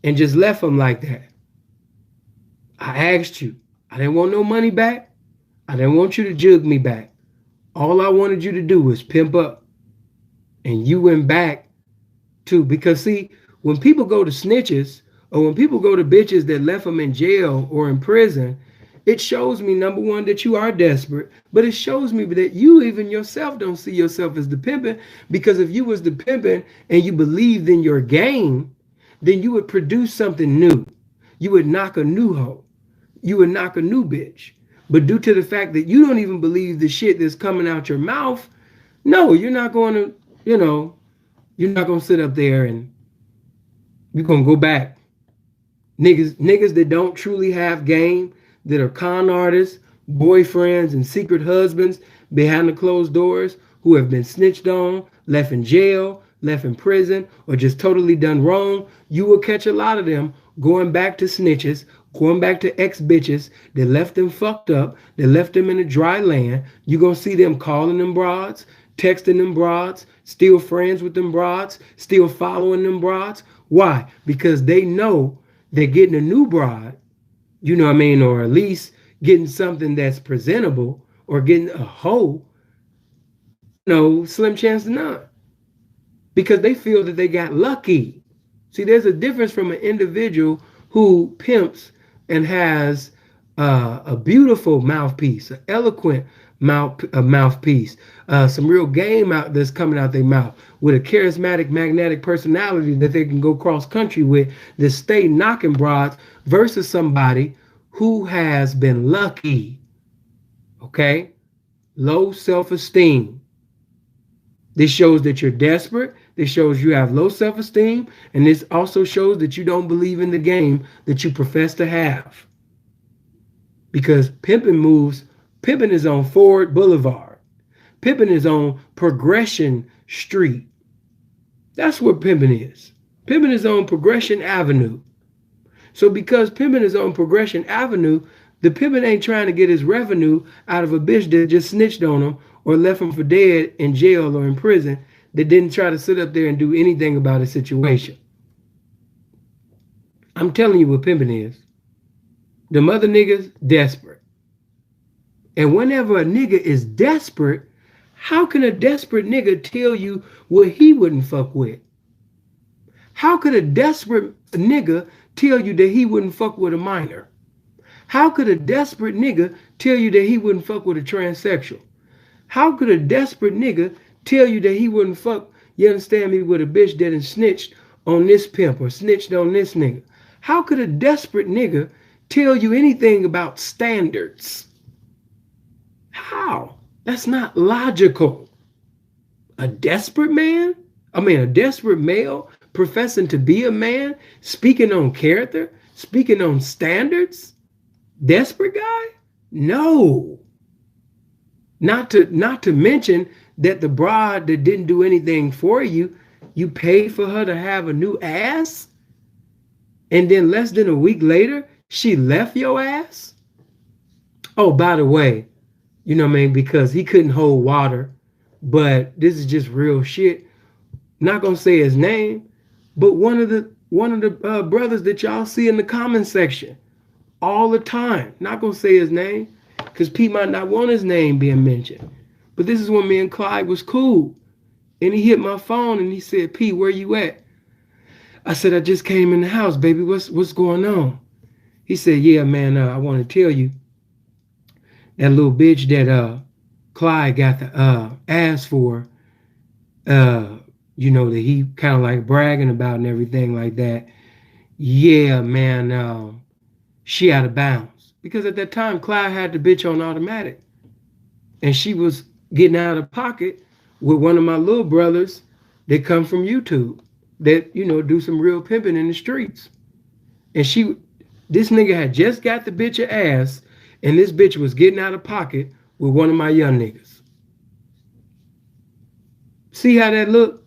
and just left him like that. I asked you. I didn't want no money back. I didn't want you to jug me back. All I wanted you to do was pimp up. And you went back to, because see, when people go to snitches or when people go to bitches that left them in jail or in prison, it shows me, number one, that you are desperate, but it shows me that you even yourself don't see yourself as the pimping, because if you was the pimping and you believed in your game, then you would produce something new. You would knock a new hoe. You would knock a new bitch. But due to the fact that you don't even believe the shit that's coming out your mouth, no, you're not going to, you're not going to sit up there and you're going to go back. Niggas that don't truly have game, that are con artists, boyfriends, and secret husbands behind the closed doors, who have been snitched on, left in jail, left in prison, or just totally done wrong, you will catch a lot of them going back to snitches, going back to ex-bitches that left them fucked up, that left them in a dry land. You're going to see them calling them broads, texting them broads, still friends with them broads, still following them broads. Why? Because they know they're getting a new broad, you know what I mean, or at least getting something that's presentable, or getting a hoe, slim chance to none. Because they feel that they got lucky. See, there's a difference from an individual who pimps and has a beautiful mouthpiece, an eloquent mouthpiece, some real game out that's coming out their mouth, with a charismatic, magnetic personality that they can go cross country with, that stay knocking broads, versus somebody who has been lucky. Okay? Low self-esteem. This shows that you're desperate. This shows you have low self-esteem. And this also shows that you don't believe in the game that you profess to have. Because pimping is on Ford Boulevard. Pimping is on Progression Street. That's where pimping is. Pimping is on Progression Avenue. So because pimping is on Progression Avenue, The pimpin' ain't trying to get his revenue out of a bitch that just snitched on him or left him for dead in jail or in prison that didn't try to sit up there and do anything about his situation. I'm telling you what pimpin' is. The mother niggas desperate. And whenever a nigga is desperate, how can a desperate nigga tell you what he wouldn't fuck with? How could a desperate nigga tell you that he wouldn't fuck with a minor? How could a desperate nigga tell you that he wouldn't fuck with a transsexual? How could a desperate nigga tell you that he wouldn't fuck, you understand me, with a bitch that done snitched on this pimp or snitched on this nigga? How could a desperate nigga tell you anything about standards? How? That's not logical. A desperate man? A desperate male professing to be a man, speaking on character, speaking on standards? Desperate guy? No. Not to mention that the broad that didn't do anything for you, you paid for her to have a new ass, and then less than a week later, she left your ass? Oh, by the way, you know what I mean, because he couldn't hold water, but this is just real shit. Not gonna say his name, but one of the brothers that y'all see in the comment section all the time. Not gonna say his name, because Pete might not want his name being mentioned. But this is when me and Clyde was cool. And he hit my phone and he said, Pete, where you at? I said, I just came in the house, baby. What's going on? He said, yeah, man, I want to tell you that little bitch that Clyde got the ass for, you know, that he kind of like bragging about and everything like that. Yeah, man, she out of bounds. Because at that time, Clyde had the bitch on automatic. And she was getting out of pocket with one of my little brothers that come from YouTube that, you know, do some real pimping in the streets. And this nigga had just got the bitch a ass, and this bitch was getting out of pocket with one of my young niggas. See how that look?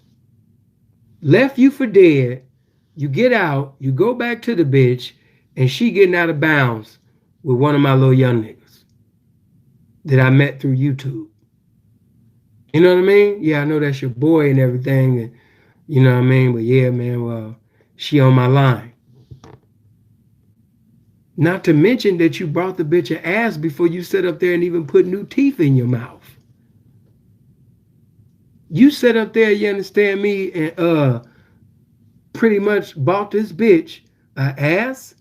Left you for dead. You get out, you go back to the bitch, and she getting out of bounds with one of my little young niggas that I met through YouTube. You know what I mean? Yeah, I know that's your boy and everything, and you know what I mean? But yeah, man, well, she on my line. Not to mention that you brought the bitch an ass before you sat up there and even put new teeth in your mouth. You sat up there, you understand me, and pretty much bought this bitch an ass,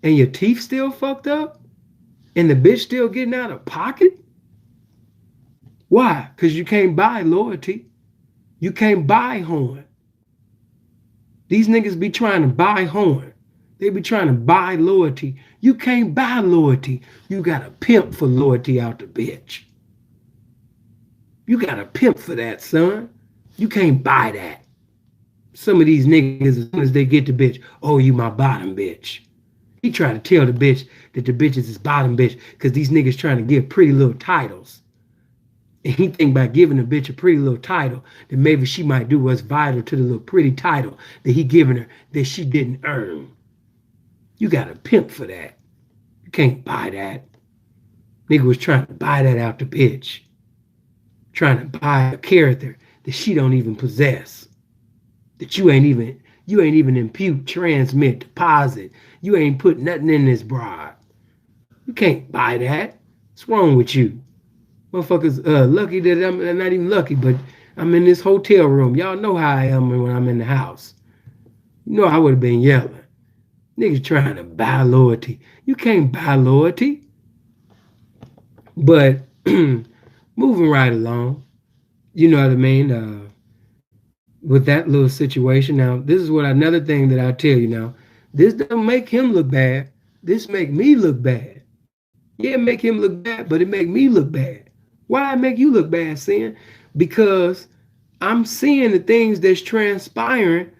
and your teeth still fucked up, and the bitch still getting out of pocket? Why? Because you can't buy loyalty. You can't buy horn. These niggas be trying to buy horn. They be trying to buy loyalty. You can't buy loyalty. You got to pimp for loyalty out the bitch. You got to pimp for that, son. You can't buy that. Some of these niggas, as soon as they get the bitch, oh, you my bottom bitch. He trying to tell the bitch that the bitch is his bottom bitch because these niggas trying to give pretty little titles. And he think by giving a bitch a pretty little title that maybe she might do what's vital to the little pretty title that he giving her that she didn't earn. You got to pimp for that. You can't buy that. Nigga was trying to buy that out the bitch. Trying to buy a character that she don't even possess. That you ain't even impute, transmit, deposit. You ain't put nothing in this broad. You can't buy that. What's wrong with you? Motherfuckers lucky that I'm not even lucky, but I'm in this hotel room. Y'all know how I am when I'm in the house. You know I would have been yelling. Niggas trying to buy loyalty. You can't buy loyalty. But moving right along, you know what I mean? With that little situation. Now, this is what another thing that I tell you now. This doesn't make him look bad. This make me look bad. Yeah, it make him look bad, but it make me look bad. Why it make you look bad, Sin? Because I'm seeing the things that's transpiring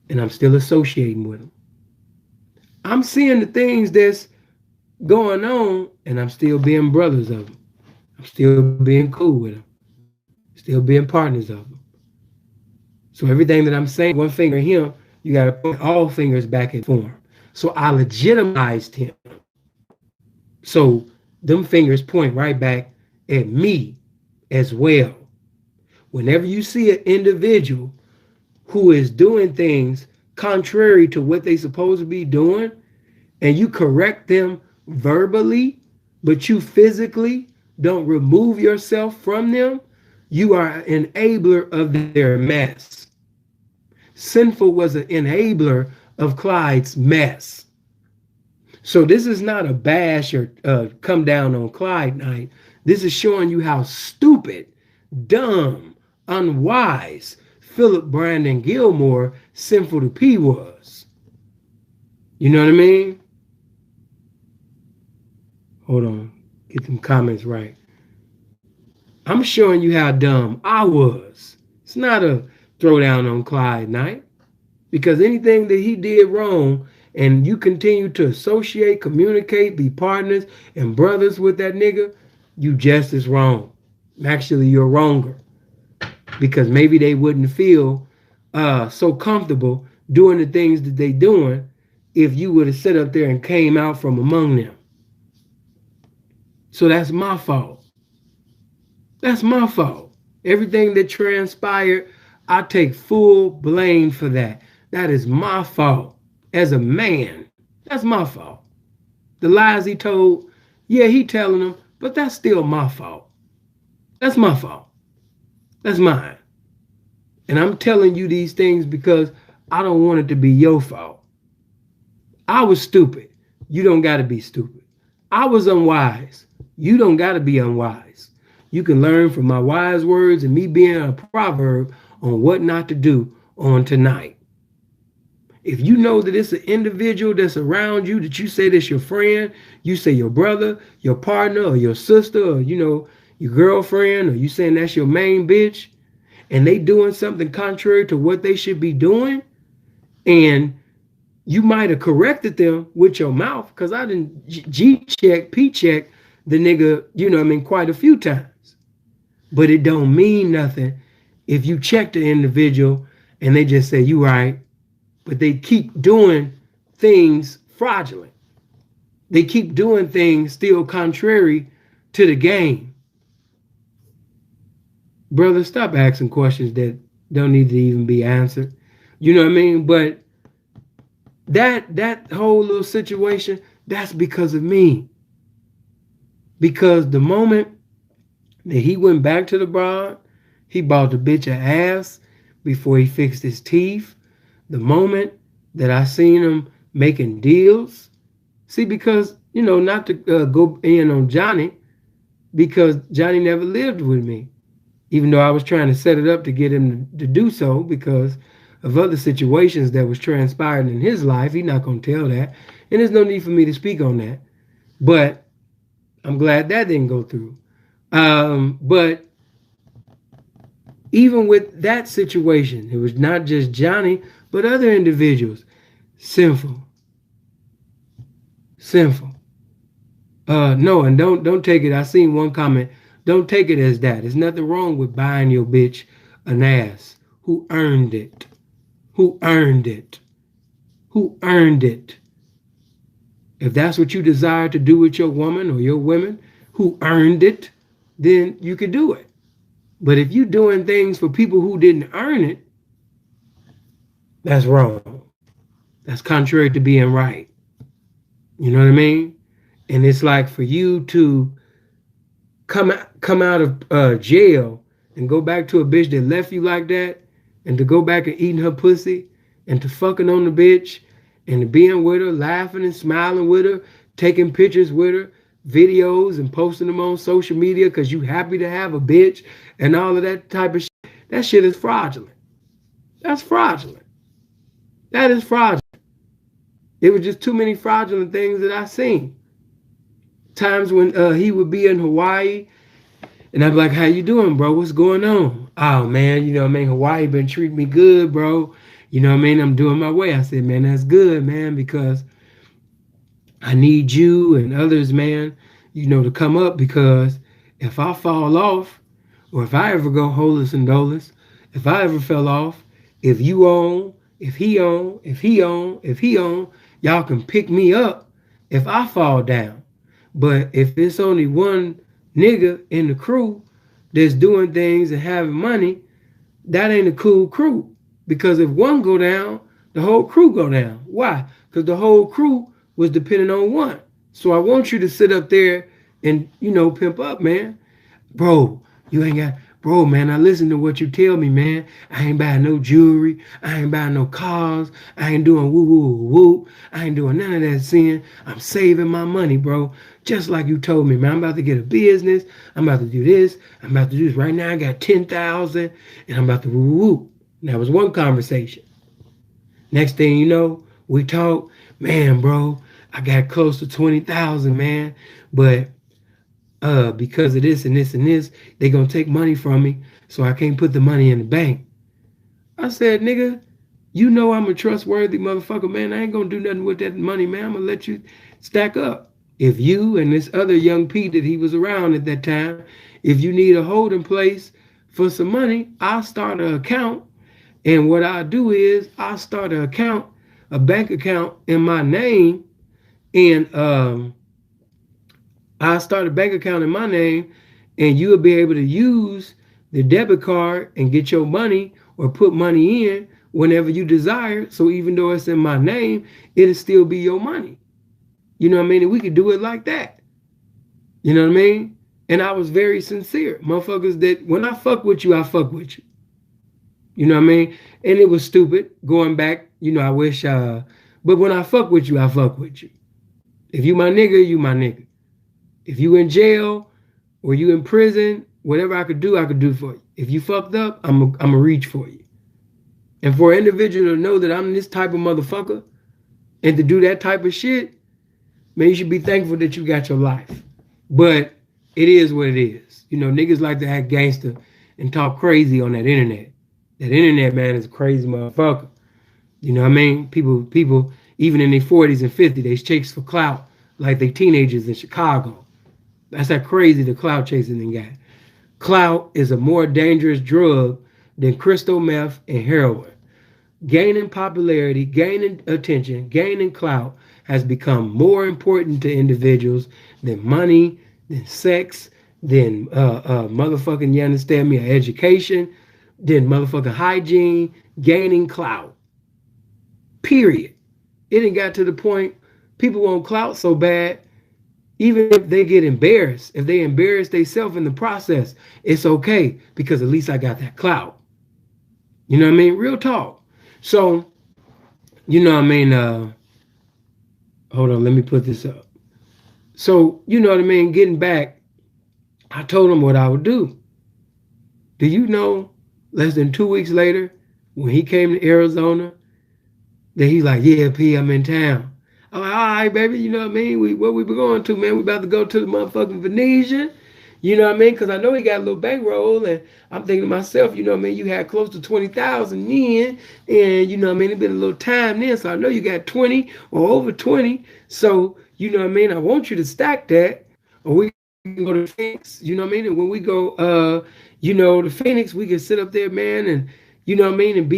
and I'm still associating with them. I'm seeing the things that's going on and I'm still being brothers of them. I'm still being cool with them. Still being partners of them. So everything that I'm saying, one finger him, you got to put all fingers back in form. So I legitimized him. So them fingers point right back at me as well. Whenever you see an individual who is doing things contrary to what they supposed to be doing, and you correct them verbally, but you physically don't remove yourself from them, you are an enabler of their mess. Sinful was an enabler of Clyde's mess. So this is not a bash or come down on Clyde night. This is showing you how stupid, dumb, unwise Philip Brandon Gilmore, Sinful to P was. You know what I mean? Hold on. Get them comments right. I'm showing you how dumb I was. It's not a throwdown on Clyde night. Because anything that he did wrong and you continue to associate, communicate, be partners and brothers with that nigga, you just as wrong. Actually, you're wronger. Because maybe they wouldn't feel so comfortable doing the things that they doing if you would have sat up there and came out from among them. So that's my fault. That's my fault. Everything that transpired, I take full blame for that. That is my fault. As a man, that's my fault. The lies he told, yeah, he telling them, but that's still my fault. That's my fault. That's mine. And I'm telling you these things because I don't want it to be your fault. I was stupid. You don't got to be stupid. I was unwise. You don't got to be unwise. You can learn from my wise words and me being a proverb on what not to do on tonight. If you know that it's an individual that's around you that you say that's your friend, you say your brother, your partner, or your sister, or your girlfriend, or you saying that's your main bitch, and they doing something contrary to what they should be doing, and you might have corrected them with your mouth, because I didn't G-check, P-check the nigga, quite a few times. But it don't mean nothing if you check the individual and they just say, you right, but they keep doing things fraudulent. They keep doing things still contrary to the game. Brother, stop asking questions that don't need to even be answered. You know what I mean? But that whole little situation, that's because of me. Because the moment that he went back to the broad, he bought the bitch an ass before he fixed his teeth. The moment that I seen him making deals, see, because, not to go in on Johnny, because Johnny never lived with me, even though I was trying to set it up to get him to do so because of other situations that was transpiring in his life. He's not going to tell that. And there's no need for me to speak on that. But I'm glad that didn't go through. But even with that situation, it was not just Johnny, but other individuals. Sinful. No, and don't take it. I seen one comment. Don't take it as that. There's nothing wrong with buying your bitch an ass. Who earned it? Who earned it? Who earned it? If that's what you desire to do with your woman or your women who earned it, then you could do it. But if you're doing things for people who didn't earn it, that's wrong. That's contrary to being right. You know what I mean? And it's like for you to come out of jail and go back to a bitch that left you like that, and to go back and eating her pussy, and to fucking on the bitch, and to being with her, laughing and smiling with her, taking pictures with her, videos and posting them on social media because you happy to have a bitch and all of that type of shit. That shit is fraudulent. That's fraudulent. That is fraudulent. It was just too many fraudulent things that I seen. Times when he would be in Hawaii and I'd be like, how you doing, bro? What's going on? Oh, man, Hawaii been treating me good, bro. I'm doing my way. I said, man, that's good, man, because I need you and others, man, to come up, because if I fall off, or if I ever go holeless and doleless, if I ever fell off, if you own, if he own, y'all can pick me up if I fall down. But if it's only one nigga in the crew that's doing things and having money, that ain't a cool crew. Because if one go down, the whole crew go down. Why? Because the whole crew was depending on one. So I want you to sit up there and, pimp up, man. Bro, you ain't got, bro, man, I listen to what you tell me, man. I ain't buying no jewelry. I ain't buying no cars. I ain't doing woo woo woo. I ain't doing none of that sin. I'm saving my money, bro. Just like you told me, man. I'm about to get a business. I'm about to do this. I'm about to do this. Right now I got 10,000 and I'm about to woo woo. That was one conversation. Next thing you know, we talk, man, bro, I got close to 20,000, man. But because of this and this and this, they gonna take money from me, so I can't put the money in the bank. I said, nigga, you know I'm a trustworthy motherfucker, man. I ain't gonna do nothing with that money, man. I'm gonna let you stack up. If you and this other young Pete that he was around at that time, if you need a holding place for some money, I'll start an account. And what I'll do is I'll start an account, a bank account in my name, and I'll start a bank account in my name, and you'll be able to use the debit card and get your money or put money in whenever you desire. So even though it's in my name, it'll still be your money. You know what I mean? And we could do it like that. You know what I mean? And I was very sincere. Motherfuckers, that when I fuck with you, I fuck with you. You know what I mean? And it was stupid going back. I wish, but when I fuck with you, I fuck with you. If you my nigga, you my nigga. If you in jail or you in prison, whatever I could do for you. If you fucked up, I'm going to reach for you. And for an individual to know that I'm this type of motherfucker and to do that type of shit, man, you should be thankful that you got your life. But it is what it is. Niggas like to act gangster and talk crazy on that internet. That internet, man, is a crazy motherfucker. You know what I mean? People, even in their 40s and 50s, they chase for clout like they teenagers in Chicago. That's how crazy the clout chasing they got. Clout is a more dangerous drug than crystal meth and heroin. Gaining popularity, gaining attention, gaining clout has become more important to individuals than money, than sex, than motherfucking, you understand me, education, than motherfucking hygiene, gaining clout. Period. It ain't got to the point people want clout so bad, even if they get embarrassed, if they embarrass themselves in the process, it's okay because at least I got that clout. You know what I mean? Real talk. So, hold on, let me put this up. So, getting back, I told him what I would do. Do you know, less than 2 weeks later, when he came to Arizona, that he's like, yeah, P, I'm in town. I'm like, all right, baby, you know what I mean? What we be going to, man? We about to go to the motherfucking Venetian. You know what I mean? Because I know he got a little bankroll, and I'm thinking to myself, you know what I mean? You had close to 20,000 in, and you know what I mean? It's been a little time then, so I know you got 20 or over 20. So, you know what I mean? I want you to stack that, or we can go to Phoenix, you know what I mean? And when we go, to Phoenix, we can sit up there, man, and you know what I mean? And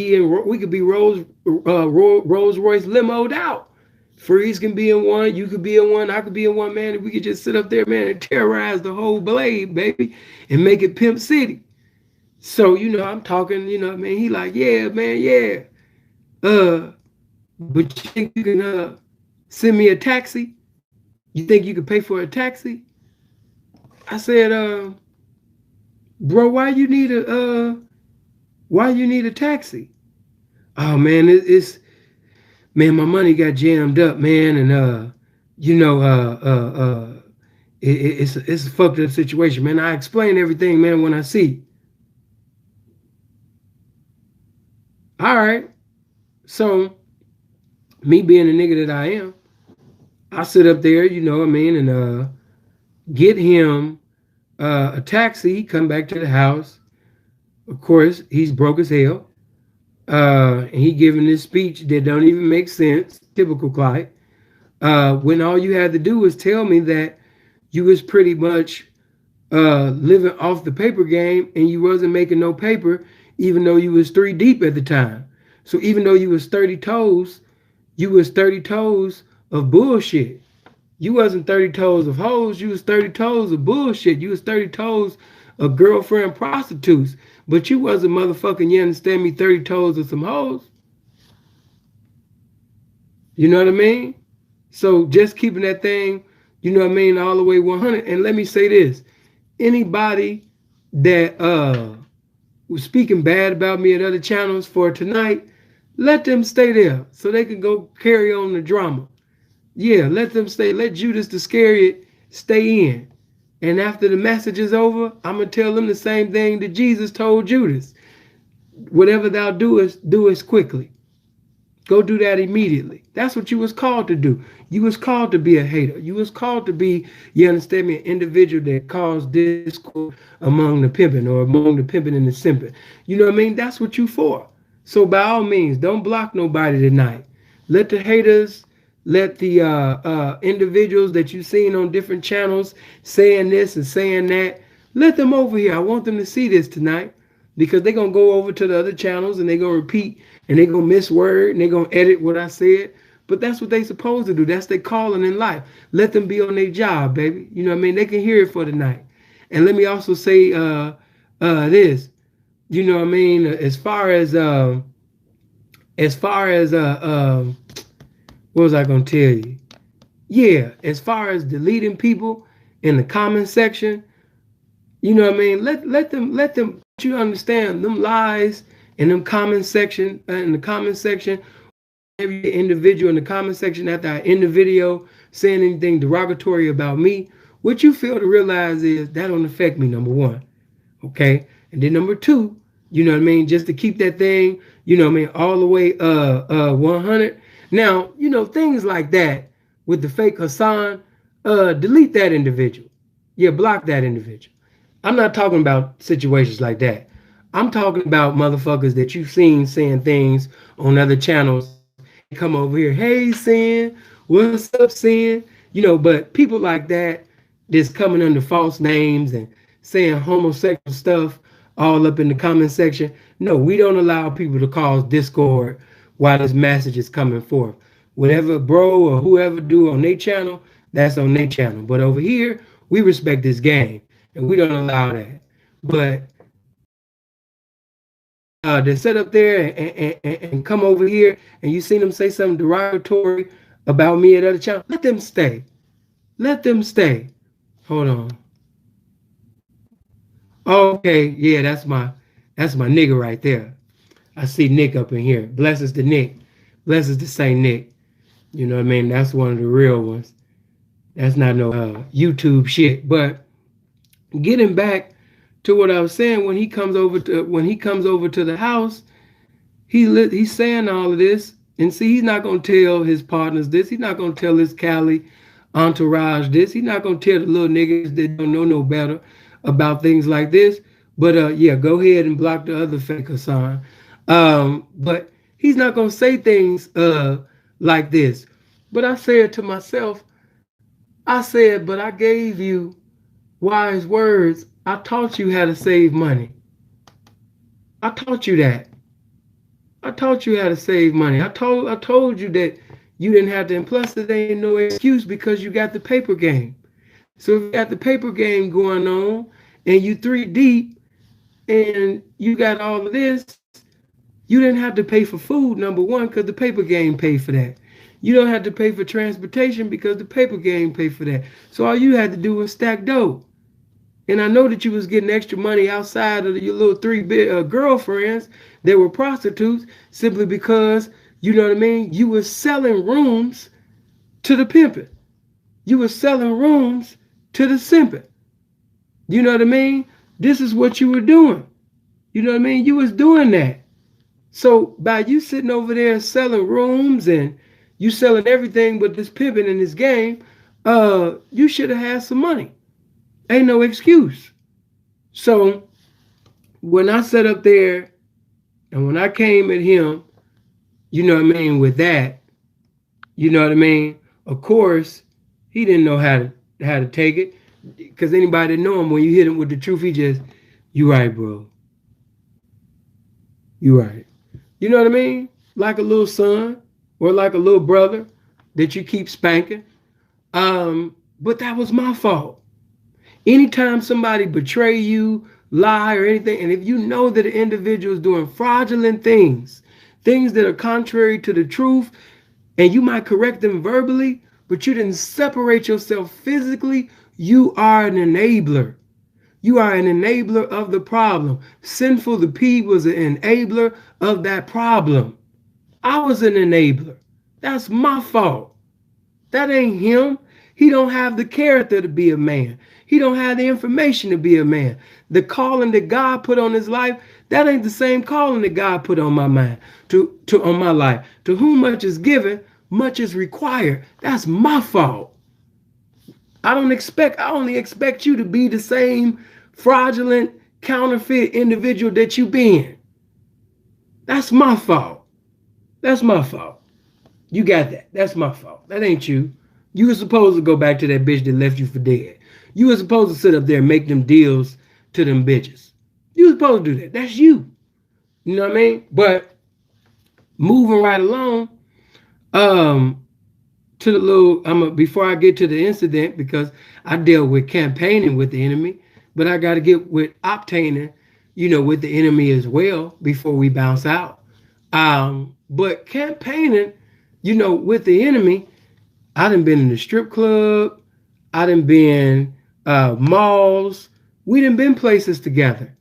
we could be Rolls Royce limoed out. Freeze can be in one, you could be in one, I could be in one, man, and we could just sit up there, man, and terrorize the whole blade, baby, and make it Pimp City. So, I'm talking, you know what I mean? He like, yeah, man, yeah. But you think you can send me a taxi? You think you could pay for a taxi? I said, bro, why you need a taxi? Oh man, man, my money got jammed up, man, and it's a fucked up situation, man. I explain everything, man, when I see you. All right. So me being the nigga that I am, I sit up there, you know what I mean, and get him a taxi. He come back to the house. Of course, he's broke as hell. And he giving this speech that don't even make sense, typical Clyde. When all you had to do was tell me that you was pretty much living off the paper game and you wasn't making no paper, even though you was 3 deep at the time. So even though you was 30 toes of bullshit. You wasn't 30 toes of hoes, you was 30 toes of bullshit. You was 30 toes of girlfriend prostitutes. But you wasn't motherfucking, you understand me, 30 toes of some hoes. You know what I mean? So just keeping that thing, you know what I mean, all the way 100. And let me say this. Anybody that was speaking bad about me at other channels for tonight, let them stay there so they can go carry on the drama. Yeah, let them stay. Let Judas the Iscariot stay in. And after the message is over, I'm going to tell them the same thing that Jesus told Judas. Whatever thou doest, do it quickly. Go do that immediately. That's what you was called to do. You was called to be a hater. You was called to be, you understand me, an individual that caused discord among the pimping or among the pimping and the simping. You know what I mean? That's what you for. So by all means, don't block nobody tonight. Let the haters, let the individuals that you've seen on different channels saying this and saying that, let them over here. I want them to see this tonight because they're going to go over to the other channels and they're going to repeat and they're going to miss word and they're going to edit what I said. But that's what they supposed to do. That's their calling in life. Let them be on their job, baby. You know what I mean? They can hear it for tonight. And let me also say this. You know what I mean? As far as what was I going to tell you? Yeah, as far as deleting people in the comment section, you know what I mean? Let them you understand them lies in them comment section in the comment section. Every individual in the comment section after I end the video saying anything derogatory about me, what you fail to realize is that don't affect me, number one. Okay? And then number two, you know what I mean, just to keep that thing, you know what I mean, all the way 100. Now, you know, things like that with the fake Hassan, delete that individual. Yeah, block that individual. I'm not talking about situations like that. I'm talking about motherfuckers that you've seen saying things on other channels. Come over here, hey Sin, what's up Sin? You know, but people like that that's coming under false names and saying homosexual stuff all up in the comment section. No, we don't allow people to cause discord while this message is coming forth. Whatever bro or whoever do on their channel, that's on their channel. But over here, we respect this game and we don't allow that. But they sit up there and come over here and you seen them say something derogatory about me at other channel, let them stay. Let them stay. Hold on. Okay, yeah, that's my nigga right there. I see Nick up in here. Blesses to Nick. Blesses to Saint Nick. You know what I mean? That's one of the real ones. That's not no YouTube shit. But getting back to what I was saying, when he comes over to the house, he's saying all of this, and see, he's not gonna tell his partners this. He's not gonna tell his Cali entourage this. He's not gonna tell the little niggas that don't know no better about things like this. But yeah, go ahead and block the other fake Hassan. But he's not gonna say things like this. But I said to myself, but I gave you wise words. I taught you how to save money. I taught you that. I taught you how to save money. I told you that you didn't have to, and plus there ain't no excuse because you got the paper game. So if you got the paper game going on and you 3 deep and you got all of this, you didn't have to pay for food, number one, because the paper game paid for that. You don't have to pay for transportation because the paper game paid for that. So all you had to do was stack dough. And I know that you was getting extra money outside of your little 3 girlfriends that were prostitutes simply because, you know what I mean, you were selling rooms to the pimping. You were selling rooms to the simping. You know what I mean? This is what you were doing. You know what I mean? You was doing that. So by you sitting over there selling rooms and you selling everything but this pimping in this game, you should have had some money. Ain't no excuse. So when I sat up there and when I came at him, you know what I mean, with that, you know what I mean? Of course, he didn't know how to take it. Because anybody that know him, when you hit him with the truth, he just, you right, bro. You right. You know what I mean? Like a little son or like a little brother that you keep spanking. But that was my fault. Anytime somebody betray you, lie or anything, and if you know that an individual is doing fraudulent things, things that are contrary to the truth, and you might correct them verbally, but you didn't separate yourself physically, you are an enabler. You are an enabler of the problem. Sinful, the P, was an enabler of that problem. I was an enabler. That's my fault. That ain't him. He don't have the character to be a man. He don't have the information to be a man. The calling that God put on his life, that ain't the same calling that God put on my mind, on my life. To whom much is given, much is required. That's my fault. I only expect you to be the same fraudulent, counterfeit individual that you been. That's my fault. That's my fault. You got that. That's my fault. That ain't you. You were supposed to go back to that bitch that left you for dead. You were supposed to sit up there and make them deals to them bitches. You were supposed to do that. That's you. You know what I mean? But moving right along, to the little, before I get to the incident, because I dealt with campaigning with the enemy, but I got to get with obtaining, with the enemy as well before we bounce out. But campaigning, with the enemy, I done been in the strip club. I done been malls. We done been places together.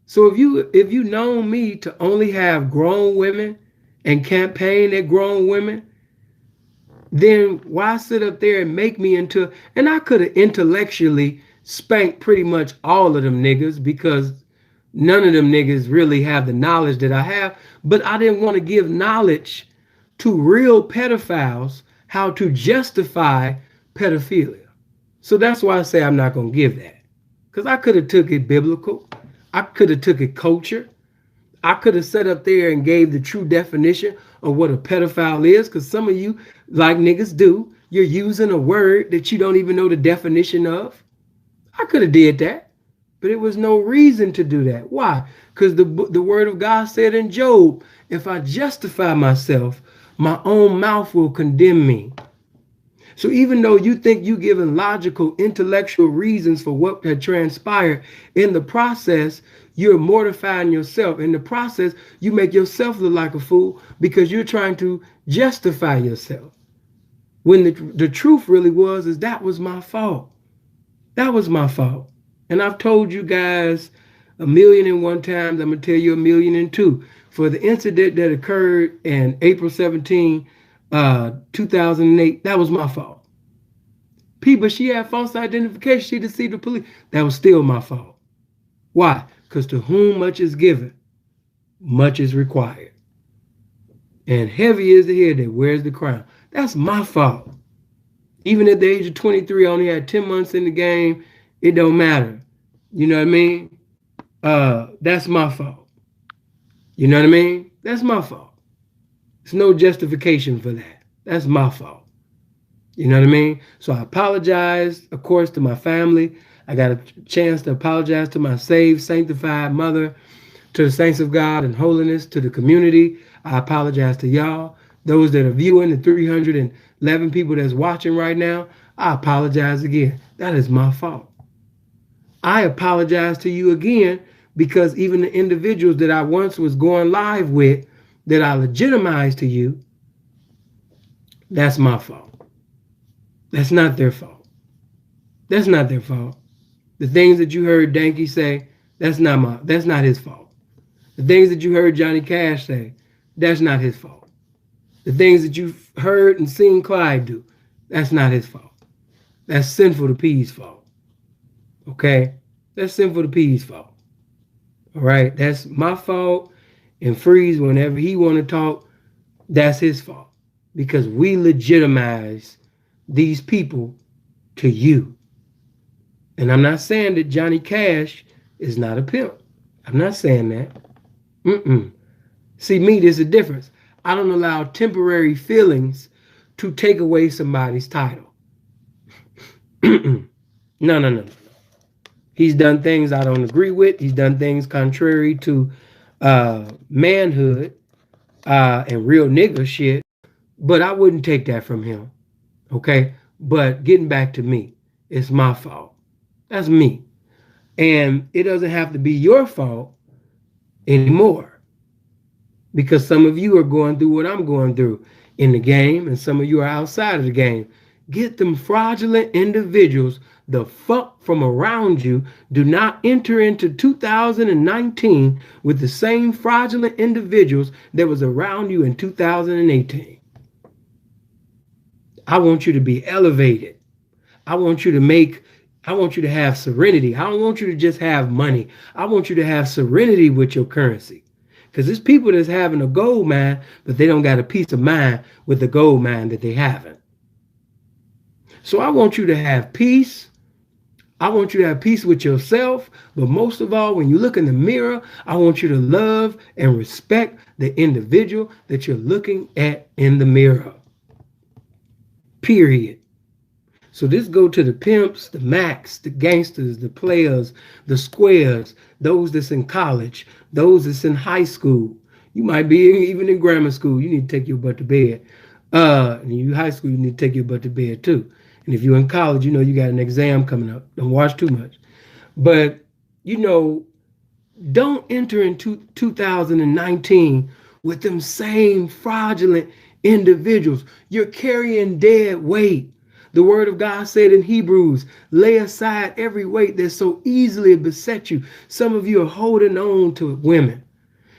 So if you known me to only have grown women and campaign at grown women, then why sit up there and make me into, and I could have intellectually spanked pretty much all of them niggas because none of them niggas really have the knowledge that I have, but I didn't want to give knowledge to real pedophiles how to justify pedophilia. So that's why I say I'm not going to give that. Because I could have took it biblical. I could have took it culture. I could have sat up there and gave the true definition of what a pedophile is, because some of you, like niggas do, you're using a word that you don't even know the definition of. I could have did that, but it was no reason to do that. Why? Because the word of God said in Job, if I justify myself, my own mouth will condemn me. So even though you think you giving logical, intellectual reasons for what had transpired, in the process, you're mortifying yourself. In the process, you make yourself look like a fool because you're trying to justify yourself. When the truth really is that was my fault. That was my fault. And I've told you guys 1,000,001 times, I'm going to tell you 1,000,002. For the incident that occurred in April 17, 2008, that was my fault. People, she had false identification. She deceived the police. That was still my fault. Why? Because to whom much is given, much is required. And heavy is the head that wears the crown. That's my fault. Even at the age of 23, I only had 10 months in the game. It don't matter. You know what I mean? That's my fault. You know what I mean? That's my fault. There's no justification for that. That's my fault. You know what I mean? So I apologize, of course, to my family. I got a chance to apologize to my saved, sanctified mother, to the saints of God and holiness, to the community. I apologize to y'all. Those that are viewing, the 311 people that's watching right now, I apologize again. That is my fault. I apologize to you again because even the individuals that I once was going live with, that I legitimized to you, that's my fault. That's not their fault. That's not their fault. The things that you heard Danky say, that's not his fault. The things that you heard Johnny Cash say, that's not his fault. The things that you've heard and seen Clyde do, that's not his fault. That's Sinful the P's fault. Okay? That's Sinful the P's fault. All right? That's my fault. And Freeze, whenever he want to talk, that's his fault. Because we legitimize these people to you. And I'm not saying that Johnny Cash is not a pimp. I'm not saying that. See, me, there's a difference. I don't allow temporary feelings to take away somebody's title. No. He's done things I don't agree with. He's done things contrary to manhood and real nigga shit. But I wouldn't take that from him. Okay? But getting back to me, it's my fault. That's me. And it doesn't have to be your fault anymore, because some of you are going through what I'm going through in the game, and some of you are outside of the game. Get them fraudulent individuals the fuck from around you. Do not enter into 2019 with the same fraudulent individuals that was around you in 2018. I want you to be elevated. I want you to have serenity. I don't want you to just have money. I want you to have serenity with your currency. Because there's people that's having a gold mine, but they don't got a peace of mind with the gold mine that they haven't. So I want you to have peace. I want you to have peace with yourself. But most of all, when you look in the mirror, I want you to love and respect the individual that you're looking at in the mirror. Period. So this go to the pimps, the macs, the gangsters, the players, the squares, those that's in college, those that's in high school. You might be even in grammar school. You need to take your butt to bed. And you high school, you need to take your butt to bed too. And if you're in college, you know you got an exam coming up. Don't watch too much. But, you know, don't enter into 2019 with them same fraudulent individuals. You're carrying dead weight. The word of God said in Hebrews, lay aside every weight that so easily beset you. Some of you are holding on to women.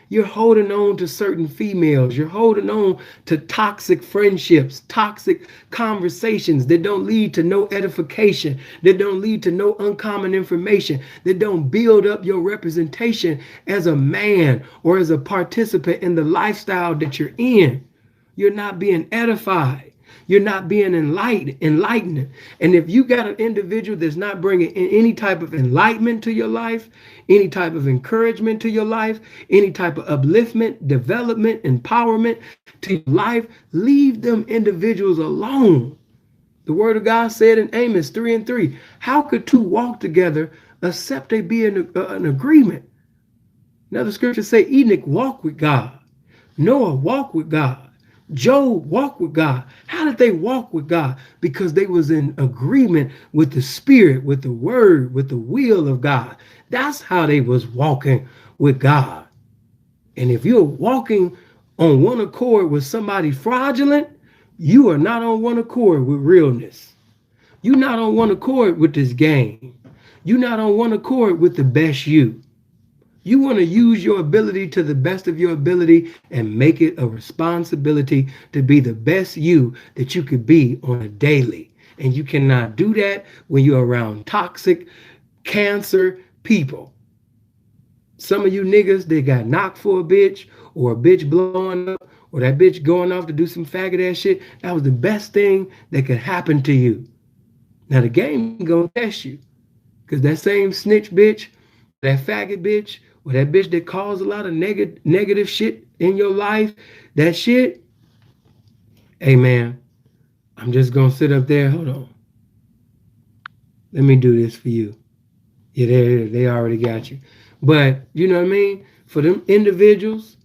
You're holding on to certain females. You're holding on to toxic friendships, toxic conversations that don't lead to no edification, that don't lead to no uncommon information, that don't build up your representation as a man or as a participant in the lifestyle that you're in. You're not being edified. You're not being enlightened. And if you got an individual that's not bringing any type of enlightenment to your life, any type of encouragement to your life, any type of upliftment, development, empowerment to your life, leave them individuals alone. The word of God said in Amos 3:3, how could two walk together except they be in an agreement? Now the scriptures say Enoch walked with God. Noah walked with God. Job walked with God. How did they walk with God? Because they was in agreement with the spirit, with the word, with the will of God. That's how they was walking with God. And if you're walking on one accord with somebody fraudulent, you are not on one accord with realness. You're not on one accord with this game. You're not on one accord with the best you. You want to use your ability to the best of your ability and make it a responsibility to be the best you that you could be on a daily. And you cannot do that when you're around toxic, cancer people. Some of you niggas, they got knocked for a bitch, or a bitch blowing up, or that bitch going off to do some faggot ass shit. That was the best thing that could happen to you. Now the game gonna test you, because that same snitch bitch, that faggot bitch, or that bitch that caused a lot of negative shit in your life, that shit, hey man, I'm just gonna sit up there. Hold on. Let me do this for you. Yeah, they already got you. But you know what I mean? For them individuals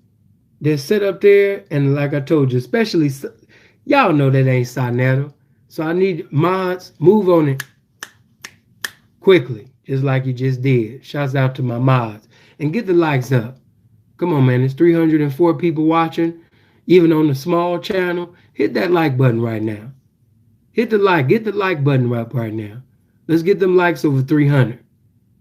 that sit up there, and like I told you, especially, y'all know that ain't Sonetta. So I need mods, move on it quickly, just like you just did. Shouts out to my mods. And get the likes up. Come on, man. There's 304 people watching, even on the small channel. Hit that like button right now. Hit the like. Get the like button up right now. Let's get them likes over 300.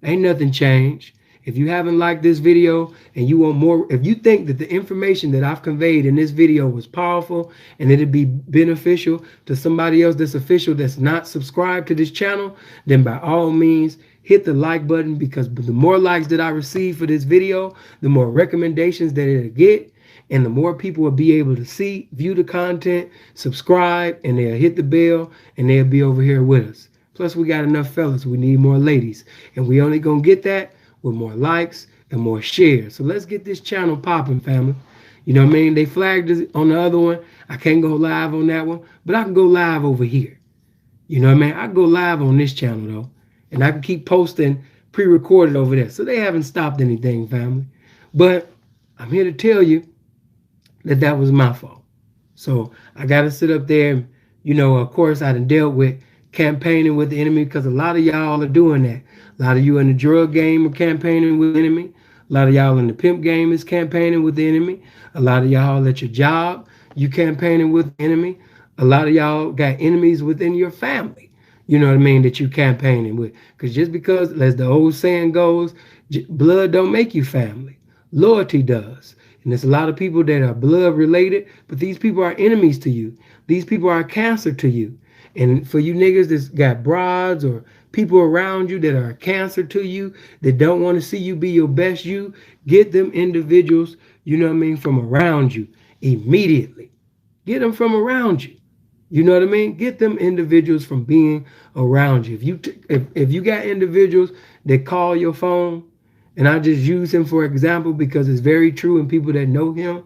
Ain't nothing changed. If you haven't liked this video and you want more, if you think that the information that I've conveyed in this video was powerful and it'd be beneficial to somebody else that's official that's not subscribed to this channel, then by all means, hit the like button, because the more likes that I receive for this video, the more recommendations that it'll get, and the more people will be able to see, view the content, subscribe, and they'll hit the bell, and they'll be over here with us. Plus, we got enough fellas. We need more ladies, and we only gonna get that with more likes and more shares. So let's get this channel popping, family. You know what I mean? They flagged us on the other one. I can't go live on that one, but I can go live over here. You know what I mean? I can go live on this channel, though. And I can keep posting pre-recorded over there. So they haven't stopped anything, family. But I'm here to tell you that that was my fault. So I got to sit up there and, You know, of course, I done dealt with campaigning with the enemy because a lot of y'all are doing that. A lot of you in the drug game are campaigning with the enemy. A lot of y'all in the pimp game is campaigning with the enemy. A lot of y'all at your job, you campaigning with the enemy. A lot of y'all got enemies within your family. You know what I mean, that you campaigning with. Because just because, as the old saying goes, blood don't make you family. Loyalty does. And there's a lot of people that are blood related, but these people are enemies to you. These people are cancer to you. And for you niggas that's got broads or people around you that are cancer to you, that don't want to see you be your best you, get them individuals, you know what I mean, from around you immediately. Get them from around you. You know what I mean? Get them individuals from being around you. If you got individuals that call your phone, and I just use him for example because it's very true, and people that know him,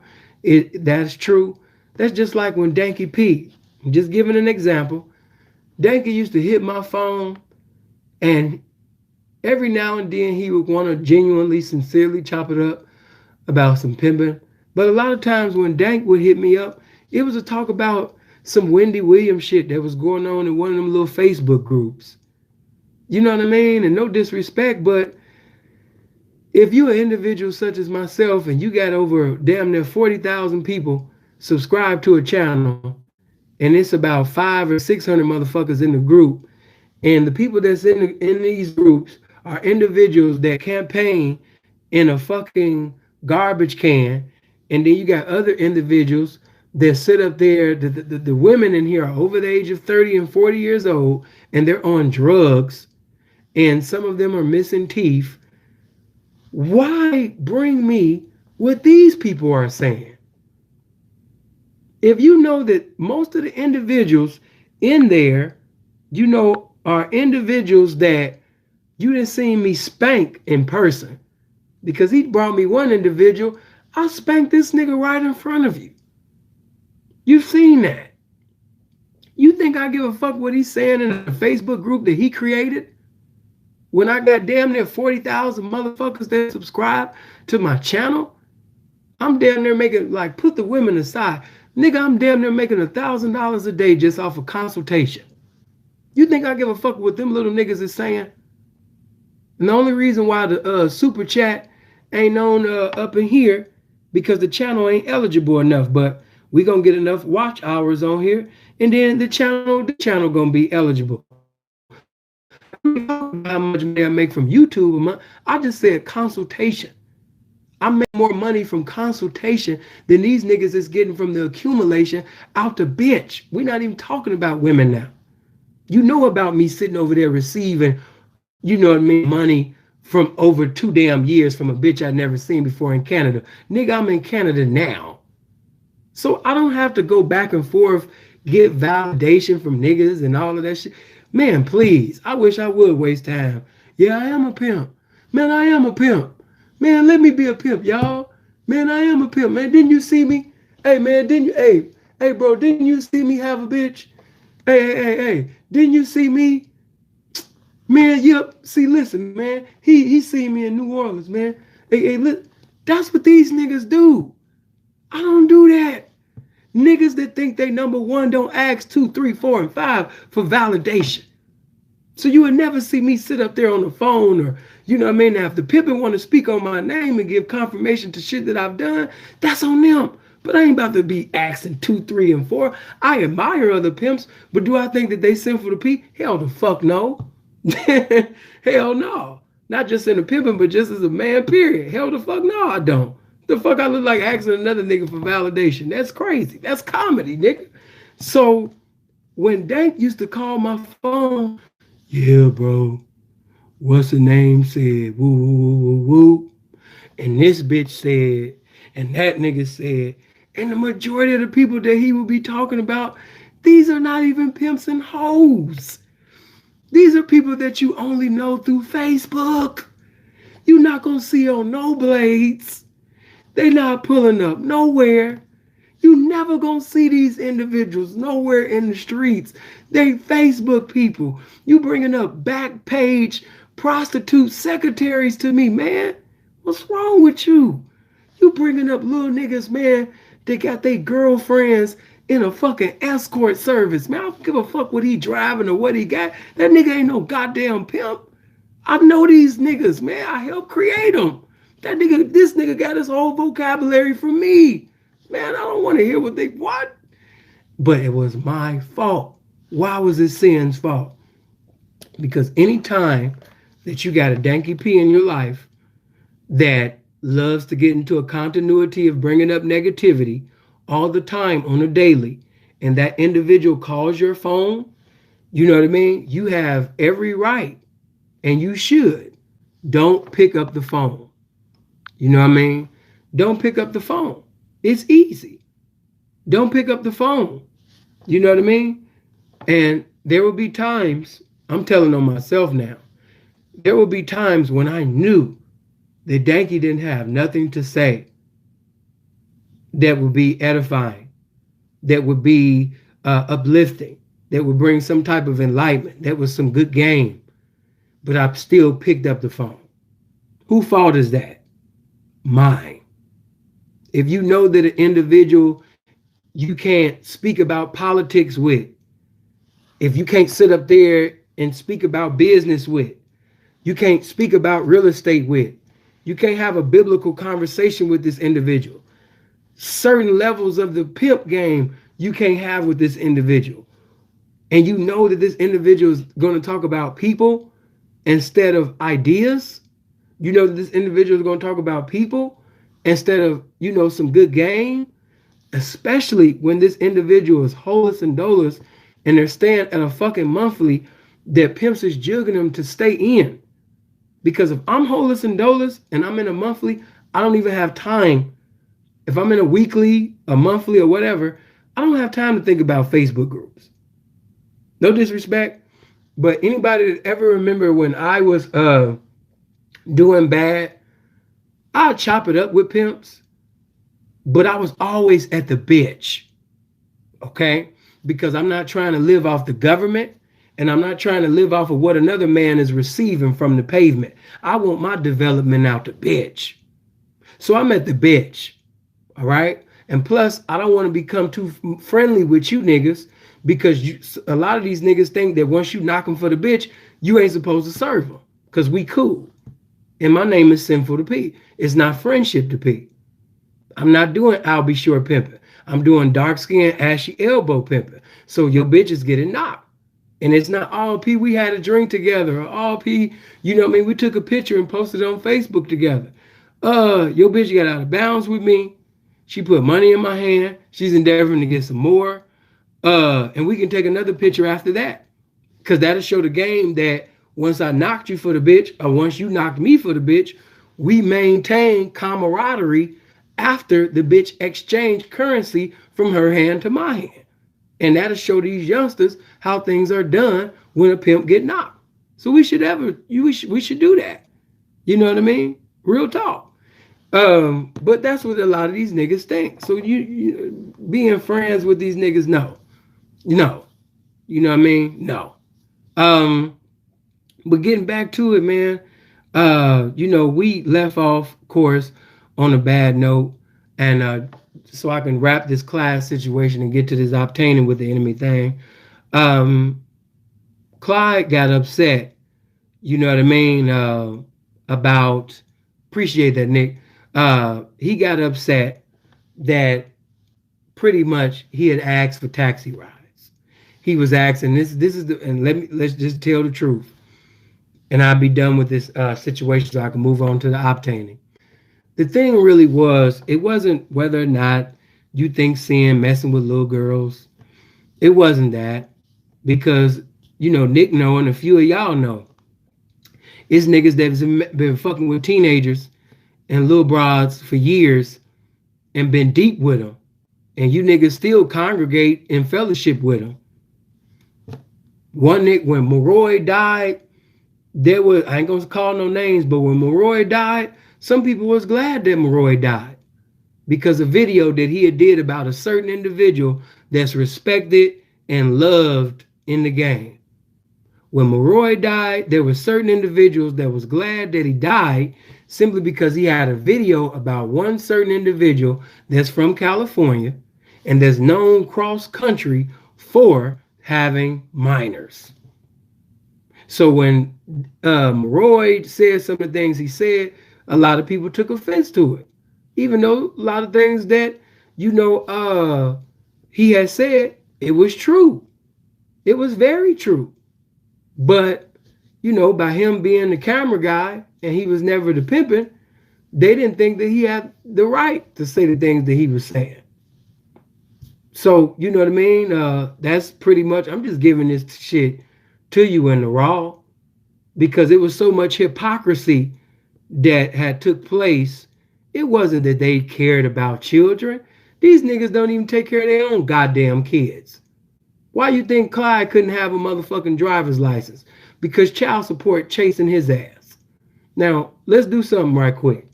that's true. That's just like when Danky P, just giving an example, Danky used to hit my phone, and every now and then he would want to genuinely, sincerely chop it up about some pimping. But a lot of times when Dank would hit me up, it was to talk about some Wendy Williams shit that was going on in one of them little Facebook groups. You know what I mean? And no disrespect, but if you're an individual such as myself and you got over damn near 40,000 people subscribed to a channel, and it's about 500 or 600 motherfuckers in the group, and the people that's in these groups are individuals that campaign in a fucking garbage can, and then you got other individuals that sit up there, the women in here are over the age of 30 and 40 years old, and they're on drugs, and some of them are missing teeth. Why bring me what these people are saying? If you know that most of the individuals in there, you know, are individuals that you didn't see me spank in person, because he brought me one individual, I spanked this nigga right in front of you. You've seen that. You think I give a fuck what he's saying in a Facebook group that he created? When I got damn near 40,000 motherfuckers that subscribe to my channel, I'm damn near making, like, put the women aside. Nigga, I'm damn near making $1,000 a day just off of consultation. You think I give a fuck what them little niggas is saying? And the only reason why the super chat ain't on up in here, because the channel ain't eligible enough, but we gonna get enough watch hours on here, and then the channel gonna be eligible. How much may I make from YouTube a month? I just said consultation. I make more money from consultation than these niggas is getting from the accumulation out the bitch. We're not even talking about women now. You know about me sitting over there receiving, you know what I mean, money from over 2 damn years from a bitch I'd never seen before in Canada. Nigga, I'm in Canada now. So I don't have to go back and forth, get validation from niggas and all of that shit. Man, please, I wish I would waste time. Yeah, I am a pimp. Man, I am a pimp. Man, let me be a pimp, y'all. Man, I am a pimp. Man, didn't you see me? Hey, man, didn't you? Hey, bro, didn't you see me have a bitch? Hey, didn't you see me? Man, yep. See, listen, man. He seen me in New Orleans, man. Hey, look, that's what these niggas do. I don't do that. Niggas that think they number one don't ask 2, 3, 4, and 5 for validation. So you would never see me sit up there on the phone, or, you know what I mean? Now, if the pimpin' want to speak on my name and give confirmation to shit that I've done, that's on them. But I ain't about to be asking 2, 3, and 4. I admire other pimps, but do I think that they sinful to pee? Hell the fuck no. Hell no. Not just in the pimping, but just as a man, period. Hell the fuck no, I don't. The fuck I look like asking another nigga for validation? That's crazy. That's comedy, nigga. So when Dank used to call my phone, yeah, bro, what's the name said, woo, woo, woo, woo, woo. And this bitch said, and that nigga said, and the majority of the people that he would be talking about, these are not even pimps and hoes. These are people that you only know through Facebook. You're not going to see on no blades. They not pulling up nowhere. You never gonna see these individuals nowhere in the streets. They Facebook people. You bringing up back page prostitute secretaries to me, man. What's wrong with you? You bringing up little niggas, man, they got their girlfriends in a fucking escort service. Man, I don't give a fuck what he driving or what he got. That nigga ain't no goddamn pimp. I know these niggas, man. I helped create them. This nigga got his whole vocabulary from me. Man, I don't want to hear what. But it was my fault. Why was it Sin's fault? Because anytime that you got a danky P in your life that loves to get into a continuity of bringing up negativity all the time on a daily, and that individual calls your phone, you know what I mean? You have every right, and you should. Don't pick up the phone. You know what I mean? Don't pick up the phone. It's easy. Don't pick up the phone. You know what I mean? And there will be times, I'm telling on myself now, there will be times when I knew that Danky didn't have nothing to say that would be edifying, that would be uplifting, that would bring some type of enlightenment, that was some good game. But I still picked up the phone. Whose fault is that? Mine. If you know that an individual you can't speak about politics with, if you can't sit up there and speak about business with, you can't speak about real estate with, you can't have a biblical conversation with this individual. Certain levels of the pimp game you can't have with this individual. And you know that this individual is going to talk about people instead of ideas. You know that this individual is going to talk about people instead of, some good game. Especially when this individual is holus and dolus and they're staying at a fucking monthly that pimps is jugging them to stay in. Because if I'm holus and dolus and I'm in a monthly, I don't even have time. If I'm in a weekly, a monthly, or whatever, I don't have time to think about Facebook groups. No disrespect, but anybody that ever remember when I was doing bad, I'd chop it up with pimps. But I was always at the bitch, okay? Because I'm not trying to live off the government, and I'm not trying to live off of what another man is receiving from the pavement. I want my development out the bitch. So I'm at the bitch, all right? And plus, I don't want to become too friendly with you niggas because a lot of these niggas think that once you knock them for the bitch, you ain't supposed to serve them because we cool. And my name is Sinful to P. It's not friendship to P. I'm not doing I'll be sure pimping. I'm doing dark skin, ashy elbow pimping. So your bitch is getting knocked. And it's not all P, we had a drink together, or all P, we took a picture and posted it on Facebook together. Your bitch got out of bounds with me. She put money in my hand. She's endeavoring to get some more. And we can take another picture after that. Because that'll show the game that once I knocked you for the bitch, or once you knocked me for the bitch, we maintain camaraderie after the bitch exchanged currency from her hand to my hand. And that'll show these youngsters how things are done when a pimp get knocked. So we should do that. You know what I mean? Real talk. But that's what a lot of these niggas think. So you being friends with these niggas, no. You know what I mean? No. But getting back to it, man, we left off course on a bad note, and so I can wrap this class situation and get to this obtaining with the enemy thing. Clyde got upset, you know what I mean, about, appreciate that, Nick. He got upset that pretty much he had asked for taxi rides. He was asking, let's just tell the truth. And I'll be done with this situation so I can move on to the obtaining. The thing really it wasn't whether or not you think Sin messing with little girls. It wasn't that. Because, Nick know and a few of y'all know. It's niggas that's been fucking with teenagers and little broads for years and been deep with them. And you niggas still congregate in fellowship with them. One Nick, when Maroy died, I ain't gonna call no names, but when Maroy died, some people was glad that Maroy died because a video that he had did about a certain individual that's respected and loved in the game. When Maroy died, there were certain individuals that was glad that he died simply because he had a video about one certain individual that's from California, and that's known cross country for having minors. So when Roy said some of the things he said, a lot of people took offense to it, even though a lot of things that he had said, it was true. It was very true. But by him being the camera guy and he was never the pimping, they didn't think that he had the right to say the things that he was saying. So, you know what I mean? That's pretty much, I'm just giving this shit to you in the raw, because it was so much hypocrisy that had took place. It wasn't that they cared about children. These niggas don't even take care of their own goddamn kids. Why you think Clyde couldn't have a motherfucking driver's license? Because child support chasing his ass. Now, let's do something right quick.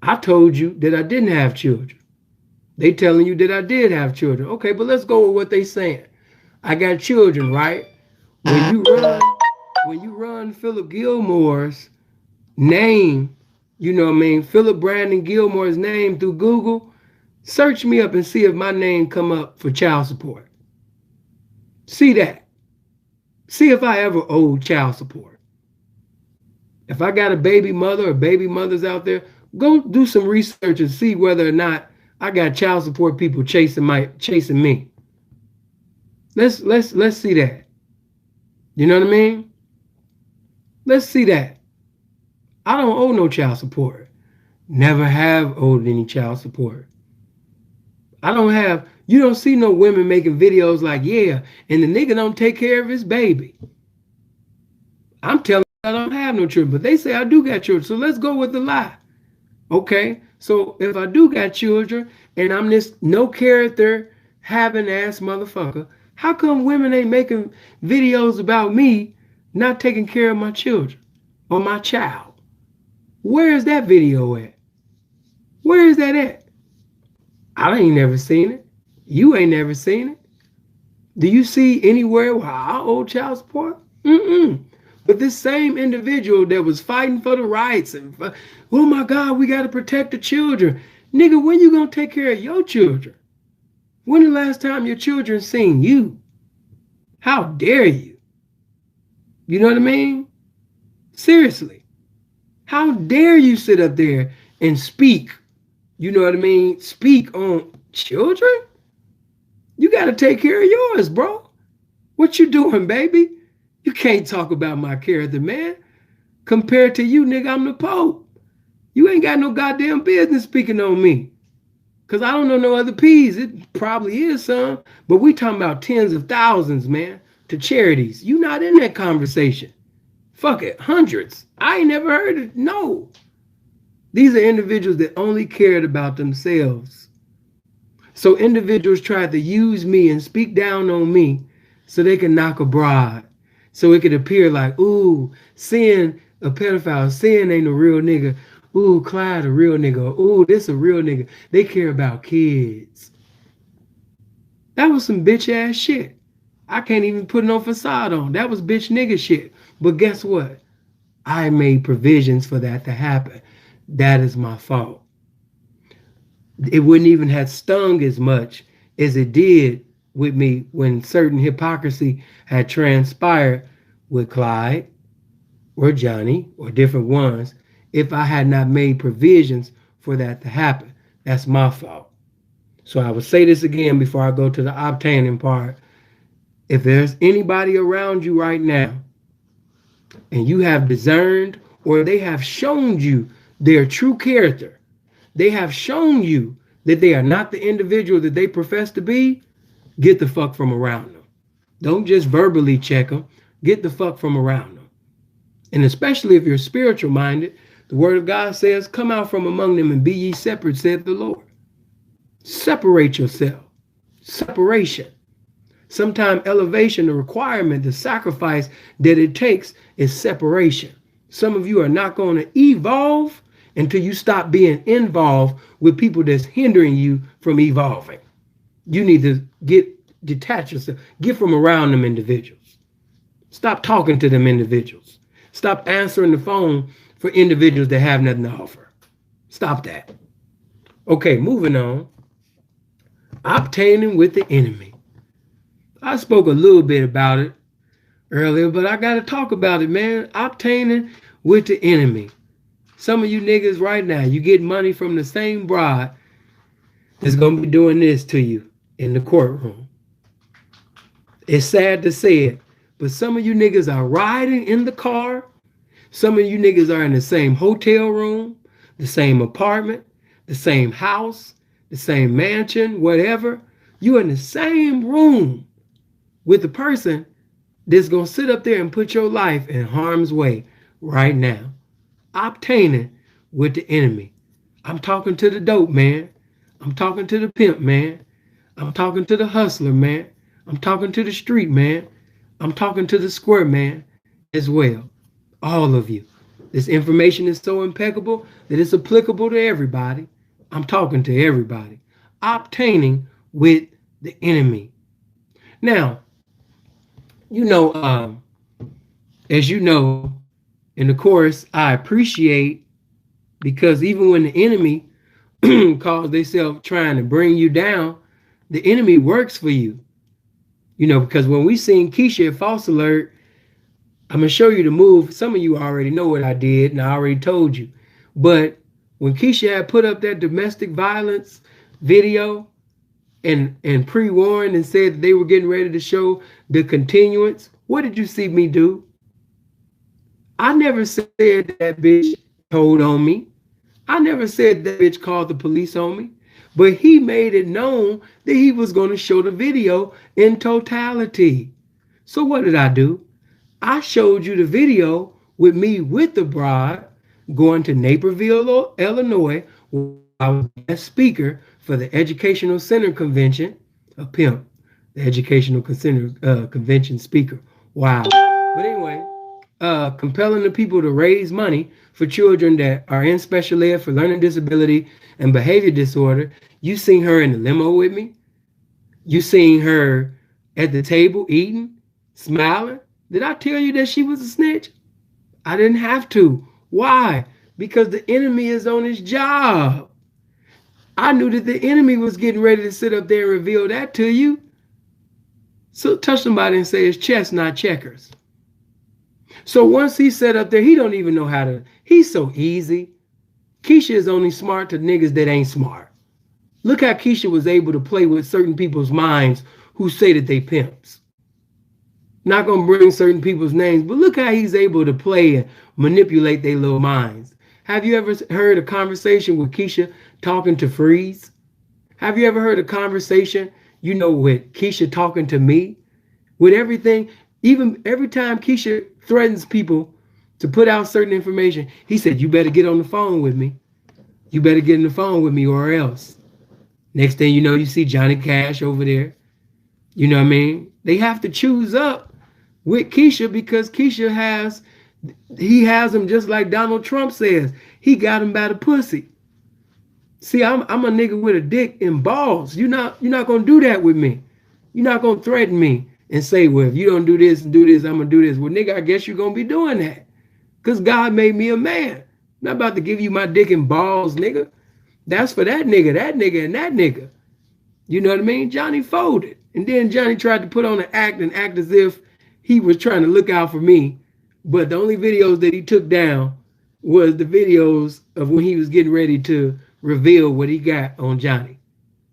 I told you that I didn't have children. They telling you that I did have children. Okay, but let's go with what they saying. I got children, right? When you run Philip Gilmore's name, Philip Brandon Gilmore's name through Google, search me up and see if my name come up for child support. See that. See if I ever owed child support. If I got a baby mother or baby mothers out there, go do some research and see whether or not I got child support people chasing me. Let's see that. You know what I mean? Let's see that. I don't owe no child support. Never have owed any child support. You don't see no women making videos like, yeah, and the nigga don't take care of his baby. I'm telling you I don't have no children, but they say I do got children. So let's go with the lie. Okay, so if I do got children and I'm this no character having ass motherfucker, how come women ain't making videos about me not taking care of my children or my child? Where is that video at? Where is that at? I ain't never seen it. You ain't never seen it. Do you see anywhere where I owe child support? But this same individual that was fighting for the rights and, oh my God, we got to protect the children. Nigga, when you going to take care of your children? When the last time your children seen you? How dare you? You know what I mean? Seriously. How dare you sit up there and speak? You know what I mean? Speak on children? You got to take care of yours, bro. What you doing, baby? You can't talk about my character, man. Compared to you, nigga, I'm the Pope. You ain't got no goddamn business speaking on me. Because I don't know no other P's. It probably is some. But we talking about tens of thousands, man, to charities. You not in that conversation. Fuck it, hundreds. I ain't never heard it. No. These are individuals that only cared about themselves. So individuals tried to use me and speak down on me so they can knock a broad. So it could appear like, ooh, Sin a pedophile. Sin ain't a real nigga. Ooh, Clyde a real nigga. Ooh, this a real nigga. They care about kids. That was some bitch ass shit. I can't even put no facade on. That was bitch nigga shit. But guess what? I made provisions for that to happen. That is my fault. It wouldn't even have stung as much as it did with me when certain hypocrisy had transpired with Clyde or Johnny or different ones if I had not made provisions for that to happen. That's my fault. So I will say this again before I go to the obtaining part. If there's anybody around you right now and you have discerned or they have shown you their true character, they have shown you that they are not the individual that they profess to be, get the fuck from around them. Don't just verbally check them. Get the fuck from around them. And especially if you're spiritual minded, the word of God says, come out from among them and be ye separate, saith the Lord. Separate yourself. Separation. Sometimes elevation, the requirement, the sacrifice that it takes is separation. Some of you are not going to evolve until you stop being involved with people that's hindering you from evolving. You need to detach yourself. Get from around them individuals. Stop talking to them individuals. Stop answering the phone for individuals that have nothing to offer. Stop that. Okay, moving on. Obtaining with the enemy. I spoke a little bit about it earlier, but I got to talk about it, man. Obtaining with the enemy. Some of you niggas right now, you get money from the same bride that's going to be doing this to you in the courtroom. It's sad to say it, but some of you niggas are riding in the car. Some of you niggas are in the same hotel room, the same apartment, the same house, the same mansion, whatever. You're in the same room with the person that's going to sit up there and put your life in harm's way right now. Obtaining with the enemy. I'm talking to the dope man. I'm talking to the pimp man. I'm talking to the hustler man. I'm talking to the street man. I'm talking to the square man as well. All of you. This information is so impeccable that it's applicable to everybody. I'm talking to everybody. Obtaining with the enemy. Now, as you know, in the course, I appreciate, because even when the enemy calls themselves trying to bring you down, the enemy works for you. Because when we seen Keisha at False Alert, I'm going to show you the move. Some of you already know what I did, and I already told you. But when Keisha had put up that domestic violence video and pre-warned and said that they were getting ready to show the continuance, what did you see me do? I never said that bitch told on me. I never said that bitch called the police on me. But he made it known that he was going to show the video in totality. So what did I do? I showed you the video with me with the bride going to Naperville, Illinois, where I was a speaker for the Educational Center Convention, a pimp, the Educational Convention speaker. Wow. But anyway, compelling the people to raise money for children that are in special ed for learning disability and behavior disorder. You seen her in the limo with me. You seen her at the table eating, smiling. Did I tell you that she was a snitch? I didn't have to. Why? Because the enemy is on his job. I knew that the enemy was getting ready to sit up there and reveal that to you. So touch somebody and say it's chess, not checkers. So once he sat up there, he don't even know how to. He's so easy. Keisha is only smart to niggas that ain't smart. Look how Keisha was able to play with certain people's minds who say that they pimps. Not going to bring certain people's names, but look how he's able to play and manipulate their little minds. Have you ever heard a conversation with Keisha talking to Freeze? Have you ever heard a conversation, with Keisha talking to me? With everything, even every time Keisha threatens people to put out certain information, he said, you better get on the phone with me. You better get on the phone with me or else. Next thing you know, you see Johnny Cash over there. You know what I mean? They have to choose up with Keisha because Keisha has him just like Donald Trump says. He got him by the pussy. See, I'm a nigga with a dick and balls. You're not gonna do that with me. You're not gonna threaten me and say, well, if you don't do this and do this, I'm gonna do this. Well, nigga, I guess you're gonna be doing that. Because God made me a man. I'm not about to give you my dick and balls, nigga. That's for that nigga, and that nigga. You know what I mean? Johnny folded. And then Johnny tried to put on an act and act as if he was trying to look out for me. But the only videos that he took down was the videos of when he was getting ready to reveal what he got on Johnny.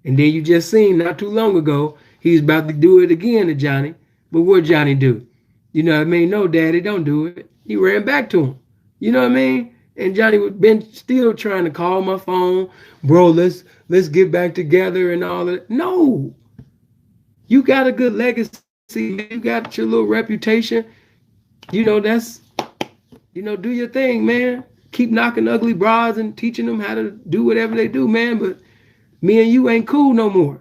And then you just seen not too long ago, he's about to do it again to Johnny. But what Johnny do? You know what I mean? No, daddy, don't do it. He ran back to him. You know what I mean? And Johnny was been still trying to call my phone. Bro, let's get back together and all that. No. You got a good legacy. You got your little reputation. Do your thing, man. Keep knocking ugly bras and teaching them how to do whatever they do, man. But me and you ain't cool no more.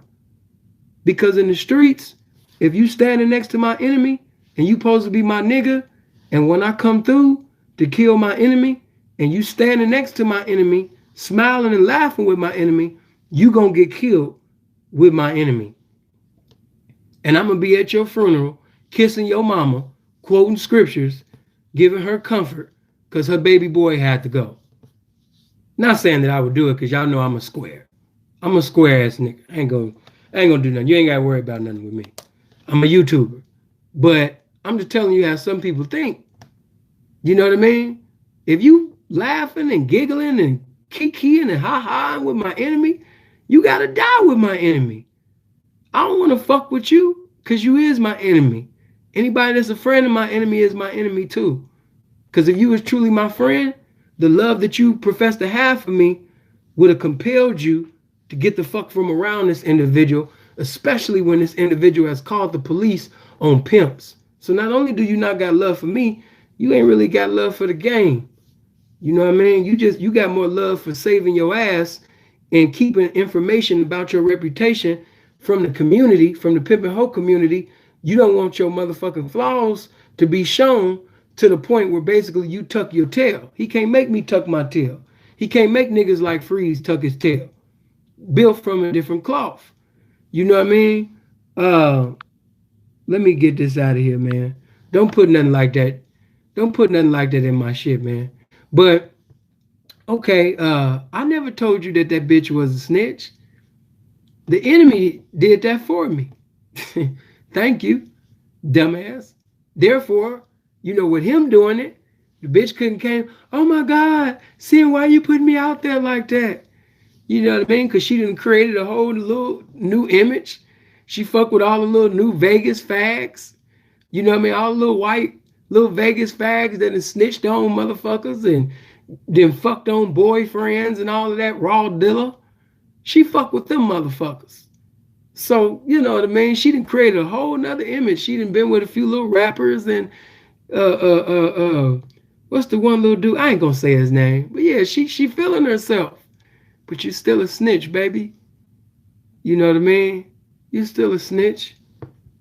Because in the streets, if you standing next to my enemy and you supposed to be my nigga, and when I come through to kill my enemy, and you standing next to my enemy, smiling and laughing with my enemy, you gonna get killed with my enemy. And I'm gonna be at your funeral, kissing your mama, quoting scriptures, giving her comfort, because her baby boy had to go. Not saying that I would do it, because y'all know I'm a square. I'm a square ass nigga. I ain't gonna do nothing. You ain't gotta worry about nothing with me. I'm a YouTuber. But I'm just telling you how some people think. You know what I mean? If you laughing and giggling and kikiing and ha-haing with my enemy, you gotta die with my enemy. I don't want to fuck with you because you is my enemy. Anybody that's a friend of my enemy is my enemy too. Because if you was truly my friend, the love that you profess to have for me would have compelled you to get the fuck from around this individual, especially when this individual has called the police on pimps. So not only do you not got love for me, you ain't really got love for the game. You know what I mean? You got more love for saving your ass and keeping information about your reputation from the community, from the pimp and hoe community. You don't want your motherfucking flaws to be shown to the point where basically you tuck your tail. He can't make me tuck my tail. He can't make niggas like Freeze tuck his tail. Built from a different cloth. You know what I mean? Let me get this out of here, man. Don't put nothing like that. Don't put nothing like that in my shit, man. But, okay, I never told you that that bitch was a snitch. The enemy did that for me. Thank you, dumbass. Therefore, you know, with him doing it, the bitch couldn't came, oh my God, Sin, why you putting me out there like that? You know what I mean? Because she done created a whole little new image. She fucked with all the little new Vegas fags. You know what I mean? All the little white, little Vegas fags that have snitched on motherfuckers and then fucked on boyfriends and all of that raw dilla. She fucked with them motherfuckers. So, you know what I mean? She done created a whole nother image. She done been with a few little rappers and what's the one little dude? I ain't gonna say his name. But yeah, she feeling herself. But you're still a snitch, baby. You know what I mean? You're still a snitch.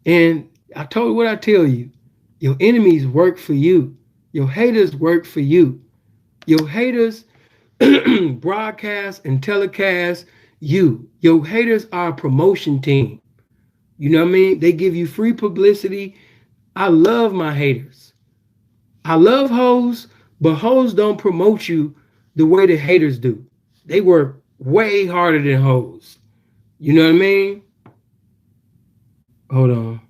And I told you what I tell you. Your enemies work for you. Your haters work for you. Your haters broadcast and telecast you. Your haters are a promotion team. You know what I mean? They give you free publicity. I love my haters. I love hoes, but hoes don't promote you the way the haters do. They work way harder than hoes. You know what I mean? Hold on.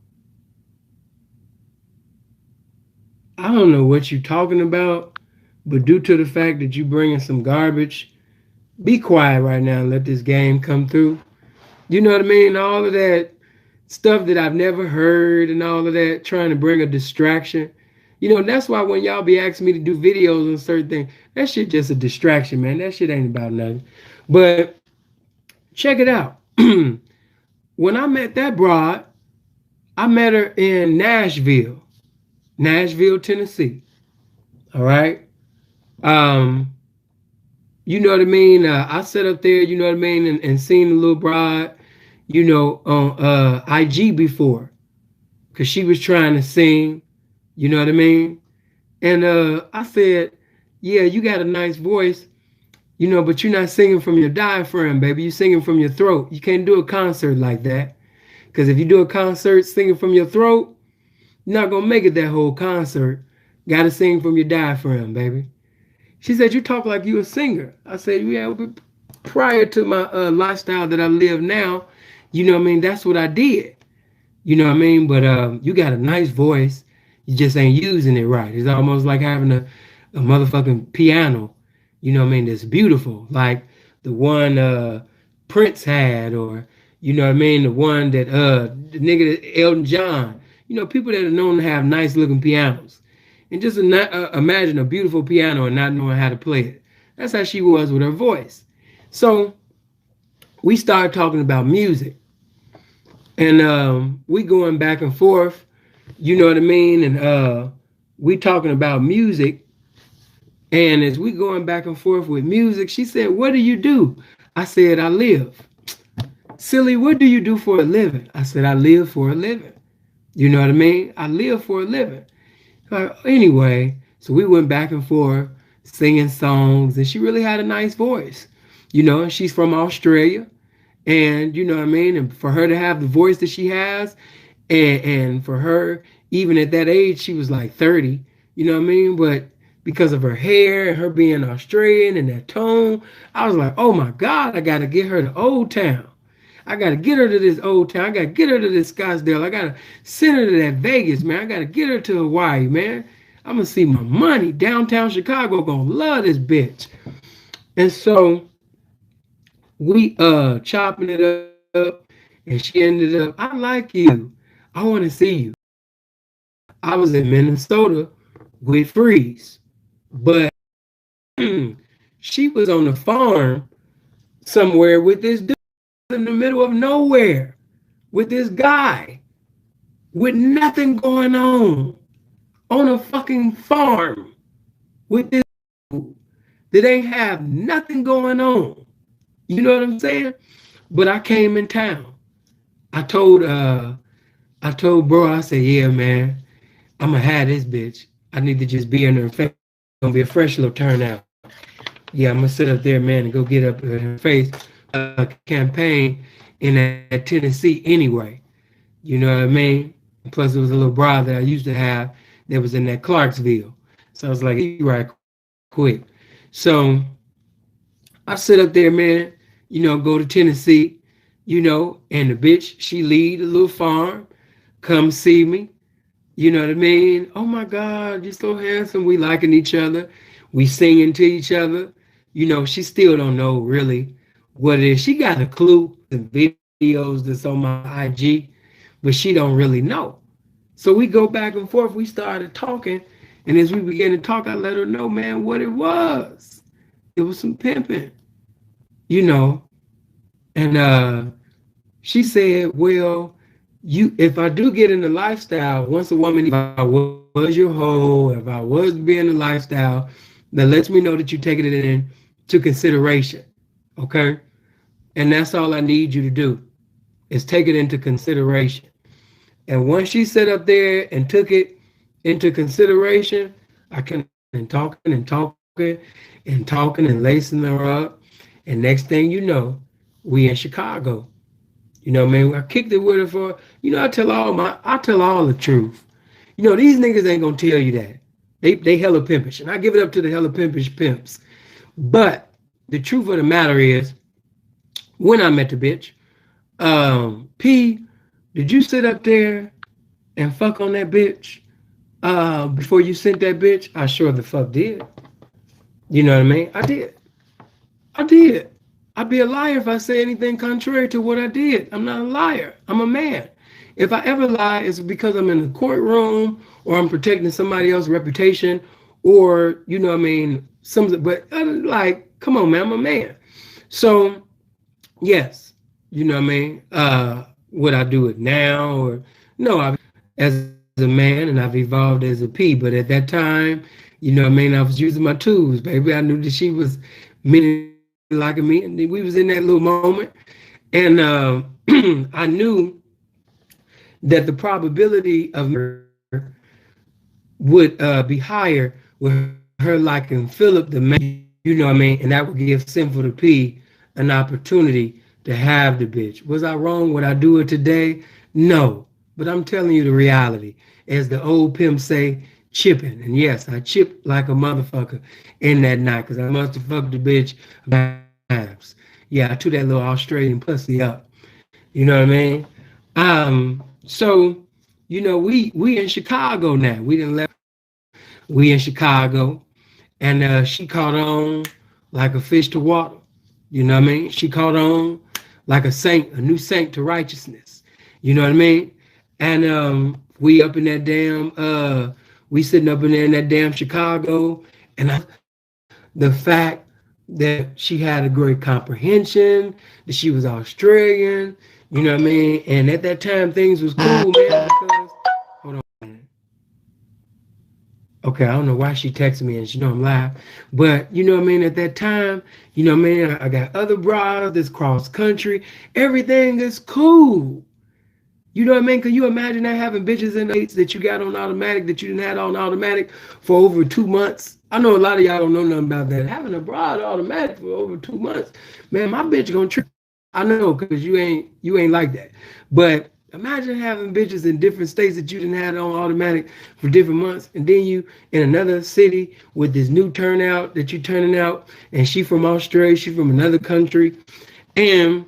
I don't know what you're talking about, but due to the fact that you bringing some garbage, be quiet right now and let this game come through. You know what I mean? All of that stuff that I've never heard and all of that, trying to bring a distraction. You know, that's why when y'all be asking me to do videos on certain things, that shit just a distraction, man. That shit ain't about nothing. But check it out. When I met that broad, I met her in Nashville, Tennessee. All right. You know what I mean? I sat up there, you know what I mean, and seen the little broad, you know, on IG before. Because she was trying to sing, you know what I mean? And I said, yeah, you got a nice voice, you know, but you're not singing from your diaphragm, baby. You're singing from your throat. You can't do a concert like that. Because if you do a concert singing from your throat, you're not going to make it that whole concert. Got to sing from your diaphragm, baby. She said, you talk like you a singer. I said, yeah, prior to my lifestyle that I live now, you know what I mean? That's what I did. You know what I mean? But you got a nice voice. You just ain't using it right. It's almost like having a motherfucking piano, you know what I mean? That's beautiful. Like the one Prince had, or, you know what I mean? The one that the nigga that Elton John, you know, people that are known to have nice looking pianos. And just imagine a beautiful piano and not knowing how to play it. That's how she was with her voice. So we started talking about music. And we going back and forth, you know what I mean? And we talking about music. And as we going back and forth with music, she said, what do you do? I said, I live. Silly, what do you do for a living? I said, I live for a living. You know what I mean? I live for a living. Anyway, so we went back and forth singing songs, and she really had a nice voice. You know, she's from Australia, and you know what I mean? And for her to have the voice that she has, and for her, even at that age, she was like 30, you know what I mean? But because of her hair and her being Australian and that tone, I was like, oh my God, I got to get her to Old Town. I gotta get her to this old town. I gotta get her to this Scottsdale. I gotta send her to that Vegas, man. I gotta get her to Hawaii, man. I'm gonna see my money. Downtown Chicago gonna love this bitch. And so we chopping it up, and she ended up, I like you. I want to see you. I was in Minnesota with Freeze, but she was on the farm somewhere with this dude in the middle of nowhere with this guy with nothing going on a fucking farm with this dude that ain't have nothing going on. You know what I'm saying? But I came in town. I told bro, I said, yeah, man, I'm gonna have this bitch. I need to just be in her face. It's gonna be a fresh little turnout. Yeah, I'm gonna sit up there, man, and go get up in her face. Campaign in that Tennessee anyway. You know what I mean? Plus, it was a little bra that I used to have that was in that Clarksville. So I was like, you right quick. So I sit up there, man, you know, go to Tennessee, you know, and the bitch, she lead a little farm, come see me. You know what I mean? Oh my God, you're so handsome. We liking each other. We singing to each other. You know, she still don't know really what it is. She got a clue, the videos that's on my IG, but she don't really know. So we go back and forth. We started talking. And as we began to talk, I let her know, man, what it was. It was some pimping, you know. And she said, well, if I do get in the lifestyle, once a woman, if I was your hoe, if I was being a lifestyle, that lets me know that you're taking it into consideration. Okay? And that's all I need you to do is take it into consideration. And once she sat up there and took it into consideration, I can talking and lacing her up. And next thing you know, we in Chicago. You know what I mean? I kicked it with her for, you know, I tell all the truth. You know, these niggas ain't gonna tell you that. They hella pimpish. And I give it up to the hella pimpish pimps. But the truth of the matter is, when I met the bitch, P, did you sit up there and fuck on that bitch before you sent that bitch? I sure the fuck did. You know what I mean? I did. I'd be a liar if I say anything contrary to what I did. I'm not a liar. I'm a man. If I ever lie, it's because I'm in the courtroom or I'm protecting somebody else's reputation or, you know what I mean, but like, come on, man, I'm a man. So, yes, you know what I mean? Would I do it now? Or no, as a man, and I've evolved as a P, but at that time, you know what I mean, I was using my tools, baby. I knew that she was meaning liking me, and we was in that little moment, and I knew that the probability of her would be higher with her liking Philip the man, you know what I mean, and that would give Sinful to P an opportunity to have the bitch. Was I wrong? Would I do it today? No, but I'm telling you the reality. As the old pimp say, chipping, and yes, I chipped like a motherfucker in that night because I must have fucked the bitch times. Yeah, I took that little Australian pussy up. You know what I mean? So, you know, we in Chicago now. We didn't left. We in Chicago, and she caught on like a fish to water. You know what I mean? She caught on like a saint, a new saint to righteousness. You know what I mean? And we up in that damn, we sitting up in there in that damn Chicago, and the fact that she had a great comprehension, that she was Australian, you know what I mean? And at that time, things was cool, man, because, hold on, man. Okay, I don't know why she texted me and she know I'm live, but you know what I mean? At that time, you know what I mean? I got other bras that's cross country. Everything is cool. You know what I mean? Can you imagine that having bitches in the dates that you got on automatic, that you didn't have on automatic for over 2 months? I know a lot of y'all don't know nothing about that. Having a broad automatic for over 2 months, man, my bitch gonna trip. I know, because you ain't like that. But imagine having bitches in different states that you didn't have on automatic for different months, and then you in another city with this new turnout that you turning out, and she from Australia, she from another country, and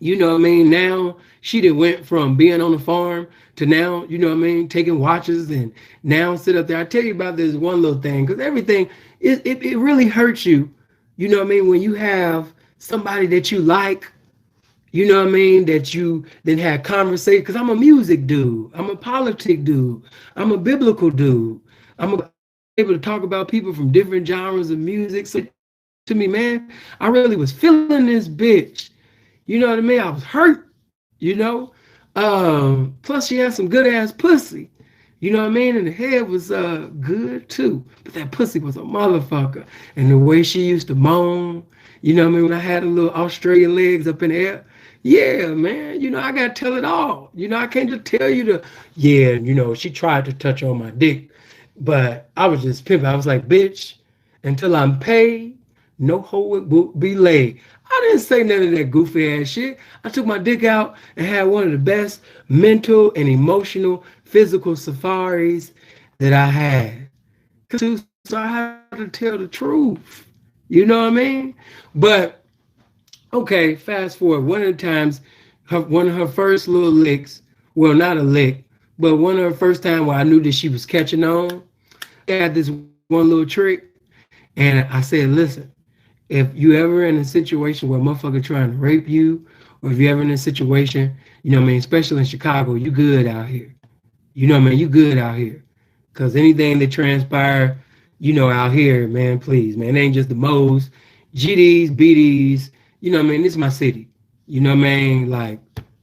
You know what I mean? Now she done went from being on the farm to now, you know what I mean, taking watches and now sit up there. I tell you about this one little thing, because everything, it really hurts you, you know what I mean, when you have somebody that you like, you know what I mean, that you then had conversation, because I'm a music dude, I'm a politic dude, I'm a biblical dude, able to talk about people from different genres of music. So to me, man, I really was feeling this bitch. You know what I mean? I was hurt, you know. Plus she had some good ass pussy. You know what I mean? And the head was good too. But that pussy was a motherfucker. And the way she used to moan, you know what I mean, when I had the little Australian legs up in the air. Yeah, man, you know, I gotta tell it all. You know, I can't just tell you yeah, you know, she tried to touch on my dick. But I was just pimping. I was like, bitch, until I'm paid, no hoe will be laid. I didn't say none of that goofy ass shit. I took my dick out and had one of the best mental and emotional physical safaris that I had. So I had to tell the truth. You know what I mean? But okay, fast forward. One of the times, one of her first little licks, well, not a lick, but one of her first time where I knew that she was catching on, I had this one little trick. And I said, listen, if you ever in a situation where a motherfucker trying to rape you, or if you ever in a situation, you know what I mean, especially in Chicago, you good out here. You know what I mean? You good out here. Because anything that transpire, you know, out here, man, please, man, it ain't just the mo's, GDs, BDs, you know what I mean? This is my city. You know what I mean? Like,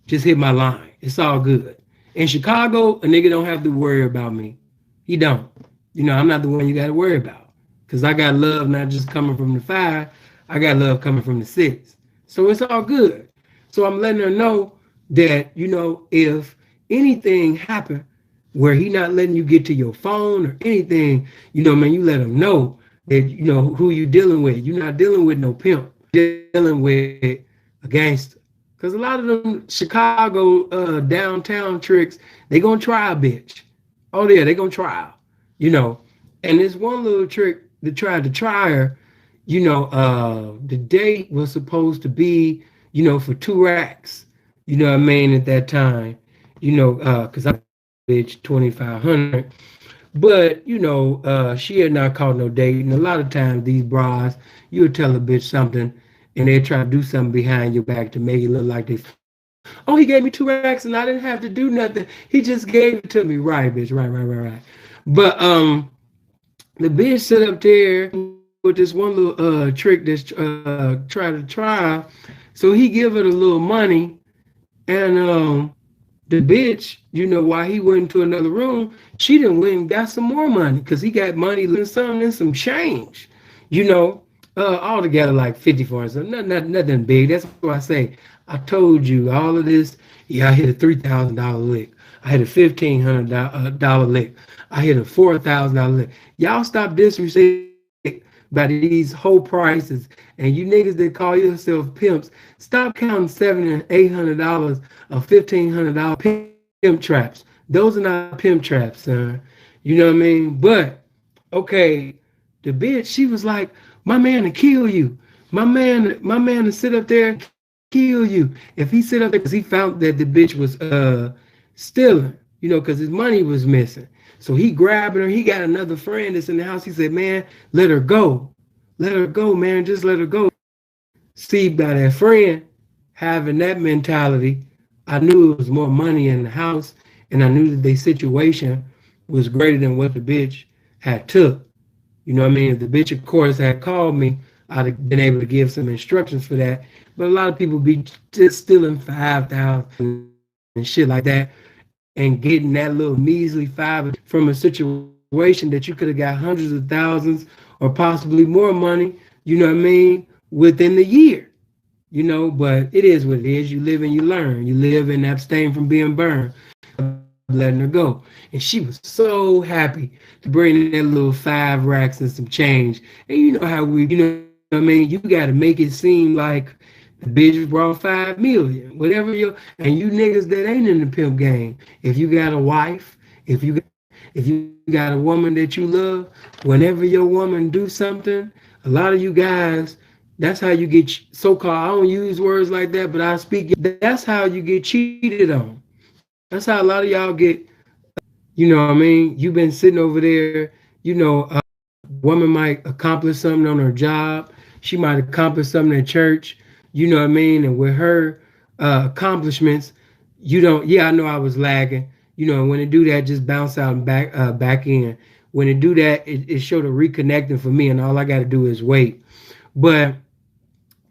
just hit my line. It's all good. In Chicago, a nigga don't have to worry about me. He don't. You know, I'm not the one you got to worry about. Because I got love not just coming from the 5, I got love coming from the 6. So it's all good. So I'm letting her know that, you know, if anything happen where he not letting you get to your phone or anything, you know, man, you let him know that, you know, who you dealing with. You're not dealing with no pimp. You're dealing with a gangster. Because a lot of them Chicago downtown tricks, they going to try a bitch. Oh, yeah, they going to try, you know. And this one little trick that tried to try her, you know, the date was supposed to be, you know, for 2 racks. You know what I mean, at that time. You know, because I bitch 2,500. But, you know, she had not caught no date. And a lot of times these bras, you would tell a bitch something and they try to do something behind your back to make it look like they, oh, he gave me 2 racks and I didn't have to do nothing. He just gave it to me. Right, bitch. Right. But the bitch sit up there with this one little trick that's try. So he give her a little money, and the bitch, you know, while he went to another room, she done went and got some more money because he got money and some change, you know, all together like 54. So nothing big. That's why I say I told you all of this. Yeah, I hit a $3,000 lick. I hit a $1,500 lick. I hit a $4,000 lick. Y'all stop disrespecting by these whole prices, and you niggas that call yourself pimps, stop counting $700 and $800 or $1,500 pimp traps. Those are not pimp traps, son. You know what I mean? But okay, the bitch, she was like, my man to kill you. My man to sit up there and kill you. If he sit up there, because he found that the bitch was stealing, you know, because his money was missing. So he grabbing her. He got another friend that's in the house. He said, man, let her go. Let her go, man. Just let her go. See, by that friend having that mentality, I knew it was more money in the house, and I knew that their situation was greater than what the bitch had took. You know what I mean? If the bitch, of course, had called me, I'd have been able to give some instructions for that. But a lot of people be just stealing 5,000 and shit like that, and getting that little measly 5 from a situation that you could have got hundreds of thousands or possibly more money, you know what I mean, within the year, you know. But it is what it is. You live and you learn. You live and abstain from being burned. Letting her go. And she was so happy to bring that little 5 racks and some change. And you know how we, you know what I mean, you got to make it seem like the bitch brought 5 million, whatever and you niggas that ain't in the pimp game, if you got a wife, if you got a woman that you love, whenever your woman do something, a lot of you guys, That's how you get so-called. I don't use words like that, but I speak. That's how you get cheated on. That's how a lot of y'all get. You know what I mean? You've been sitting over there. You know, woman might accomplish something on her job. She might accomplish something at church. You know what I mean? And with her accomplishments, you don't. Yeah, I know I was lagging. You know, when it do that, just bounce out and back in. When it do that, it showed a reconnecting for me, and all I got to do is wait. But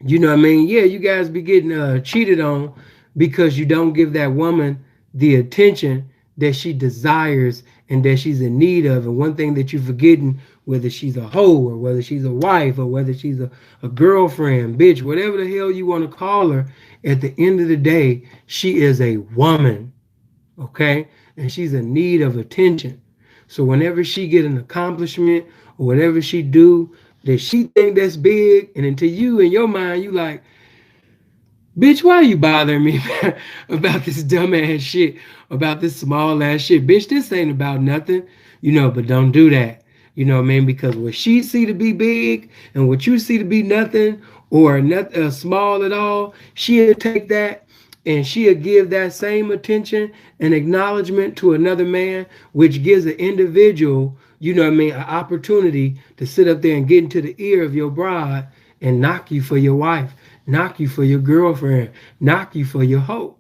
you know what I mean? Yeah, you guys be getting cheated on because you don't give that woman the attention that she desires and that she's in need of. And one thing that you're forgetting, whether she's a hoe or whether she's a wife or whether she's a girlfriend, bitch, whatever the hell you want to call her, at the end of the day, she is a woman, okay? And she's in need of attention. So whenever she get an accomplishment or whatever she do that she think that's big, and until you in your mind you like, bitch, why are you bothering me about this dumbass shit, about this small ass shit, bitch? This ain't about nothing, you know. But don't do that, you know what I mean? Because what she see to be big and what you see to be nothing or not small at all, she'll take that and she'll give that same attention and acknowledgement to another man, which gives an individual, you know what I mean, an opportunity to sit up there and get into the ear of your bride and knock you for your wife, knock you for your girlfriend, knock you for your hoe.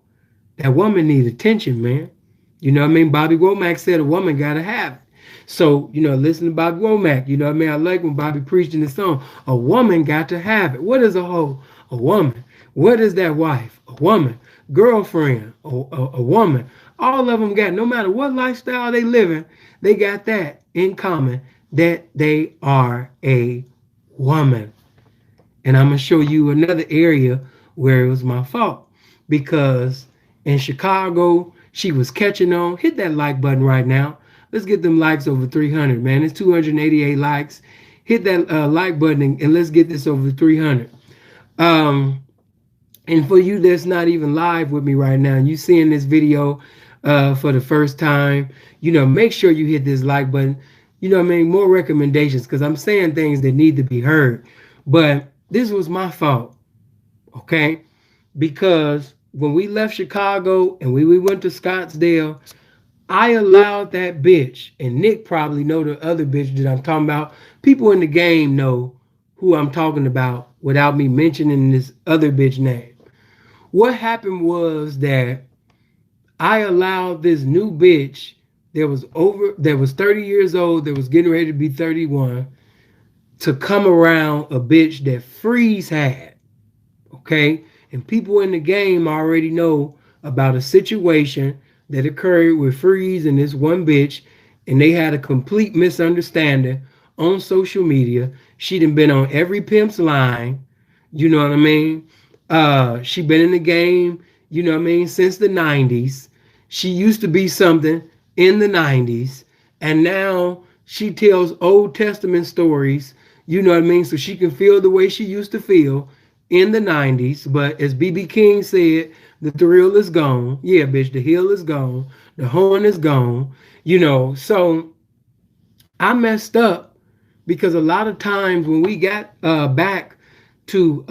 That woman needs attention, man. You know what I mean? Bobby Womack said a woman gotta have it. So, you know, listen to Bobby Womack. You know what I mean? I like when Bobby preached in the song, a woman got to have it. What is a hoe? A woman. What is that wife? A woman. Girlfriend. A woman. All of them got, no matter what lifestyle they living, they got that in common, that they are a woman. And I'm going to show you another area where it was my fault. Because in Chicago, she was catching on. Hit that like button right now. Let's get them likes over 300, man. It's 288 likes. Hit that like button and let's get this over 300. And for you that's not even live with me right now, you seeing this video for the first time, you know, make sure you hit this like button. You know what I mean? More recommendations, because I'm saying things that need to be heard. But this was my fault, okay? Because when we left Chicago and we went to Scottsdale, I allowed that bitch, and Nick probably know the other bitch that I'm talking about. People in the game know who I'm talking about without me mentioning this other bitch name. What happened was that I allowed this new bitch that was 30 years old, that was getting ready to be 31, to come around a bitch that Freeze had, okay? And people in the game already know about a situation that occurred with Freeze and this one bitch, and they had a complete misunderstanding on social media. She done been on every pimp's line, you know what I mean? She been in the game, you know what I mean, since the 90s. She used to be something in the 90s, and now she tells Old Testament stories, you know what I mean, so she can feel the way she used to feel in the 90s. But as BB King said, the thrill is gone. Yeah, bitch, the hill is gone. The horn is gone. You know, so I messed up because a lot of times when we got back to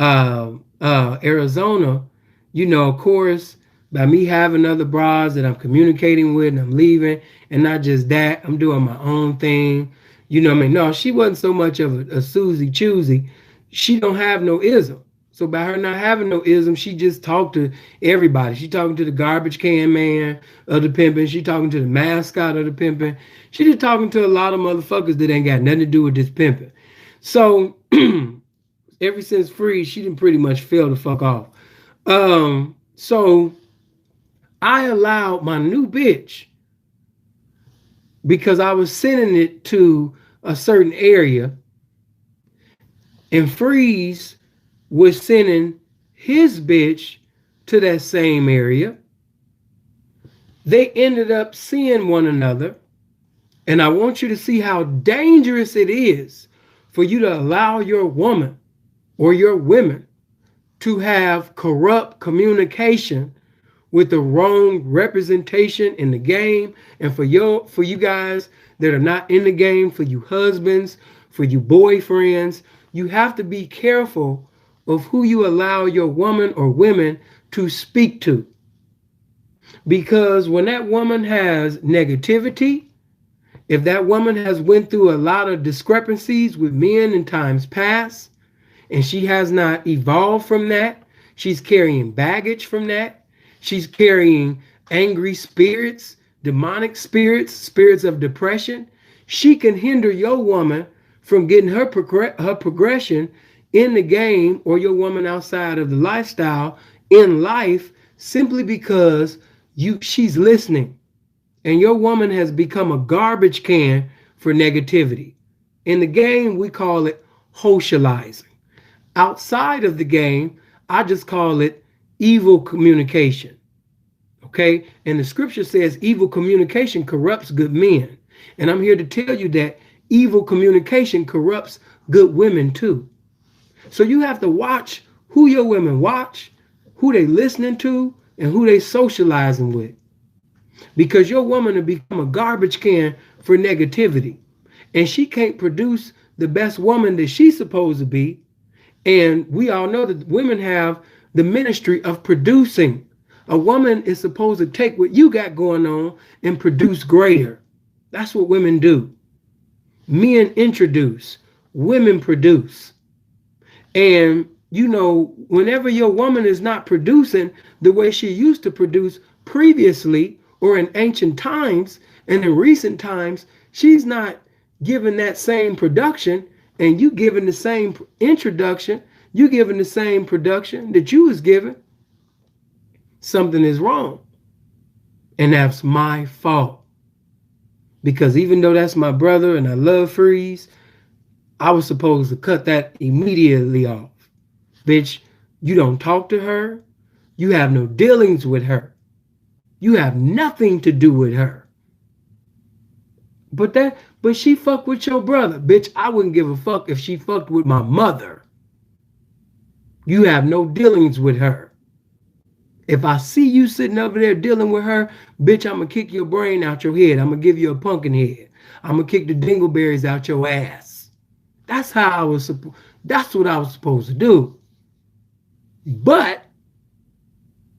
Arizona, you know, of course, by me having other bras that I'm communicating with and I'm leaving, and not just that, I'm doing my own thing. You know what I mean? No, she wasn't so much of a Susie Choosy. She don't have no ism. So by her not having no ism, she just talked to everybody. She talking to the garbage can man of the pimping. She talking to the mascot of the pimping. She just talking to a lot of motherfuckers that ain't got nothing to do with this pimping. So ever since Freeze, she didn't pretty much fell the fuck off. So I allowed my new bitch, because I was sending it to a certain area, and Freeze was sending his bitch to that same area. They ended up seeing one another, and I want you to see how dangerous it is for you to allow your woman or your women to have corrupt communication with the wrong representation in the game. And for you guys that are not in the game, for you husbands, for you boyfriends, you have to be careful of who you allow your woman or women to speak to. Because when that woman has negativity, if that woman has went through a lot of discrepancies with men in times past, and she has not evolved from that, she's carrying baggage from that, she's carrying angry spirits, demonic spirits, spirits of depression, she can hinder your woman from getting her progression in the game, or your woman outside of the lifestyle in life, simply because she's listening. And your woman has become a garbage can for negativity. In the game, we call it socializing. Outside of the game, I just call it evil communication. Okay? And the scripture says evil communication corrupts good men. And I'm here to tell you that evil communication corrupts good women too. So you have to watch who your women watch, who they listening to, and who they socializing with. Because your woman will become a garbage can for negativity. And she can't produce the best woman that she's supposed to be. And we all know that women have the ministry of producing. A woman is supposed to take what you got going on and produce greater. That's what women do. Men introduce, women produce. And, you know, whenever your woman is not producing the way she used to produce previously, or in ancient times and in recent times, she's not giving that same production, and you giving the same introduction, you giving the same production that you was given, something is wrong. And that's my fault. Because even though that's my brother and I love Freeze, I was supposed to cut that immediately off. Bitch, you don't talk to her. You have no dealings with her. You have nothing to do with her. But she fucked with your brother. Bitch, I wouldn't give a fuck if she fucked with my mother. You have no dealings with her. If I see you sitting over there dealing with her, bitch, I'm going to kick your brain out your head. I'm going to give you a pumpkin head. I'm going to kick the dingleberries out your ass. That's what I was supposed to do. But,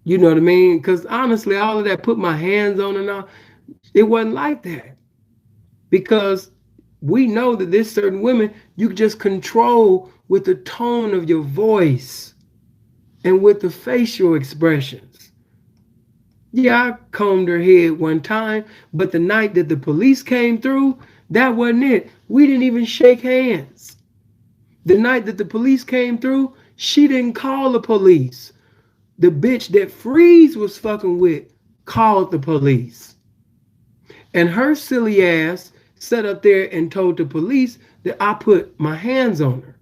you know what I mean? Because honestly, all of that, put my hands on and all, it wasn't like that. Because we know that there's certain women you can just control with the tone of your voice and with the facial expressions. Yeah, I combed her head one time, but the night that the police came through, that wasn't it. We didn't even shake hands. The night that the police came through, she didn't call the police. The bitch that Freeze was fucking with called the police. And her silly ass sat up there and told the police that I put my hands on her.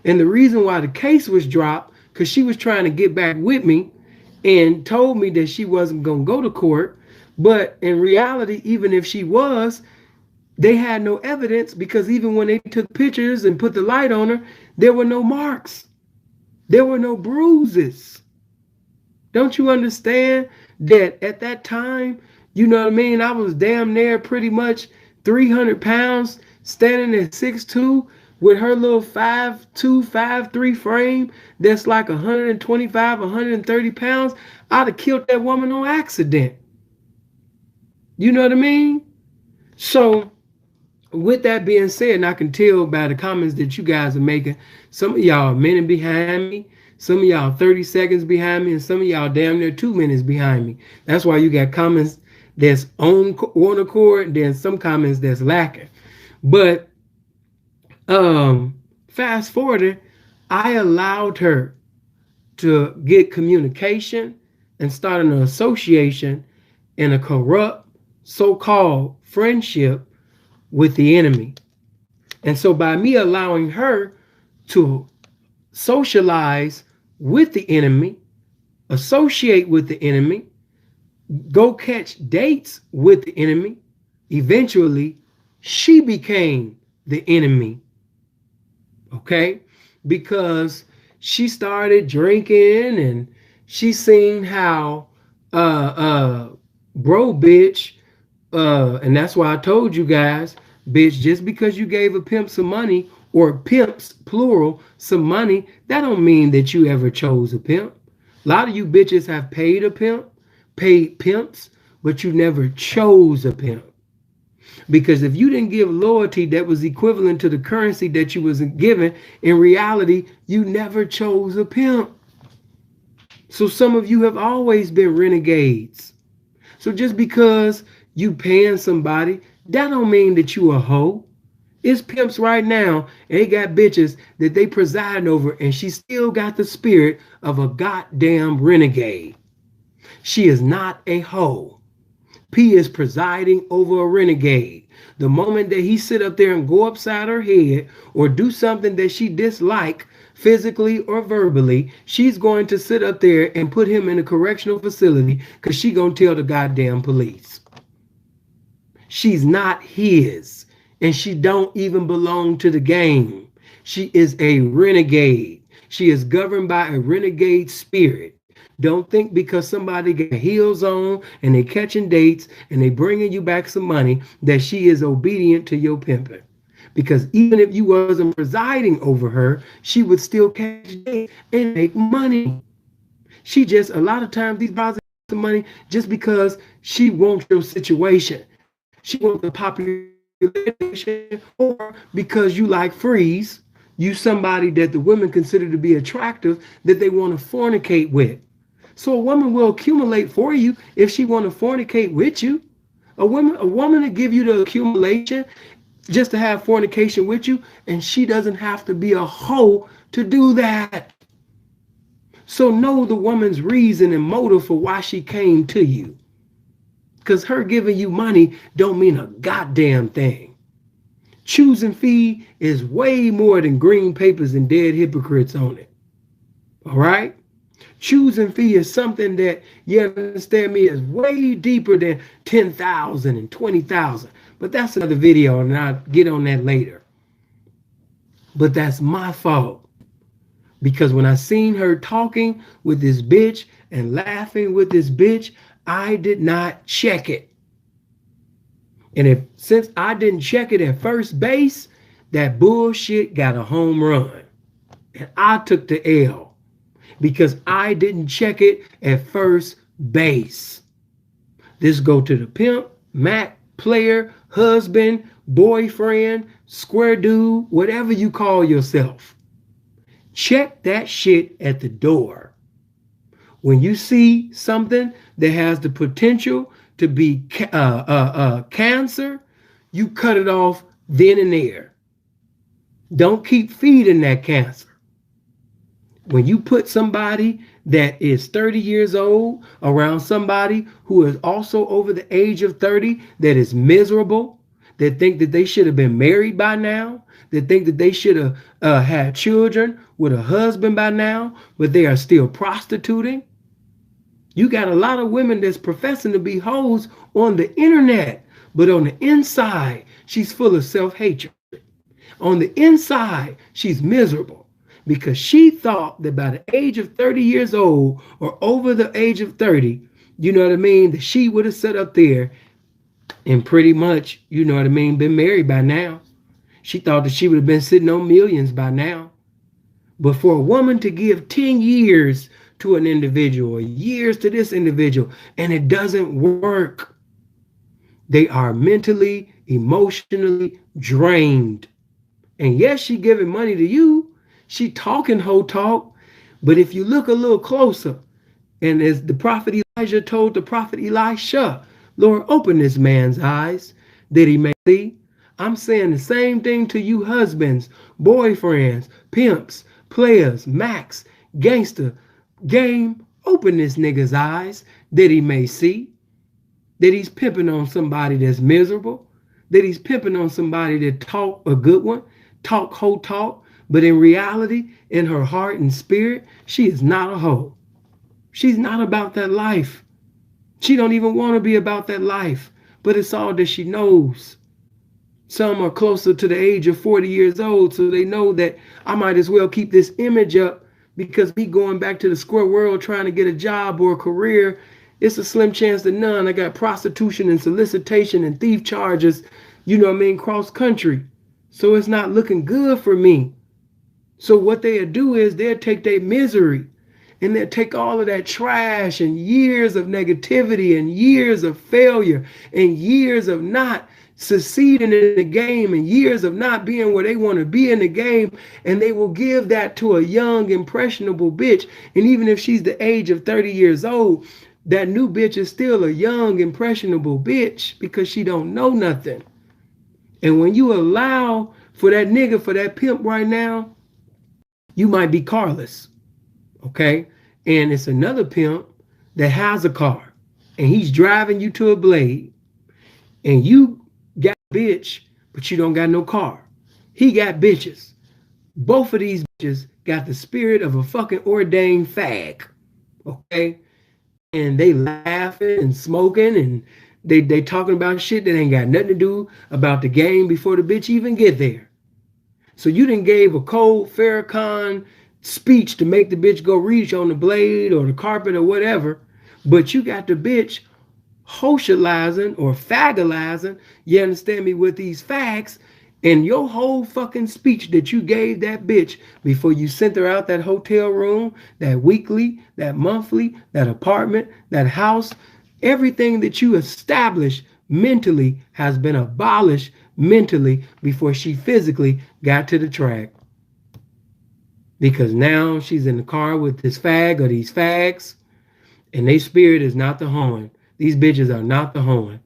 And the reason why the case was dropped, because she was trying to get back with me and told me that she wasn't going to go to court. But in reality, even if she was, they had no evidence, because even when they took pictures and put the light on her, there were no marks. There were no bruises. Don't you understand that at that time, you know what I mean? I was damn near pretty much 300 pounds, standing at 6'2", with her little 5'2", 5'3" frame that's like 125, 130 pounds. I'd have killed that woman on accident. You know what I mean? So with that being said, and I can tell by the comments that you guys are making, some of y'all are minute behind me, some of y'all 30 seconds behind me, and some of y'all damn near 2 minutes behind me. That's why you got comments that's on accord, and then some comments that's lacking. But fast forwarding, I allowed her to get communication and start an association in a corrupt so-called friendship with the enemy. And so by me allowing her to socialize with the enemy, associate with the enemy, go catch dates with the enemy, eventually she became the enemy. Okay? Because she started drinking, and she seen how bro bitch, and that's why I told you guys, bitch, just because you gave a pimp some money or pimps, plural, some money, that don't mean that you ever chose a pimp. A lot of you bitches have paid a pimp, paid pimps, but you never chose a pimp. Because if you didn't give loyalty that was equivalent to the currency that you was given, in reality, you never chose a pimp. So some of you have always been renegades. So just because you paying somebody, that don't mean that you a hoe. It's pimps right now, and they got bitches that they preside over, and she still got the spirit of a goddamn renegade. She is not a hoe. P is presiding over a renegade. The moment that he sit up there and go upside her head or do something that she dislike, physically or verbally, she's going to sit up there and put him in a correctional facility because she gonna tell the goddamn police. She's not his, and she don't even belong to the game. She is a renegade. She is governed by a renegade spirit. Don't think because somebody got heels on and they catching dates and they bringing you back some money that she is obedient to your pimping. Because even if you wasn't presiding over her, she would still catch dates and make money. She just, a lot of times, these brothers some money just because she wants your situation. She wants the population, or because you like freeze, you somebody that the women consider to be attractive that they want to fornicate with. So a woman will accumulate for you if she want to fornicate with you. A woman to give you the accumulation just to have fornication with you, and she doesn't have to be a hoe to do that. So know the woman's reason and motive for why she came to you. Because her giving you money don't mean a goddamn thing. Choosing fee is way more than green papers and dead hypocrites on it. All right? Choosing fee is something that, you understand me, is way deeper than 10,000 and 20,000. But that's another video, and I'll get on that later. But that's my fault. Because when I seen her talking with this bitch and laughing with this bitch, I did not check it. And since I didn't check it at first base, that bullshit got a home run. And I took the L. Because I didn't check it at first base. This go to the pimp, Mac, player, husband, boyfriend, square dude, whatever you call yourself. Check that shit at the door. When you see something that has the potential to be cancer, you cut it off then and there. Don't keep feeding that cancer. When you put somebody that is 30 years old around somebody who is also over the age of 30 that is miserable, that think that they should have been married by now, that think that they should have had children with a husband by now, but they are still prostituting. You got a lot of women that's professing to be hoes on the internet, but on the inside, she's full of self-hatred. On the inside, she's miserable. Because she thought that by the age of 30 years old or over the age of 30, you know what I mean, that she would have sat up there and pretty much, you know what I mean, been married by now. She thought that she would have been sitting on millions by now. But for a woman to give 10 years to an individual, years to this individual, and it doesn't work, they are mentally, emotionally drained. And yes, she giving money to you. She talking hoe talk, but if you look a little closer, and as the prophet Elijah told the prophet Elisha, Lord, open this man's eyes that he may see. I'm saying the same thing to you husbands, boyfriends, pimps, players, max, gangster, game. Open this nigga's eyes that he may see, that he's pimping on somebody that's miserable, that he's pimping on somebody that talk a good one, talk hoe talk. But in reality, in her heart and spirit, she is not a hoe. She's not about that life. She don't even want to be about that life. But it's all that she knows. Some are closer to the age of 40 years old, so they know that I might as well keep this image up because me going back to the square world trying to get a job or a career, it's a slim chance to none. I got prostitution and solicitation and thief charges, you know what I mean, cross country. So it's not looking good for me. So what they'll do is they'll take their misery and they'll take all of that trash and years of negativity and years of failure and years of not succeeding in the game and years of not being where they want to be in the game, and they will give that to a young impressionable bitch. And even if she's the age of 30 years old, that new bitch is still a young impressionable bitch because she don't know nothing. And when you allow for that nigga, for that pimp right now, you might be carless, okay? And it's another pimp that has a car and he's driving you to a blade, and you got a bitch, but you don't got no car. He got bitches. Both of these bitches got the spirit of a fucking ordained fag, okay? And they laughing and smoking and they talking about shit that ain't got nothing to do about the game before the bitch even get there. So you done gave a cold Farrakhan speech to make the bitch go reach on the blade or the carpet or whatever, but you got the bitch socializing or fagolizing, you understand me, with these facts, and your whole fucking speech that you gave that bitch before you sent her out that hotel room, that weekly, that monthly, that apartment, that house, everything that you established mentally has been abolished mentally before she physically got to the track. Because now she's in the car with this fag or these fags, and their spirit is not the horn. These bitches are not the horn.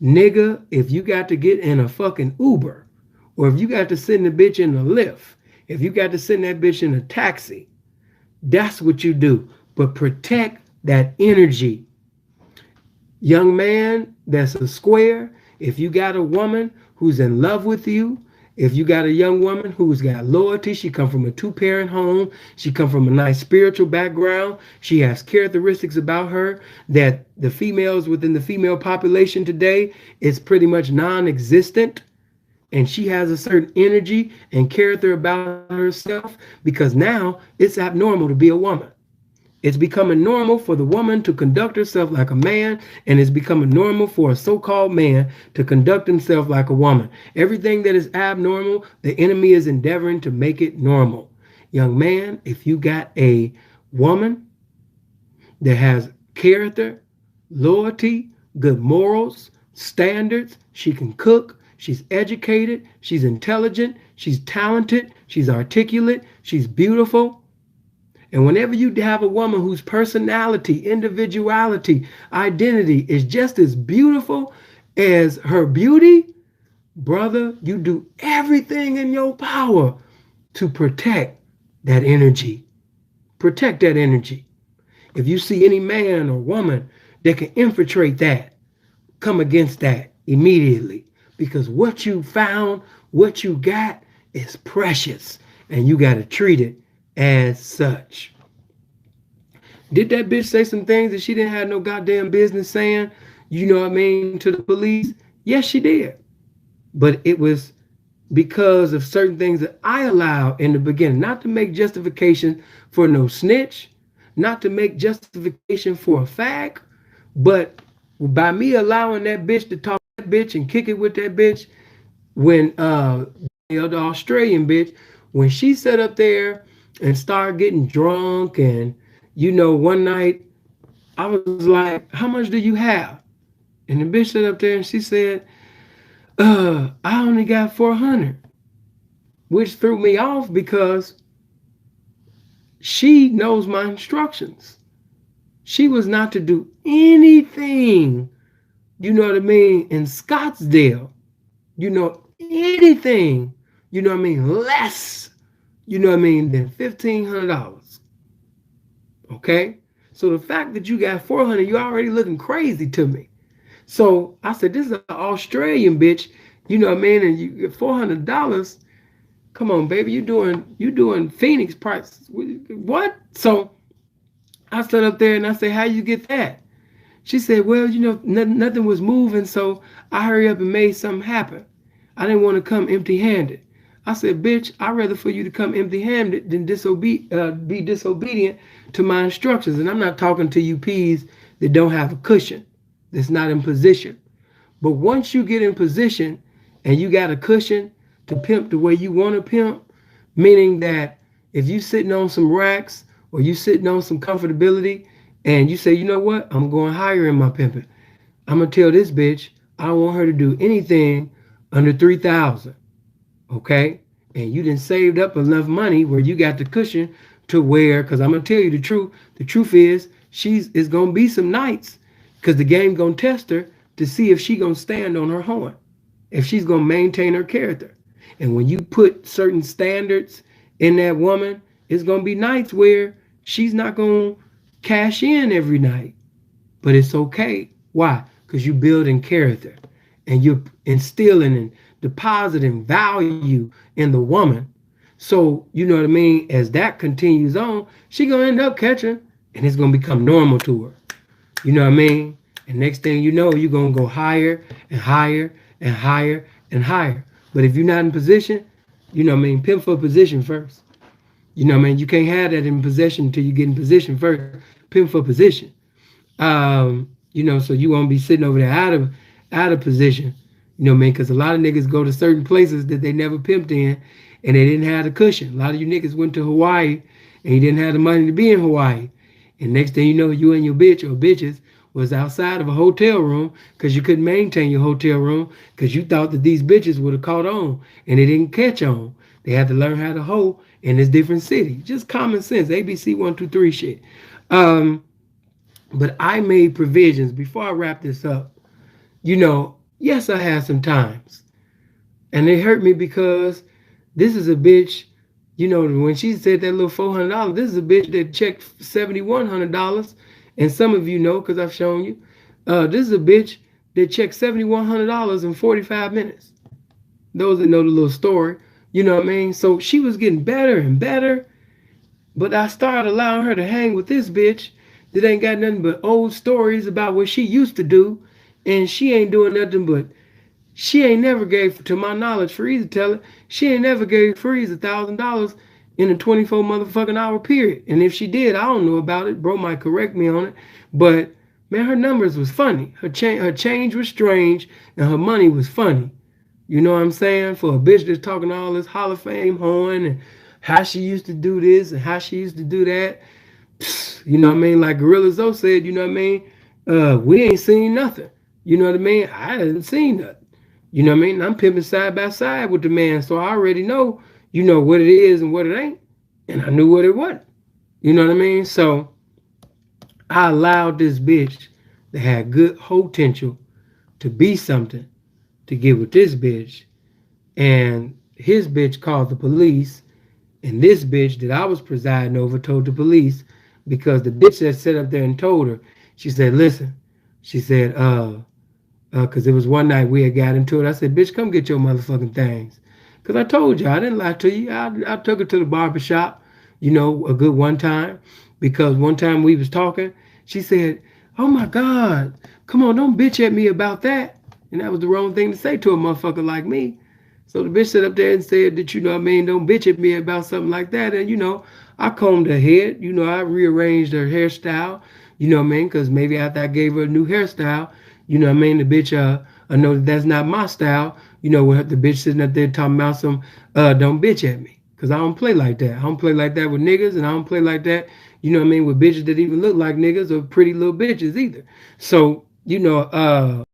Nigga, if you got to get in a fucking Uber, or if you got to send the bitch in a Lyft, if you got to send that bitch in a taxi, that's what you do. But protect that energy. Young man, that's a square. If you got a woman who's in love with you, if you got a young woman who's got loyalty, she come from a two-parent home, she come from a nice spiritual background, she has characteristics about her that the females within the female population today is pretty much non-existent, and she has a certain energy and character about herself, because now it's abnormal to be a woman. It's becoming normal for the woman to conduct herself like a man, and it's becoming normal for a so-called man to conduct himself like a woman. Everything that is abnormal, the enemy is endeavoring to make it normal. Young man, if you got a woman that has character, loyalty, good morals, standards, she can cook, she's educated, she's intelligent, she's talented, she's articulate, she's beautiful. And whenever you have a woman whose personality, individuality, identity is just as beautiful as her beauty, brother, you do everything in your power to protect that energy. Protect that energy. If you see any man or woman that can infiltrate that, come against that immediately. Because what you found, what you got is precious, and you got to treat it as such. Did that bitch say some things that she didn't have no goddamn business saying, you know what I mean, to the police? Yes, she did. But it was because of certain things that I allowed in the beginning, not to make justification for no snitch, not to make justification for a fag, but by me allowing that bitch to talk to that bitch and kick it with that bitch, when the Australian bitch, when she sat up there and started getting drunk, and one night I was like, how much do you have? And the bitch sat up there and she said, I only got 400, which threw me off because she knows my instructions. She was not to do anything, you know what I mean, in Scottsdale, anything, less, than $1,500. Okay? So the fact that you got 400, you're already looking crazy to me. So I said, this is an Australian bitch, and you get $400. Come on, baby, you doing Phoenix prices. What? So I stood up there and I said, how you get that? She said, well, nothing was moving, so I hurry up and made something happen. I didn't want to come empty-handed. I said, bitch, I'd rather for you to come empty-handed than be disobedient to my instructions. And I'm not talking to you peas that don't have a cushion, that's not in position. But once you get in position and you got a cushion to pimp the way you want to pimp, meaning that if you sitting on some racks or you sitting on some comfortability and you say, you know what, I'm going higher in my pimping. I'm gonna tell this bitch I don't want her to do anything under 3,000. Okay? And you done saved up enough money where you got the cushion to where, because I'm gonna tell you the truth. The truth is it's gonna be some nights because the game gonna test her to see if she gonna stand on her horn, if she's gonna maintain her character. And when you put certain standards in that woman, it's gonna be nights where she's not gonna cash in every night. But it's okay. Why? Because you're building character and you're instilling and depositing value in the woman. So, you know what I mean? As that continues on, she gonna end up catching and it's gonna become normal to her. You know what I mean? And next thing you know, you're gonna go higher and higher and higher and higher. But if you're not in position, you know what I mean, pimp for position first. You know what I mean? You can't have that in possession until you get in position first. Pimp for position. You know, so you won't be sitting over there out of position. You know what I mean? Because a lot of niggas go to certain places that they never pimped in and they didn't have the cushion. A lot of you niggas went to Hawaii and you didn't have the money to be in Hawaii. And next thing you know, you and your bitch or bitches was outside of a hotel room because you couldn't maintain your hotel room because you thought that these bitches would have caught on and they didn't catch on. They had to learn how to hoe in this different city. Just common sense, ABC 1, 2, 3 shit. But I made provisions before I wrap this up. You know, yes, I had some times. And they hurt me because this is a bitch, you know, when she said that little $400, this is a bitch that checked $7,100. And some of you know, because I've shown you, this is a bitch that checked $7,100 in 45 minutes. Those that know the little story, you know what I mean? So she was getting better and better. But I started allowing her to hang with this bitch that ain't got nothing but old stories about what she used to do. And she ain't doing nothing but, she ain't never gave, to my knowledge, Freeze to tell it, she ain't never gave Freeze $1,000 in a 24 motherfucking hour period. And if she did, I don't know about it. Bro might correct me on it. But, man, her numbers was funny. Her change was strange, and her money was funny. You know what I'm saying? For a bitch that's talking all this Hall of Fame horn and how she used to do this and how she used to do that. You know what I mean? Like Gorilla Zoe said, you know what I mean? We ain't seen nothing. You know what I mean? I hadn't seen nothing. You know what I mean? I'm pimping side by side with the man, so I already know, you know, what it is and what it ain't. And I knew what it wasn't. You know what I mean? So I allowed this bitch that had good potential to be something to get with this bitch. And his bitch called the police. And this bitch that I was presiding over told the police because the bitch that sat up there and told her, she said, listen, she said, because it was one night we had got into it. I said, bitch, come get your motherfucking things. Because I told you, I didn't lie to you. I took her to the barbershop, you know, a good one time. Because one time we was talking, she said, oh my God, come on, don't bitch at me about that. And that was the wrong thing to say to a motherfucker like me. So the bitch sat up there and said that, you know what I mean, don't bitch at me about something like that. And, you know, I combed her head. You know, I rearranged her hairstyle. You know what I mean? Because maybe after I gave her a new hairstyle, you know what I mean, the bitch, I know that's not my style. You know, with the bitch sitting up there talking about some, don't bitch at me. Because I don't play like that. I don't play like that with niggas. And I don't play like that, you know what I mean, with bitches that even look like niggas or pretty little bitches either. So, you know,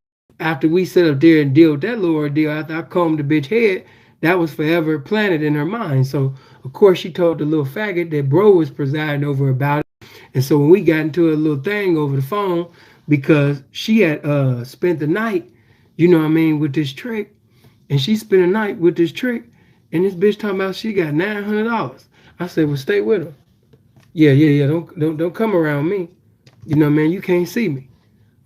after we sit up there and deal with that little ordeal, after I combed the bitch head, that was forever planted in her mind. So, of course, she told the little faggot that bro was presiding over about it. And so when we got into a little thing over the phone, because she had spent the night, you know what I mean, with this trick, and she spent a night with this trick, and this bitch talking about she got $900. I said, well, stay with her. Yeah. Don't come around me. You know, man, you can't see me.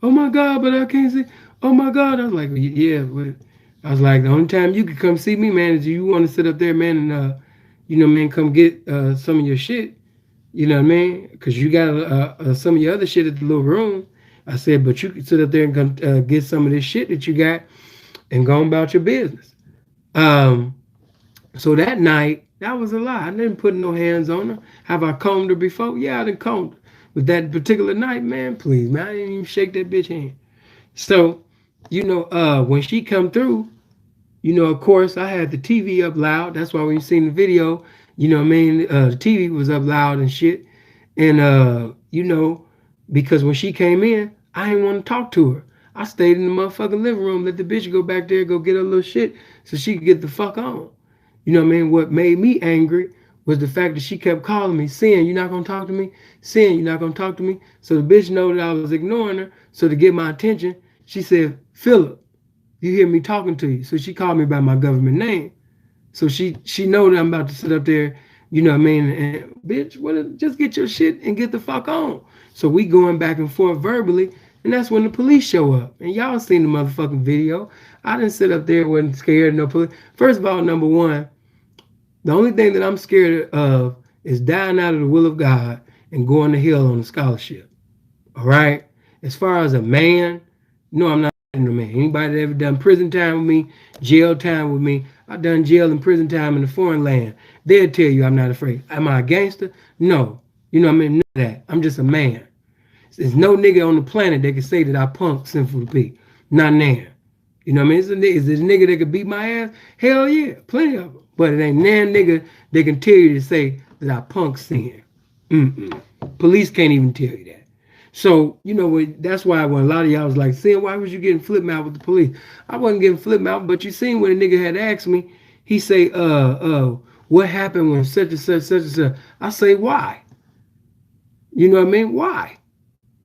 Oh my God, but I can't see. Oh my God. I was like, yeah, but I was like, the only time you could come see me, man, is you want to sit up there, man, and you know, man, come get some of your shit. You know what I mean? Because you got some of your other shit at the little room. I said, but you can sit up there and come get some of this shit that you got and go about your business. So that night, that was a lie. I didn't put no hands on her. Have I combed her before? Yeah, I done combed her. But that particular night, man, please, man, I didn't even shake that bitch hand. So, you know, when she come through, You know, of course, I had the TV up loud. That's why when you seen the video, you know what I mean, the TV was up loud and shit. And you know, because when she came in, I didn't want to talk to her. I stayed in the motherfucking living room, let the bitch go back there, go get her little shit so she could get the fuck on. You know what I mean? What made me angry was the fact that she kept calling me, saying, "You're not gonna talk to me? Saying you're not gonna talk to me?" So the bitch know that I was ignoring her. So to get my attention, she said, "Philip, you hear me talking to you." So she called me by my government name. So she know that I'm about to sit up there, you know what I mean? And bitch, what? Just get your shit and get the fuck on. So we going back and forth verbally, and that's when the police show up. And y'all seen the motherfucking video. I didn't sit up there, wasn't scared of no police. First of all, number one, the only thing that I'm scared of is dying out of the will of God and going to hell on a scholarship. All right? As far as a man, no, I'm not a man. Anybody that ever done prison time with me, jail time with me, I've done jail and prison time in a foreign land. They'll tell you I'm not afraid. Am I a gangster? No. You know what I mean? None of that. I'm just a man. There's no nigga on the planet that can say that I punk Sinful P. Not now. You know what I mean? Is there a nigga that can beat my ass? Hell yeah, plenty of them. But it ain't nan nigga that can tell you to say that I punk sin. Police can't even tell you that. So, you know, that's why when a lot of y'all was like, "Sin, why was you getting flip mouth with the police?" I wasn't getting flip mouth, but you seen when a nigga had asked me, he say, what happened when such and such, such and such? I say, why? You know what I mean? Why?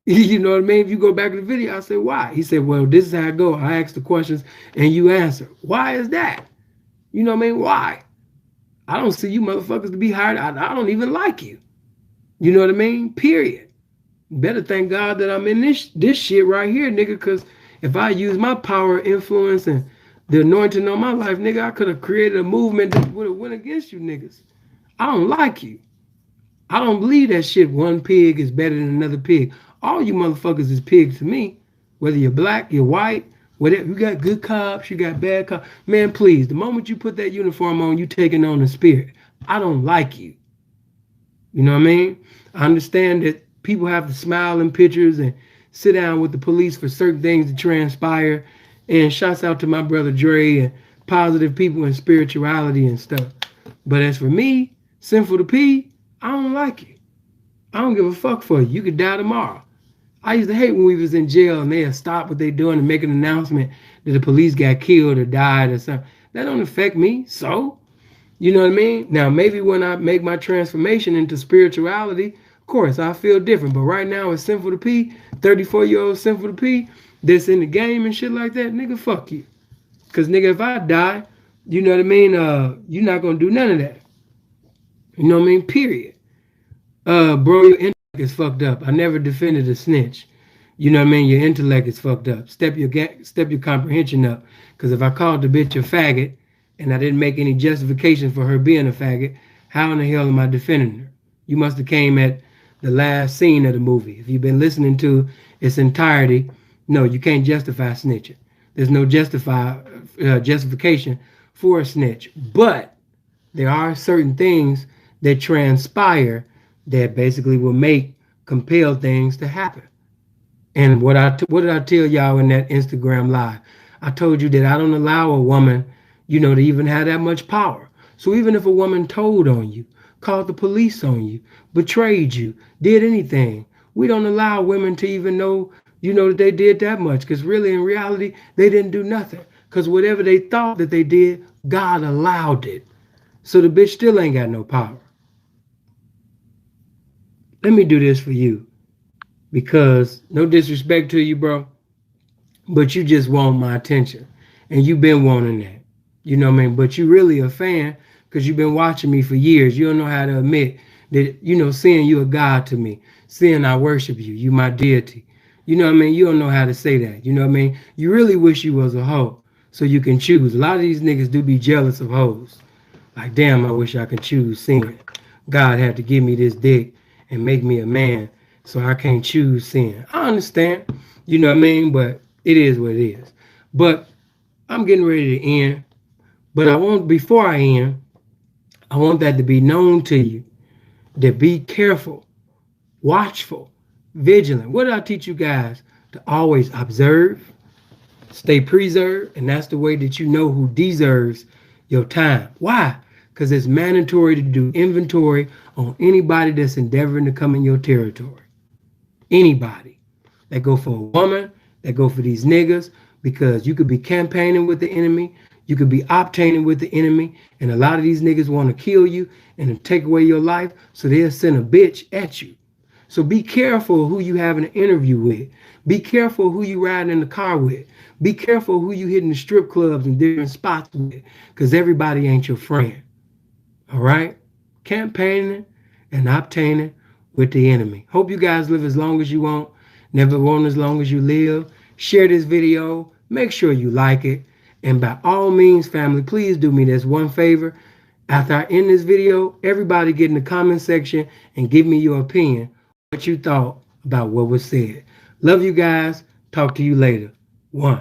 You know what I mean? If you go back to the video, I say, why? He said, well, this is how I go. I ask the questions and you answer. Why is that? You know what I mean? Why? I don't see you motherfuckers to be hired. I don't even like you. You know what I mean? Period. Better thank God that I'm in this shit right here, nigga, because if I use my power, influence, and the anointing on my life, nigga, I could have created a movement that would have went against you niggas. I don't like you. I don't believe that shit. One pig is better than another pig. All you motherfuckers is pigs to me. Whether you're black, you're white, whatever. You got good cops, you got bad cops. Man, please, the moment you put that uniform on, you taking on the spirit. I don't like you. You know what I mean? I understand that people have to smile in pictures and sit down with the police for certain things to transpire. And shouts out to my brother Dre and positive people in spirituality and stuff. But as for me, Sinful to P, I don't like you. I don't give a fuck for you. You could die tomorrow. I used to hate when we was in jail and they'd stop what they doing and make an announcement that the police got killed or died or something. That don't affect me. So, you know what I mean? Now, maybe when I make my transformation into spirituality, of course, I feel different. But right now, it's Sinful to P, 34-year-old Sinful to P, that's in the game and shit like that. Nigga, fuck you. Because, nigga, if I die, you know what I mean? You're not going to do none of that. You know what I mean? Period. Bro, your intellect is fucked up. I never defended a snitch. You know what I mean? Your intellect is fucked up. Step your comprehension up. Because if I called the bitch a faggot and I didn't make any justification for her being a faggot, how in the hell am I defending her? You must have came at the last scene of the movie. If you've been listening to its entirety, no, you can't justify snitching. There's no justification for a snitch. But there are certain things that transpire that basically will compel things to happen. And what did I tell y'all in that Instagram live? I told you that I don't allow a woman, you know, to even have that much power. So even if a woman told on you, called the police on you, betrayed you, did anything, we don't allow women to even know, you know, that they did that much. Because really, in reality, they didn't do nothing. Because whatever they thought that they did, God allowed it. So the bitch still ain't got no power. Let me do this for you. Because no disrespect to you, bro, but you just want my attention. And you've been wanting that. You know what I mean? But you really a fan because you've been watching me for years. You don't know how to admit that, you know, seeing you a God to me. Seeing I worship you. You my deity. You know what I mean? You don't know how to say that. You know what I mean? You really wish you was a hoe so you can choose. A lot of these niggas do be jealous of hoes. Like, damn, I wish I could choose sin. God had to give me this dick and make me a man so I can't choose sin. I understand. You know what I mean? But it is what it is. But I'm getting ready to end. But before I end, I want that to be known to you. That be careful, watchful, vigilant. What did I teach you guys? To always observe, Stay preserved, and that's the way that you know who deserves your time. Why? Because it's mandatory to do inventory on anybody that's endeavoring to come in your territory. Anybody. That go for a woman, that go for these niggas, because you could be campaigning with the enemy, you could be obtaining with the enemy, and a lot of these niggas want to kill you and take away your life, so they'll send a bitch at you. So be careful who you having an interview with. Be careful who you riding in the car with. Be careful who you hitting the strip clubs and different spots with, because everybody ain't your friend. All right? Campaigning and obtaining with the enemy. Hope you guys live as long as you want. Never want as long as you live. Share this video. Make sure you like it. And by all means, family, please do me this one favor. After I end this video, everybody get in the comment section and give me your opinion, what you thought about what was said. Love you guys. Talk to you later. One.